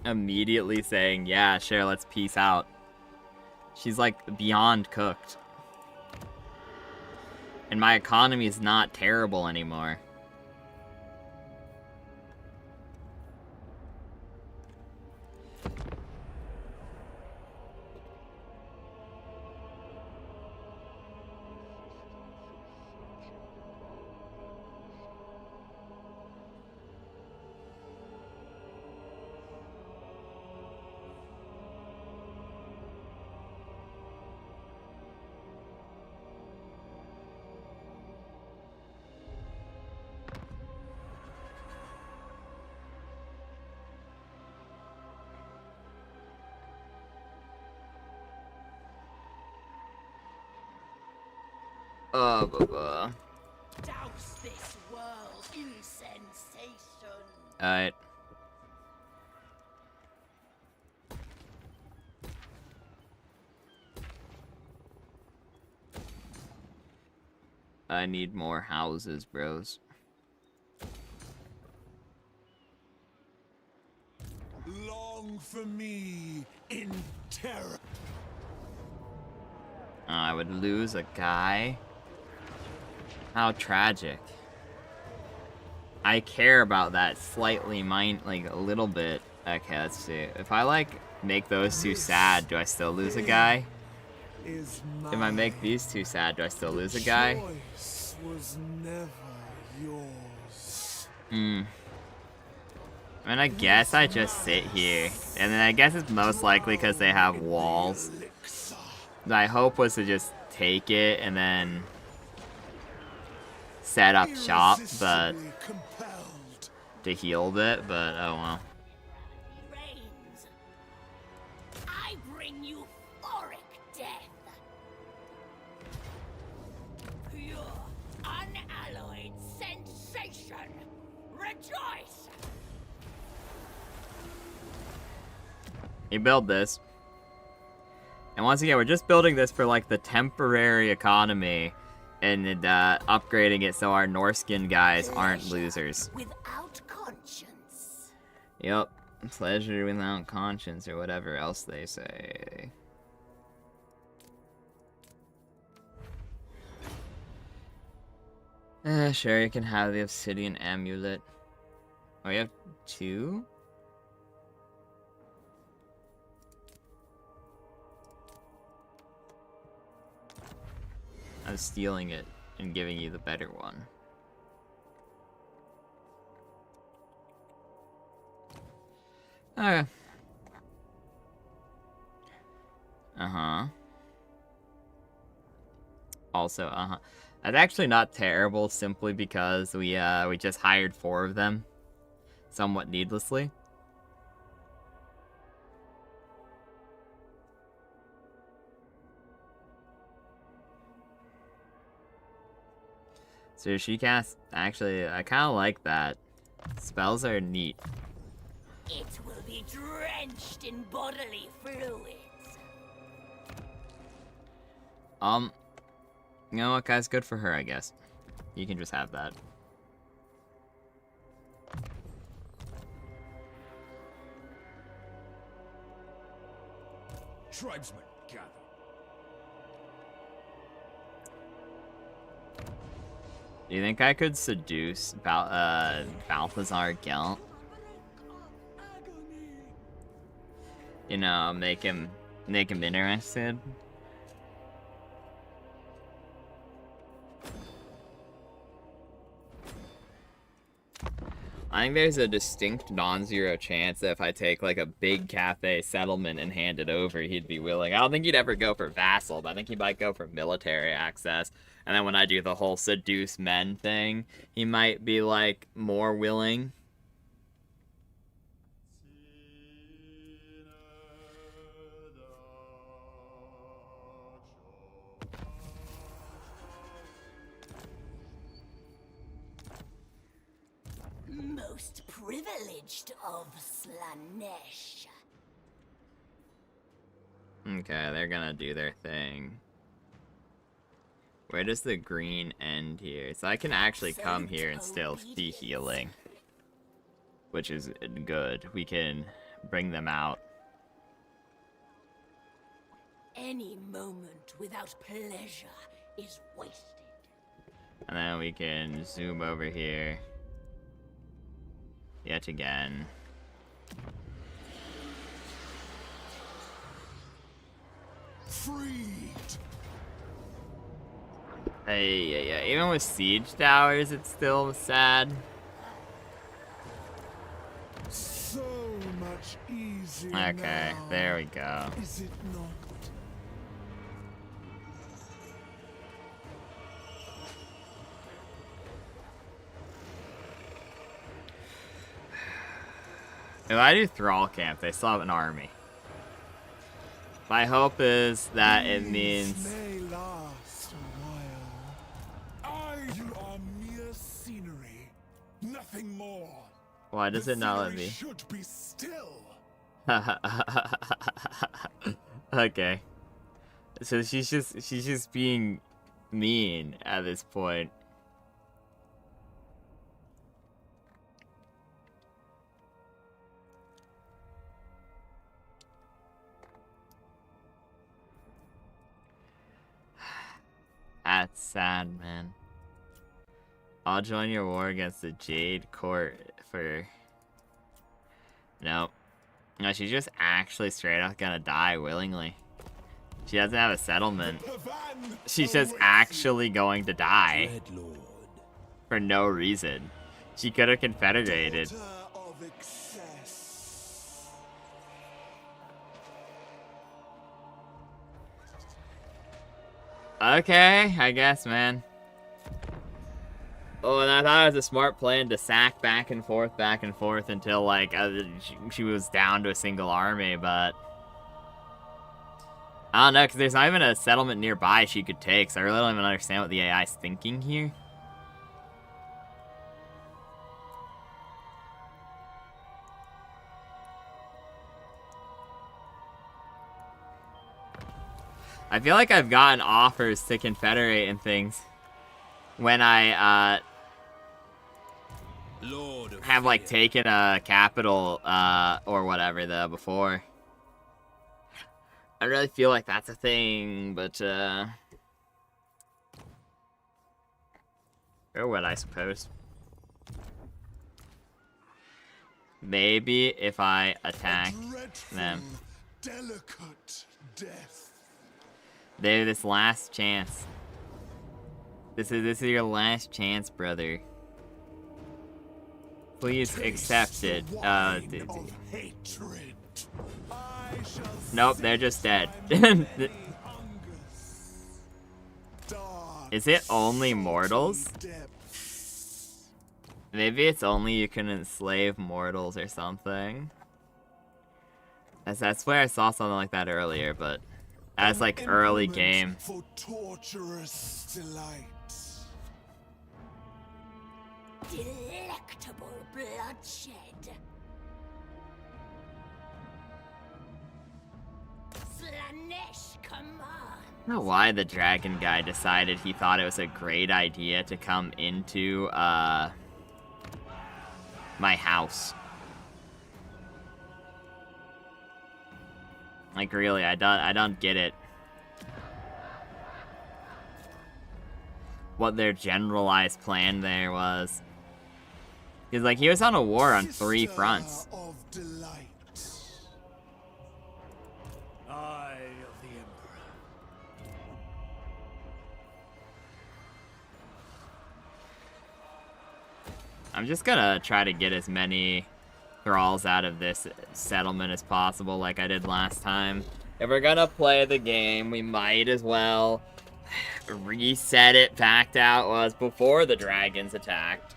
immediately saying, yeah, sure, let's peace out? She's like beyond cooked. And my economy is not terrible anymore. Douse this world in sensation. Alright. I need more houses, bros. Long for me in terror. I would lose a guy. How tragic. I care about that slightly, like a little bit. Okay, let's see. If I like make those two sad, do I still lose a guy? If I make these two sad, do I still lose a guy? Choice was never yours. I mean, I guess I just sit here. And then I guess it's most likely because they have walls. My hope was to just take it and then set up shop, but to heal it, but oh well. Reigns. I bring you euphoric death. Pure, unalloyed sensation. Rejoice. You build this. And once again, we're just building this for like the temporary economy and upgrading it so our Norskin guys aren't losers. Without conscience. Yep. Pleasure without conscience or whatever else they say. Sure, you can have the obsidian amulet. Oh, you have two? I'm stealing it and giving you the better one. Okay. Also, That's actually not terrible, simply because we just hired 4 of them, somewhat needlessly. So she casts. Actually, I kind of like that. Spells are neat. It will be drenched in bodily fluids. You know what, guys? Good for her, I guess. You can just have that. Tribesmen, gather. Do you think I could seduce Balthazar Gelt? You know, make him interested. I think there's a distinct non-zero chance that if I take like a big cafe settlement and hand it over, he'd be willing. I don't think he'd ever go for vassal, but I think he might go for military access. And then when I do the whole seduce men thing, he might be like more willing. Most privileged of Slanesh. Okay, they're gonna do their thing. Where does the green end here? So I can actually come here and still be healing, which is good. We can bring them out. Any moment without pleasure is wasted. And then we can zoom over here. Yet again. Freed. Hey, yeah. Even with siege towers, it's still sad. So much easier. Okay, now, there we go. Is it not? If I do Thrall Camp, they still have an army. My hope is that it means... May last a while. You are mere scenery, nothing more. Why does it not let scenery me? should be still. Okay. So she's just being mean at this point. That's sad, man. I'll join your war against the Jade Court for... Nope. No, she's just actually straight up gonna die willingly. She doesn't have a settlement. She's just actually going to die. Red Lord. For no reason. She could have confederated. Daughter of excess. Okay, I guess, man. Oh, and I thought it was a smart plan to sack back and forth until, like, she was down to a single army, but... I don't know, because there's not even a settlement nearby she could take, so I really don't even understand what the AI is thinking here. I feel like I've gotten offers to confederate and things when I Lord of have like fear. taken a capital or whatever though before. I really feel like that's a thing, but or what, I suppose. Maybe if I attack them. Delicate death. They're this last chance. This is your last chance, brother. Please accept it. Hatred. Nope, they're just dead. Angus. Dark Is it only mortals? Maybe it's only you can enslave mortals or something. I swear I saw something like that earlier, but as like early game. For torturous delight. Delectable bloodshed. Slanesh command. I don't know why the dragon guy decided he thought it was a great idea to come into my house. Like really, I don't get it. What their generalized plan there was. Because like he was on a war on 3 fronts. Of delight. Eye of the Emperor. I'm just gonna try to get as many thralls out of this settlement as possible like I did last time. If we're gonna play the game, we might as well reset it back to how it was before the dragons attacked.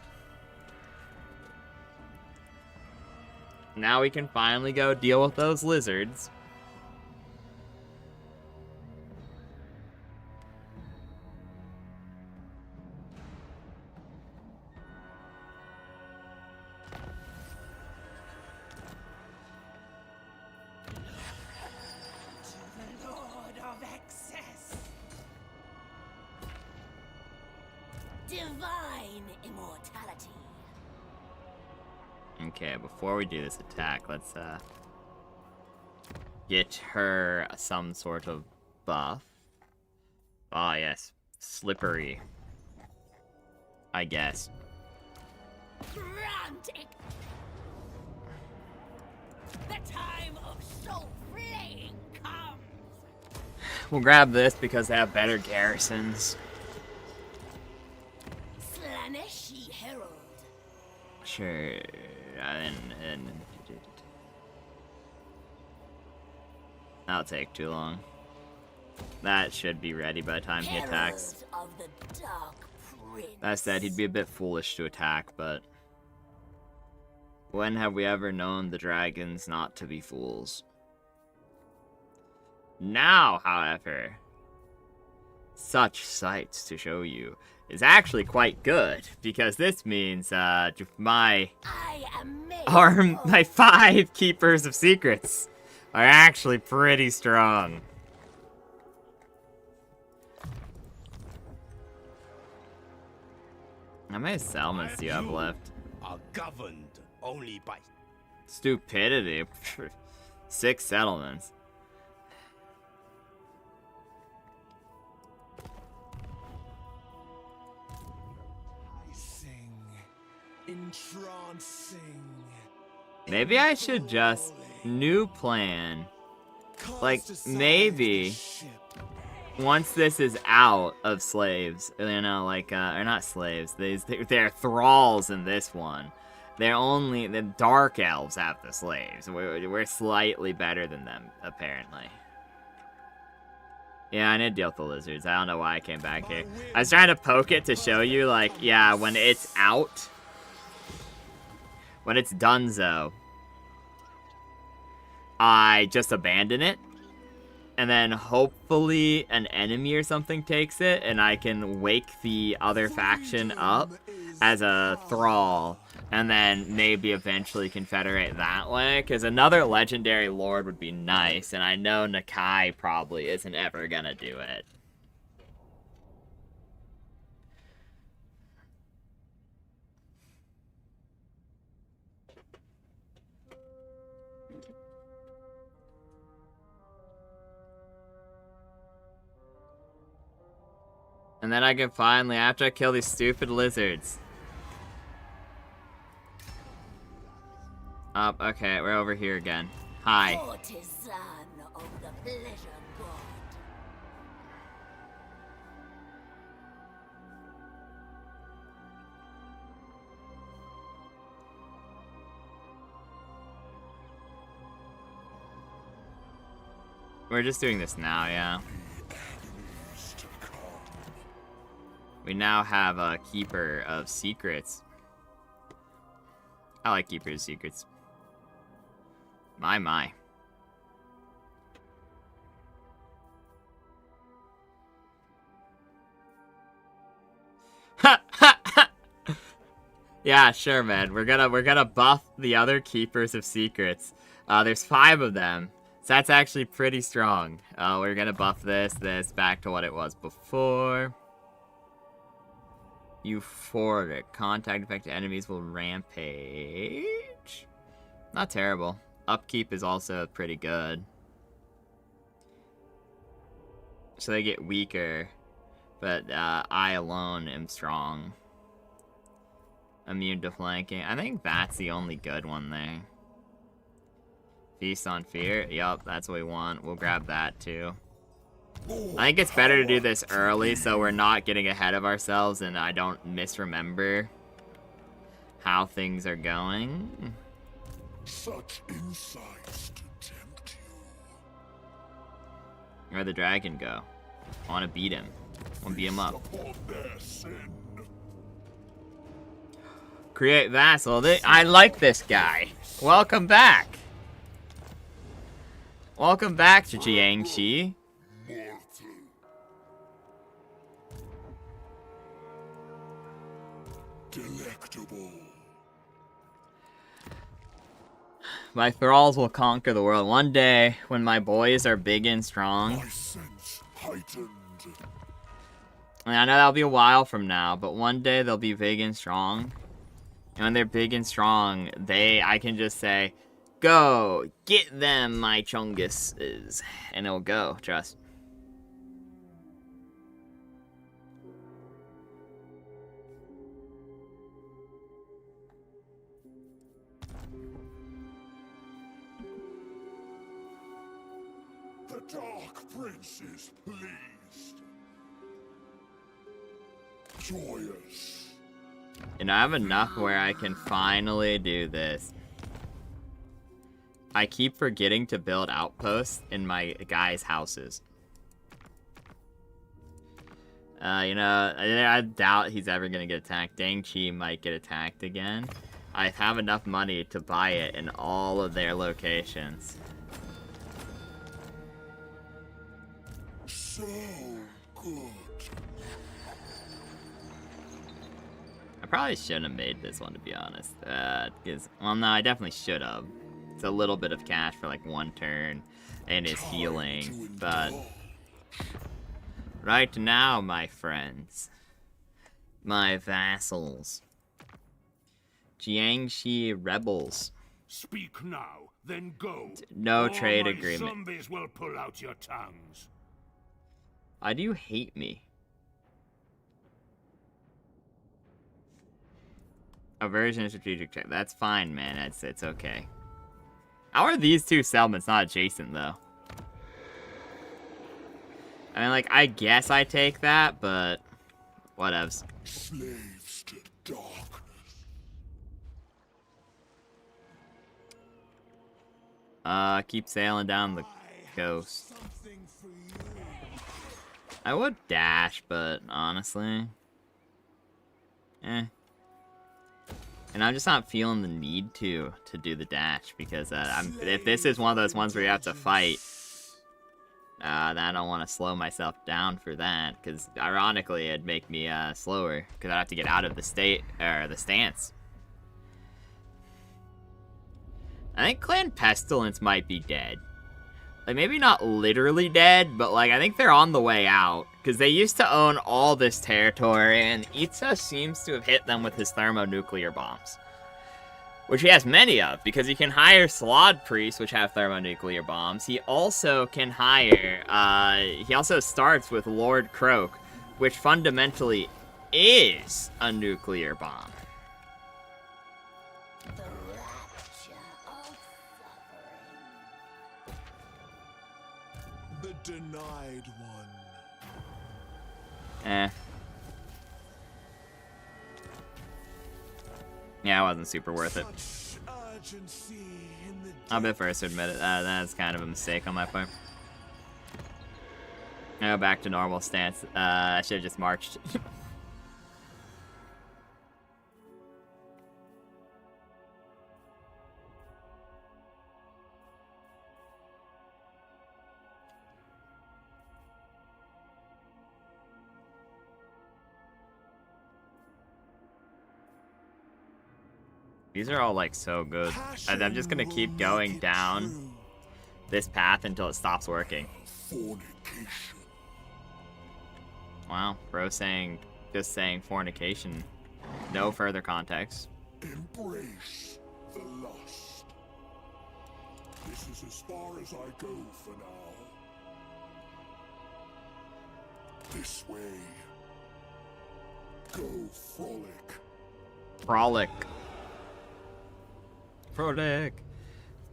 Now we can finally go deal with those lizards. The Lord of Excess. Divine immortality. Okay, before we do this attack, let's get her some sort of buff. Ah, yes. Slippery. I guess. Grant it. The time of soul flaying comes. We'll grab this because they have better garrisons. Slaneshi Herald. Sure. That'll take too long. That should be ready by the time he attacks. Herald of the Dark Prince. That said, he'd be a bit foolish to attack, but when have we ever known the dragons not to be fools? Now, however, such sights to show you is actually quite good, because this means my I am made my 5 keepers of secrets are actually pretty strong. How many settlements do you have left? Are governed only by Stupidity. 6 settlements. Entrancing. Maybe I should just new plan. Like maybe once this is out of slaves, you know, like or not slaves, they're thralls in this one. They're only the dark elves have the slaves. We're slightly better than them apparently. Yeah, I need to deal with the lizards. I don't know why I came back here. I was trying to poke it to show you, like, yeah, when it's out, when it's donezo, I just abandon it, and then hopefully an enemy or something takes it, and I can wake the other faction up as a thrall, and then maybe eventually confederate that way, because another legendary lord would be nice, and I know Nakai probably isn't ever gonna do it. And then I can finally, after I kill these stupid lizards. Okay, we're over here again. Hi. Courtesan of the pleasure god. We're just doing this now, yeah. We now have a Keeper of Secrets. I like Keeper of Secrets. My. Yeah, sure, man. We're gonna buff the other Keepers of Secrets. There's 5 of them, so that's actually pretty strong. We're gonna buff this back to what it was before. Euphoric. Contact affected enemies will rampage. Not terrible. Upkeep is also pretty good. So they get weaker, but I alone am strong. Immune to flanking. I think that's the only good one there. Feast on Fear. Yup, that's what we want. We'll grab that too. I think it's better to do this early so we're not getting ahead of ourselves and I don't misremember how things are going. Such insights to tempt you. Where'd the dragon go? I want to beat him. I want to beat him up. Upon their sin. Create vassal. I like this guy. Welcome back. Welcome back to Jiangxi. Mortal. Delectable. My thralls will conquer the world. One day, when my boys are big and strong. My sense heightened. And I know that'll be a while from now, but one day they'll be big and strong. And when they're big and strong, I can just say, go, get them, my chunguses. And it'll go, trust. The Dark Prince is pleased. Joyous. And I have enough where I can finally do this. I keep forgetting to build outposts in my guys' houses. You know, I doubt he's ever gonna get attacked. Dang Chi might get attacked again. I have enough money to buy it in all of their locations. So good. I probably shouldn't have made this one, to be honest. Because, well, no, I definitely should have. It's a little bit of cash for like 1 turn and his healing, but right now, my friends, my vassals, Jiangxi rebels. Speak now, then go. No or trade my agreement. Zombies will pull out your tongues. Why do you hate me? Aversion strategic check. That's fine, man. It's okay. How are these 2 settlements not adjacent, though? I mean, like, I guess I take that, but whatevs. Slaves to darkness. Keep sailing down the coast. I would dash, but honestly, And I'm just not feeling the need to do the dash because if this is one of those ones where you have to fight, then I don't want to slow myself down for that because ironically it'd make me slower because I'd have to get out of the stance. I think Clan Pestilence might be dead. Like, maybe not literally dead, but, like, I think they're on the way out. Because they used to own all this territory, and Itza seems to have hit them with his thermonuclear bombs. Which he has many of, because he can hire Slod Priests, which have thermonuclear bombs. He also can hire, he also starts with Lord Croak, which fundamentally is a nuclear bomb. Denied one. Yeah, it wasn't super worth it. I'll be the first to admit it. That's kind of a mistake on my part. I go back to normal stance. I should have just marched. These are all like so good. And I'm just gonna keep going down this path until it stops working. Fornication. Wow, bro just saying fornication. No further context. Embrace the lust. This is as far as I go for now. This way. Go frolic. Frolic. Frolic.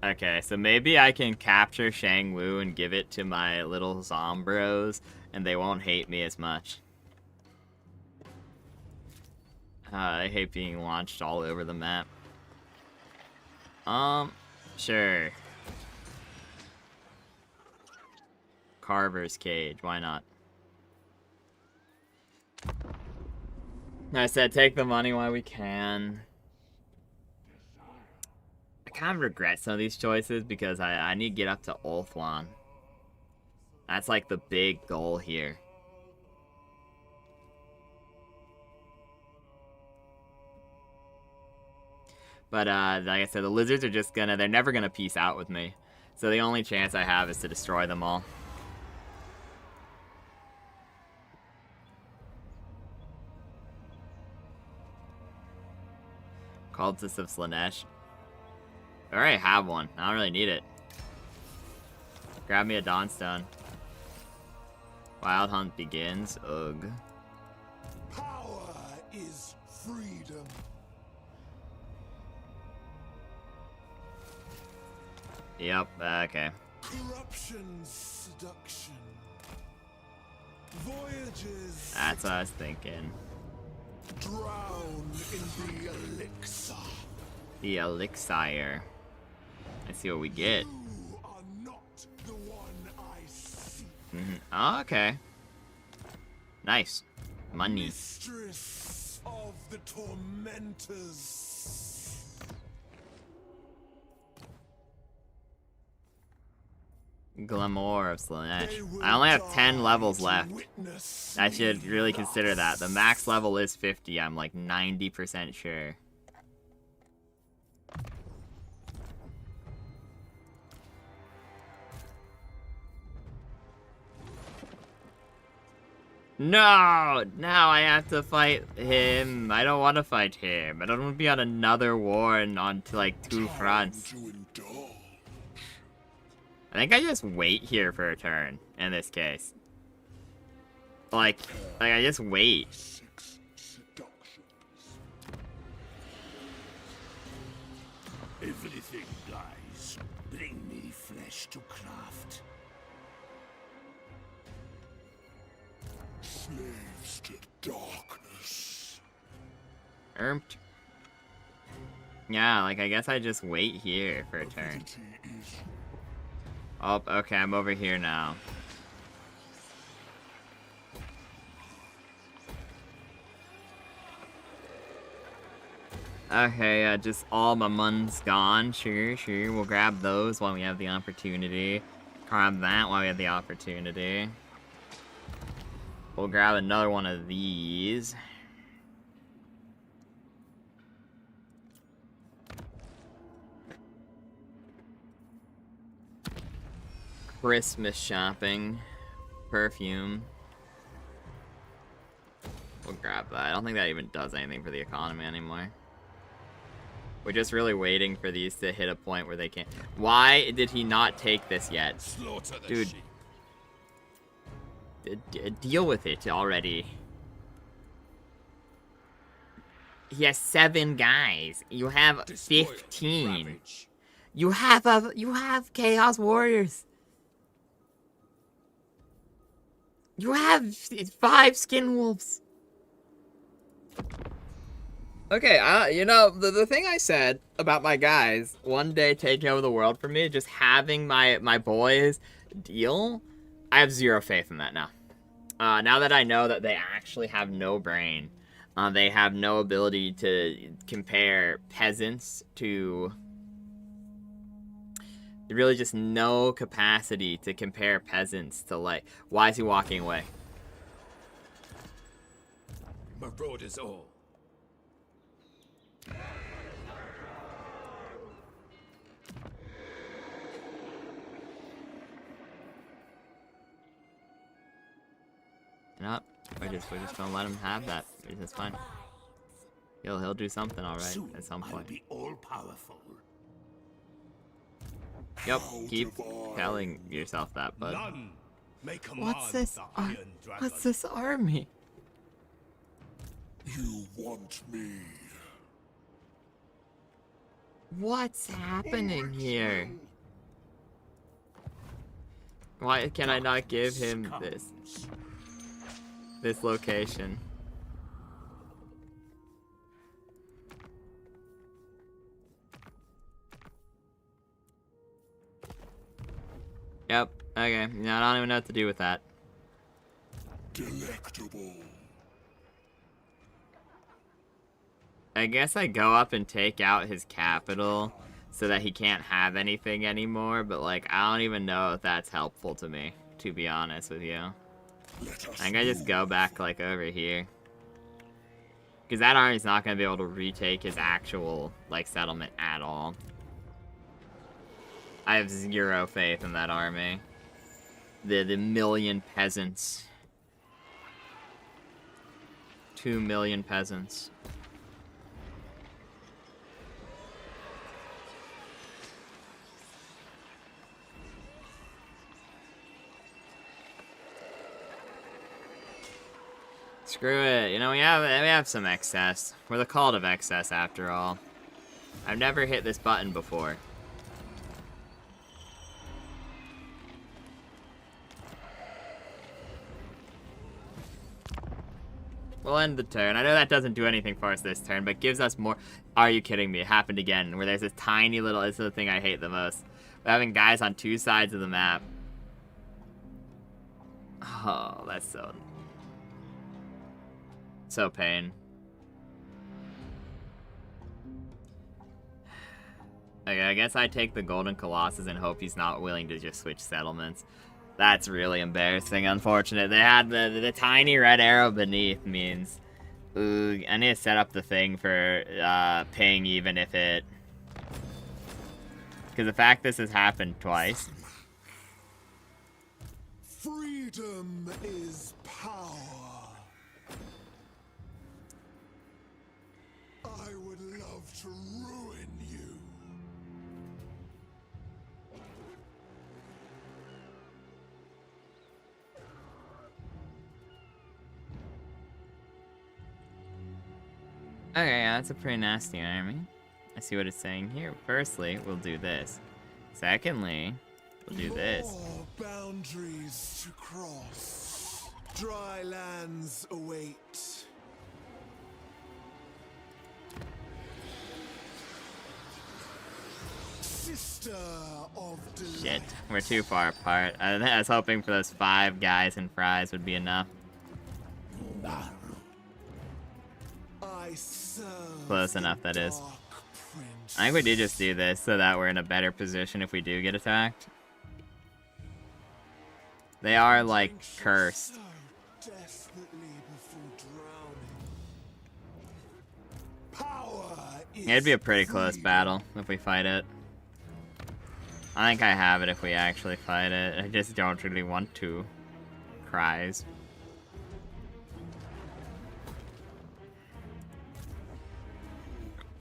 Okay, so maybe I can capture Shang Wu and give it to my little Zombros, and they won't hate me as much. I hate being launched all over the map. Sure. Carver's Cage, why not? I said take the money while we can. I kind of regret some of these choices because I need to get up to Ulthuan. That's like the big goal here. But like I said, the lizards are just they're never gonna peace out with me. So the only chance I have is to destroy them all. Cultists of Slanesh. I already have one. I don't really need it. Grab me a Dawnstone. Wild Hunt begins. Ugh. Power is freedom. Yep, okay. Corruption, seduction. Voyages. That's what I was thinking. Drown in the elixir. The elixir. Let's see what we get. You are not the one I seek. Oh, okay. Nice. Money. Mistress of the tormentors. Glamour of Slanesh. I only have 10 levels left. I should really consider that. The max level is 50, I'm like 90% sure. No! Now I have to fight him. I don't want to fight him. I don't want to be on another war and on to like 2 fronts. I think I just wait here for a turn, in this case. Like I just wait. Everything dies. Bring me flesh to craft. Slaves to darkness. Ermped. Yeah, like I guess I just wait here for a turn. Oh, okay, I'm over here now. Okay, just all my money's gone. Sure, we'll grab those while we have the opportunity. Grab that while we have the opportunity. We'll grab another one of these. Christmas shopping. Perfume. We'll grab that. I don't think that even does anything for the economy anymore. We're just really waiting for these to hit a point where they can't. Why did he not take this yet? Dude. Deal with it already. He has 7 guys. You have 15. You have Chaos Warriors. You have 5 Skin Wolves. Okay, you know, the thing I said about my guys one day taking over the world for me, just having my boys deal, I have 0 faith in that now. Now that I know that they actually have no brain, they have no ability to compare peasants to... Really just no capacity to compare peasants to, like... Why is he walking away? Marauders all. We're just gonna let him have that. It's fine. He'll do something alright Soon at some I'll point. be all powerful. Yep, keep telling yourself that, bud. None may command What's this? the Iron Dragon. What's this army? You want me? What's happening here? Why can I not give him this location? Yep, okay. No, I don't even know what to do with that. Delectable. I guess I go up and take out his capital so that he can't have anything anymore, but like, I don't even know if that's helpful to me, to be honest with you. I think I just go back like over here. Because that army's not going to be able to retake his actual like settlement at all. I have zero faith in that army. The million peasants. 2 million peasants. Screw it. You know, we have some excess. We're the cult of excess after all. I've never hit this button before. We'll end the turn. I know that doesn't do anything for us this turn, but gives us more. Are you kidding me? It happened again, where there's this tiny little. This is the thing I hate the most. We're having guys on 2 sides of the map. Oh, that's so pain. Okay, I guess I take the Golden Colossus and hope he's not willing to just switch settlements. That's really embarrassing, unfortunate. They had the tiny red arrow beneath means... Ooh, I need to set up the thing for ping even if it... Because the fact this has happened twice. Freedom is power. I would love to ruin you. Okay, yeah, that's a pretty nasty army. I see what it's saying here. Firstly, we'll do this. Secondly, we'll do this. More boundaries to cross. Dry lands await. Sister of delight. Shit, we're too far apart. I was hoping for those 5 guys and fries would be enough. I serve Close enough, that is. Dark Prince. I think we do just do this so that we're in a better position if we do get attacked. They are, like, cursed. So desperately before drowning. Power is It'd be a pretty close freedom. battle if we fight it. I think I have it if we actually fight it. I just don't really want to. Cries.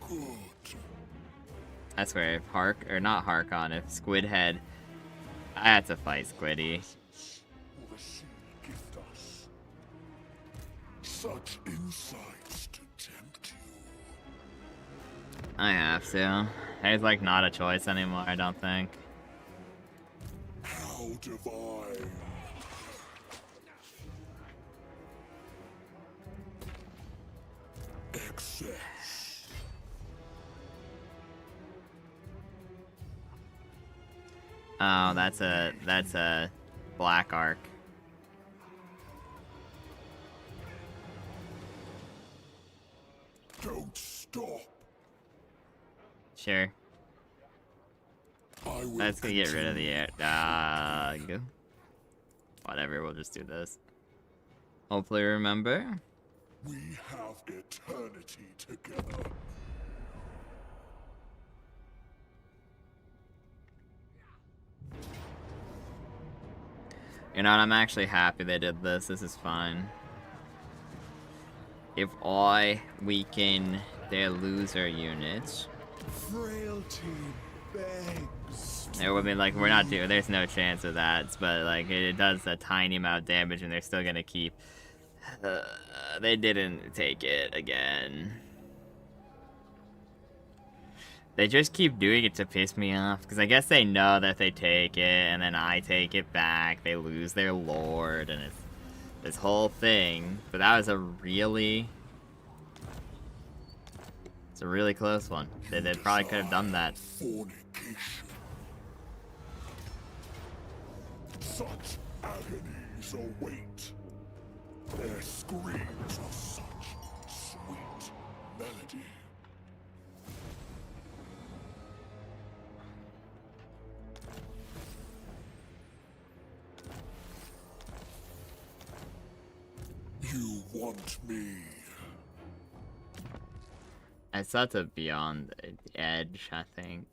Good. I swear, if not Harkon, if Squidhead, I had to fight Squiddy. Will the sea gift us such insights to tempt you? I have to. There's like not a choice anymore, I don't think. How divine. Excess. Oh, that's a black arc. Don't stop. Sure. I will Let's get rid of the continue. air. Whatever, we'll just do this. Hopefully remember. We have eternity together. You know what, I'm actually happy they did this. This is fine. if I weaken their loser units. Frailty begs. It would be like, we're not doing, there's no chance of that, but like, it does a tiny amount of damage and they're still gonna keep. They didn't take it again. They just keep doing it to piss me off, because I guess they know that if they take it, and then I take it back, they lose their lord, and it's this whole thing. But that was a really... It's a really close one. They probably could have done that. Fornication. Such agonies await. Their screams are such sweet melody. You want me? It's such a beyond the edge, I think.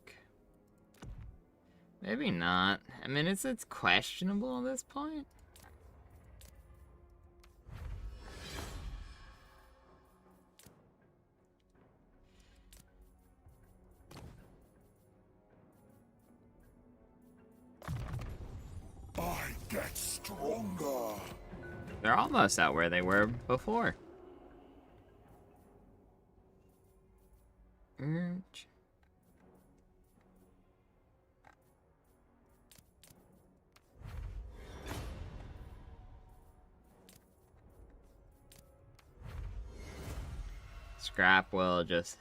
Maybe not. I mean, it's questionable at this point. I get stronger. They're almost at where they were before. Scrap will just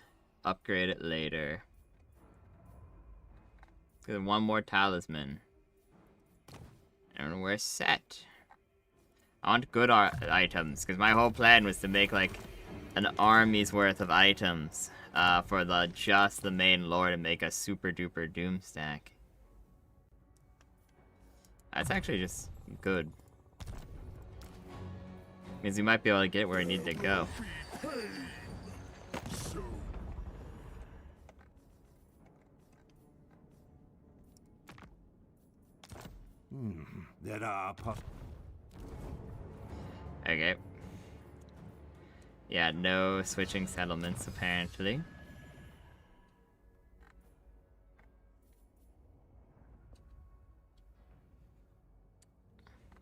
upgrade it later. Get one more talisman. And we're set. I want good items, because my whole plan was to make like an army's worth of items for just the main lore to make a super duper doom stack. That's actually just good. Means we might be able to get where we need to go. There are Okay. Yeah, no switching settlements apparently.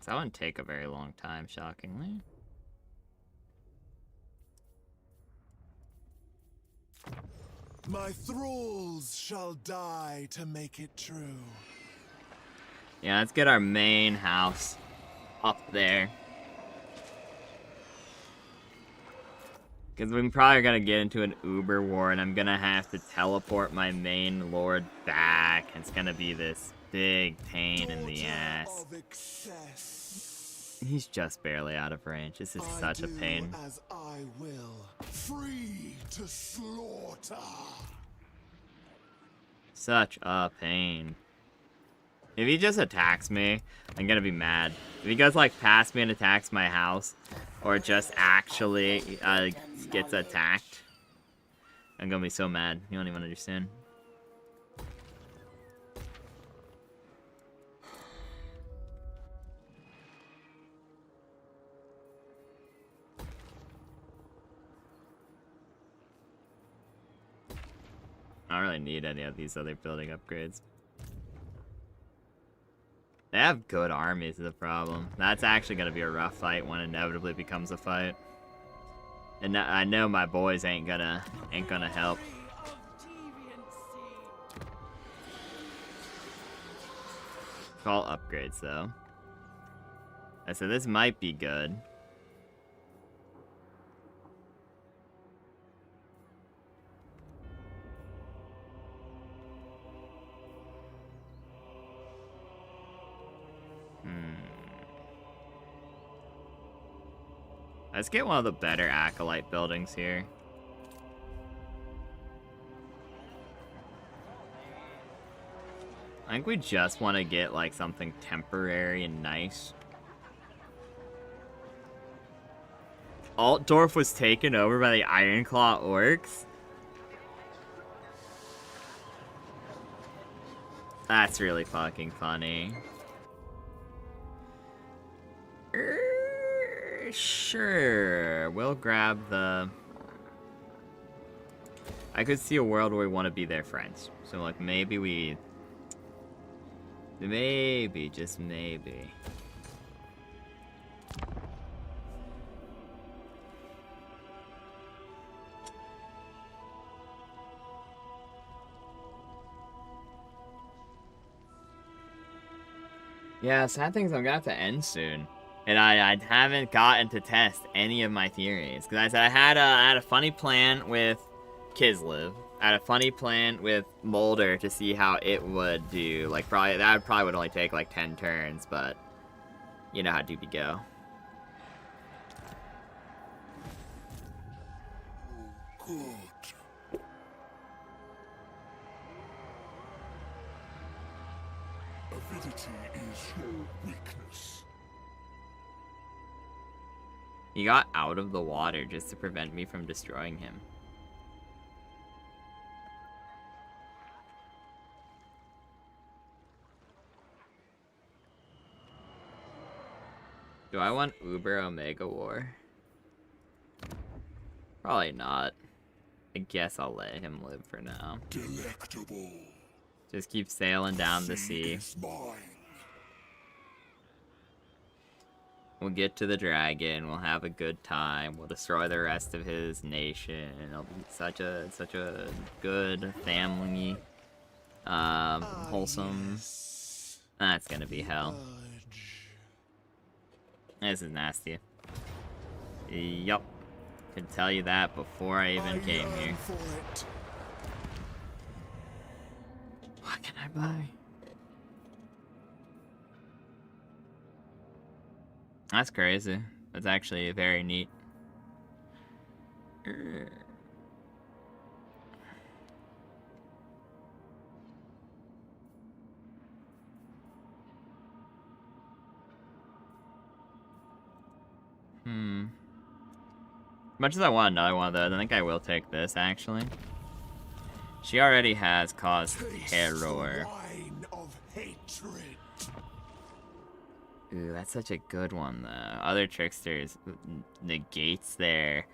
So that wouldn't take a very long time, shockingly. My thralls shall die to make it true. Yeah, let's get our main house up there. Because we're probably gonna get into an Uber war, and I'm gonna have to teleport my main lord back. It's gonna be this big pain in the ass. He's just barely out of range. This is such a pain. As I will, free to slaughter. Such a pain. If he just attacks me, I'm gonna be mad. If he goes like past me and attacks my house, or just actually gets attacked, I'm gonna be so mad. You don't even understand. I don't really need any of these other building upgrades. They have good armies is the problem. That's actually gonna be a rough fight when it inevitably becomes a fight. And I know my boys ain't gonna help. Call upgrades though. So this might be good. Let's get one of the better Acolyte buildings here. I think we just want to get like something temporary and nice. Altdorf was taken over by the Ironclaw orcs? That's really fucking funny. Sure. We'll grab the... I could see a world where we want to be their friends. So, like, maybe we... Maybe, just maybe. Yeah, sad thing is I'm gonna have to end soon. And I haven't gotten to test any of my theories. Because I said I had a funny plan with Kislev. I had a funny plan with Molder to see how it would do. Like, that probably would only take like 10 turns, but you know how doobie go. Good. Avidity is your weakness. He got out of the water just to prevent me from destroying him. Do I want Uber Omega War? Probably not. I guess I'll let him live for now. Delectable. Just keep sailing down the sea. Is mine. We'll get to the dragon. We'll have a good time. We'll destroy the rest of his nation. It'll be such a good family. Wholesome. Yes. That's gonna be hell. This is nasty. Yup. Can tell you that before I even came here. For it. What can I buy? That's crazy. That's actually very neat. Much as I want another one of those, I think I will take this, actually. She already has caused terror. Wine of hatred. Ooh, that's such a good one, though. Other Tricksters negates their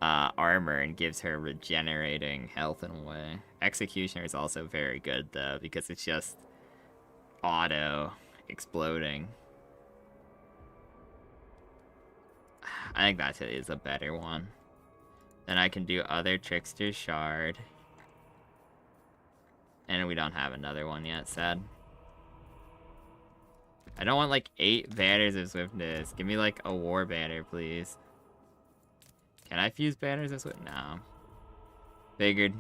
armor and gives her regenerating health in a way. Executioner is also very good, though, because it's just auto exploding. I think that is a better one. Then I can do other Trickster Shard. And we don't have another one yet, sad. I don't want like 8 banners of swiftness. Give me like a war banner, please. Can I fuse banners of swiftness? No. Figured.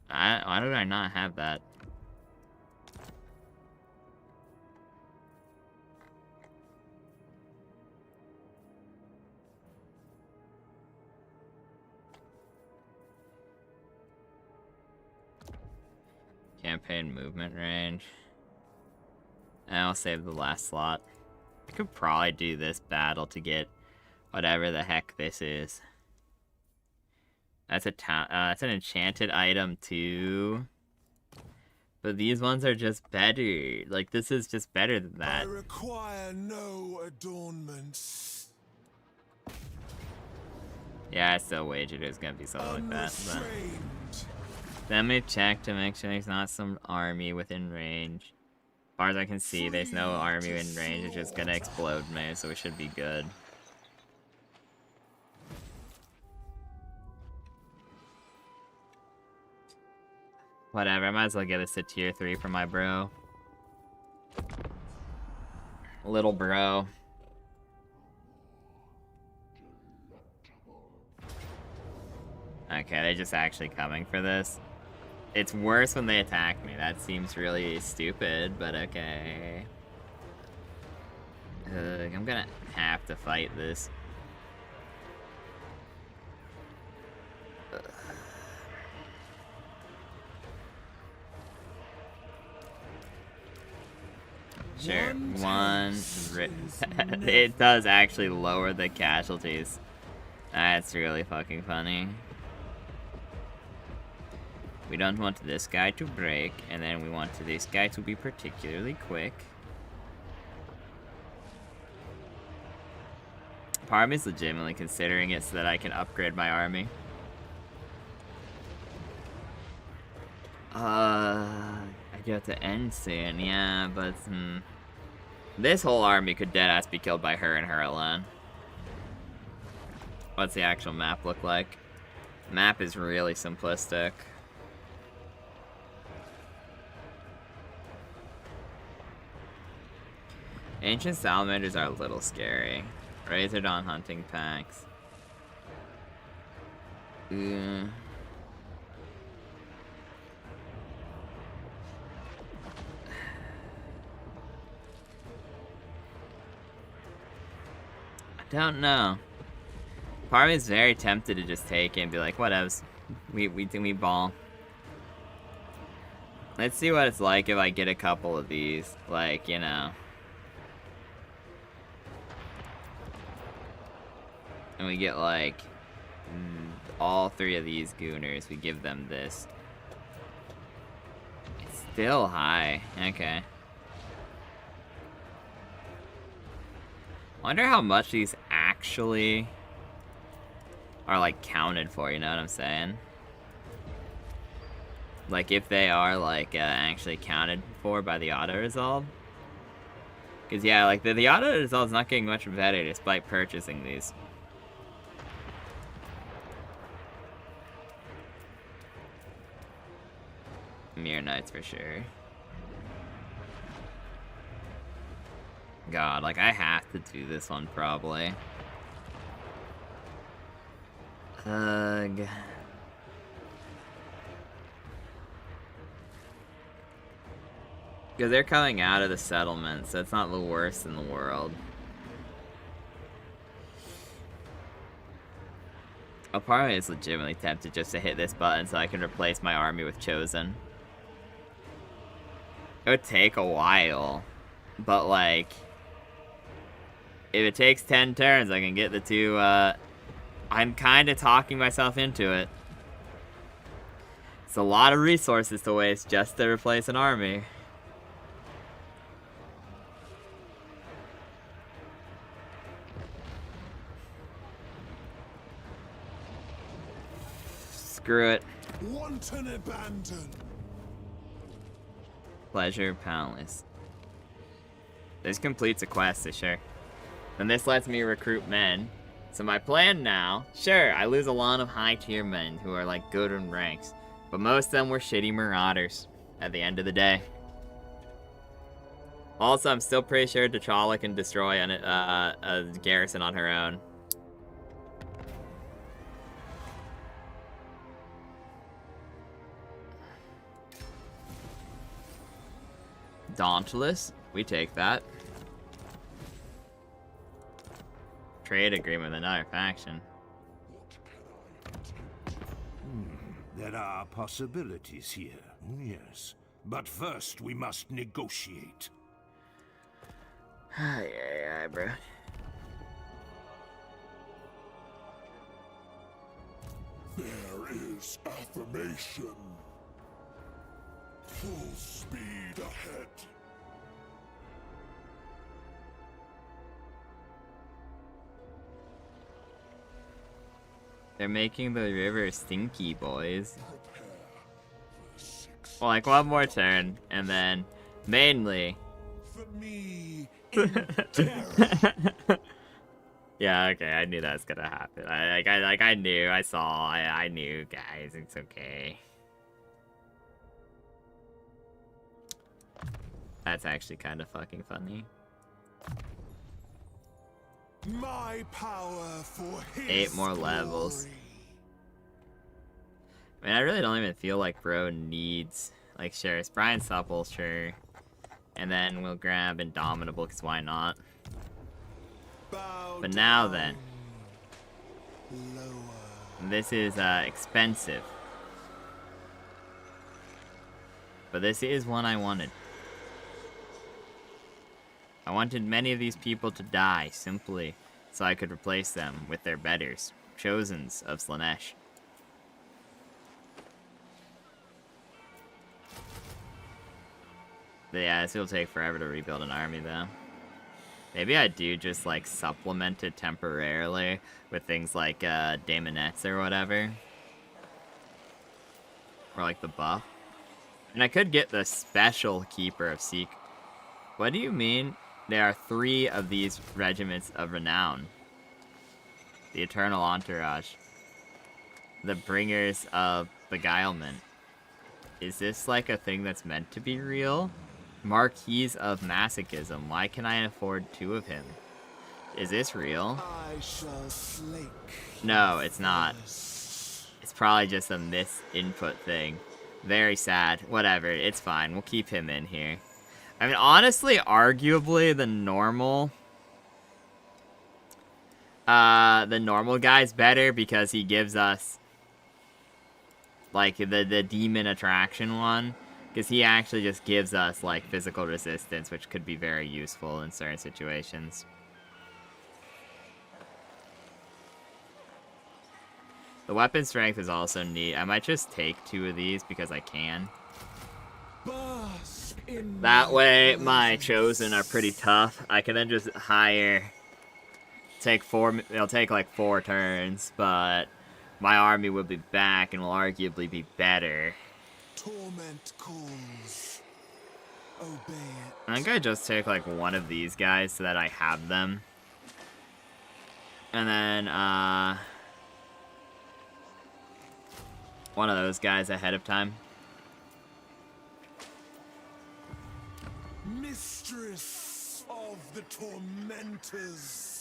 Why did I not have that? Campaign movement range. And I'll save the last slot. I could probably do this battle to get whatever the heck this is. That's that's an enchanted item too. But these ones are just better. Like, this is just better than that. I require no adornments. Yeah, I still wagered it was gonna be something like that. But Unrestrained. let me check to make sure there's not some army within range. As far as I can see, there's no army in range. It's just gonna explode me, so we should be good. Whatever, I might as well get this to tier 3 for my bro. Little bro. Okay, they're just actually coming for this. It's worse when they attack me. That seems really stupid, but okay. I'm gonna have to fight this. Sure, it does actually lower the casualties. That's really fucking funny. We don't want this guy to break, and then we want this guy to be particularly quick. Part of me is legitimately considering it so that I can upgrade my army. I get to end soon, yeah, but this whole army could deadass be killed by her and her alone. What's the actual map look like? Map is really simplistic. Ancient salamanders are a little scary. Razor Dawn hunting packs. I don't know. Part of me is very tempted to just take it and be like, whatevs. We ball. Let's see what it's like if I get a couple of these. Like, you know. And we get like all 3 of these gooners. We give them this. It's still high. Okay. Wonder how much these actually are like counted for, you know what I'm saying? Like if they are like actually counted for by the auto resolve. Cause yeah, like the auto resolve is not getting much better despite purchasing these. Mirror Knights for sure. God, like I have to do this one probably. Ugh. Because they're coming out of the settlement, so it's not the worst in the world. A part of me is legitimately tempted just to hit this button so I can replace my army with Chosen. It would take a while, but like, if it takes 10 turns, I can get the 2, I'm kind of talking myself into it. It's a lot of resources to waste just to replace an army. Screw it. Wanton abandon. Pleasure Palace. This completes a quest, so sure. And this lets me recruit men. So my plan now, sure, I lose a lot of high tier men who are like good in ranks, but most of them were shitty marauders at the end of the day. Also, I'm still pretty sure T'Challa can destroy a garrison on her own. Dauntless, we take that. Trade agreement with another faction. There are possibilities here, yes. But first, we must negotiate. Yeah, bro. There is affirmation. Full speed ahead. They're making the river stinky, boys. Well, like one more turn, and then mainly. For me, Yeah, okay, I knew that was gonna happen. I knew, I knew, guys. It's okay. That's actually kind of fucking funny. my power for his 8 more levels. glory. I mean, I really don't even feel like bro needs, like, sure, it's Brian Supple, sure. And then we'll grab Indomitable, because why not? Bow But now down, then, lower. this is expensive. But this is one I wanted. I wanted many of these people to die, simply so I could replace them with their betters, Chosens of Slaanesh. But yeah, this will take forever to rebuild an army, though. Maybe I do just, like, supplement it temporarily with things like, Daemonettes or whatever. Or, like, the buff. And I could get the special Keeper of Seek. What do you mean? There are 3 of these regiments of renown. The Eternal Entourage. The Bringers of Beguilement. Is this, like, a thing that's meant to be real? Marquis of Masochism. Why can I afford 2 of him? Is this real? I shall slake. No, it's not. It's probably just a misinput thing. Very sad. Whatever, it's fine. We'll keep him in here. I mean, honestly, arguably, the normal guy's better because he gives us, like, the demon attraction one. Because he actually just gives us, like, physical resistance, which could be very useful in certain situations. The weapon strength is also neat. I might just take 2 of these because I can. That way, my chosen are pretty tough. I can then just hire... It'll take like 4 turns, but my army will be back and will arguably be better. Torment calls. Obey it. I think I just take like 1 of these guys so that I have them. And then, one of those guys ahead of time. Mistress of the tormentors.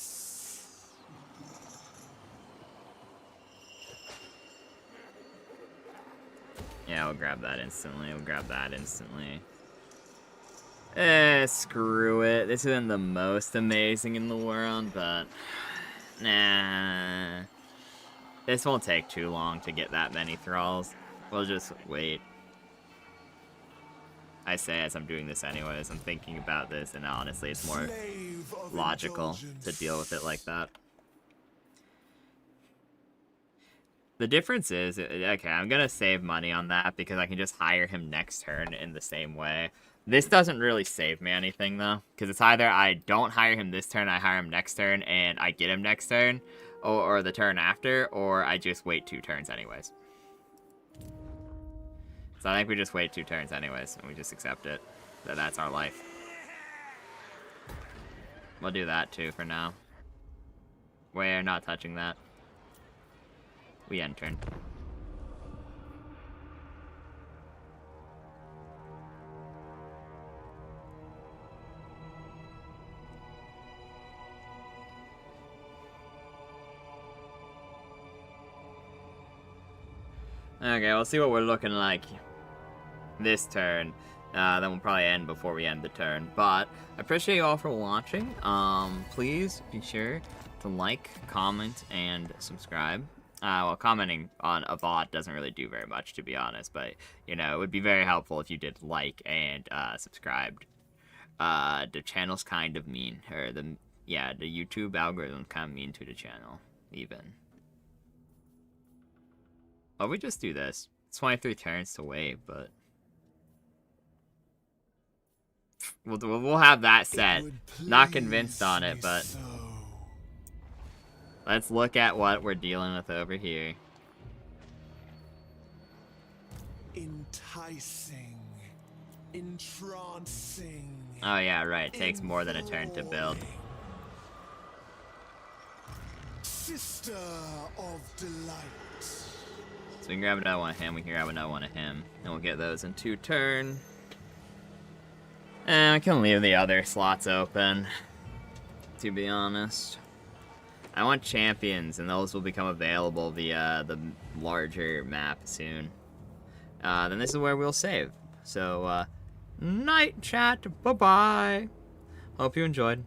Yeah, we'll grab that instantly. We'll grab that instantly. Screw it. This isn't the most amazing in the world, but... Nah. This won't take too long to get that many thralls. We'll just wait. I say as I'm doing this anyways. I'm thinking about this, and honestly, it's more logical to deal with it like that. The difference is, okay, I'm gonna save money on that because I can just hire him next turn in the same way. This doesn't really save me anything, though, because it's either I don't hire him this turn, I hire him next turn, and I get him next turn, or the turn after, or I just wait 2 turns anyways. So I think we just wait 2 turns anyways, and we just accept it. That's our life. We'll do that, too, for now. We're not touching that. We end turn. Okay, we'll see what we're looking like this turn. Then we'll probably end before we end the turn. But I appreciate you all for watching. Please be sure to like, comment, and subscribe. Well, commenting on a VOD doesn't really do very much, to be honest, but, you know, it would be very helpful if you did like and subscribed. The channel's kind of mean, or the YouTube algorithm kind of mean to the channel, even. Oh, we just do this. It's 23 turns to wait, but... We'll have that set. Not convinced on it, but... So. Let's look at what we're dealing with over here. Enticing. Entrancing. Oh yeah, right. It takes more than a turn to build. Sister of delight. So we can grab another one of him, we can grab another one of him. And we'll get those in 2 turn. And I can leave the other slots open, to be honest. I want champions, and those will become available via the larger map soon. Then this is where we'll save. So, night chat, bye-bye. Hope you enjoyed.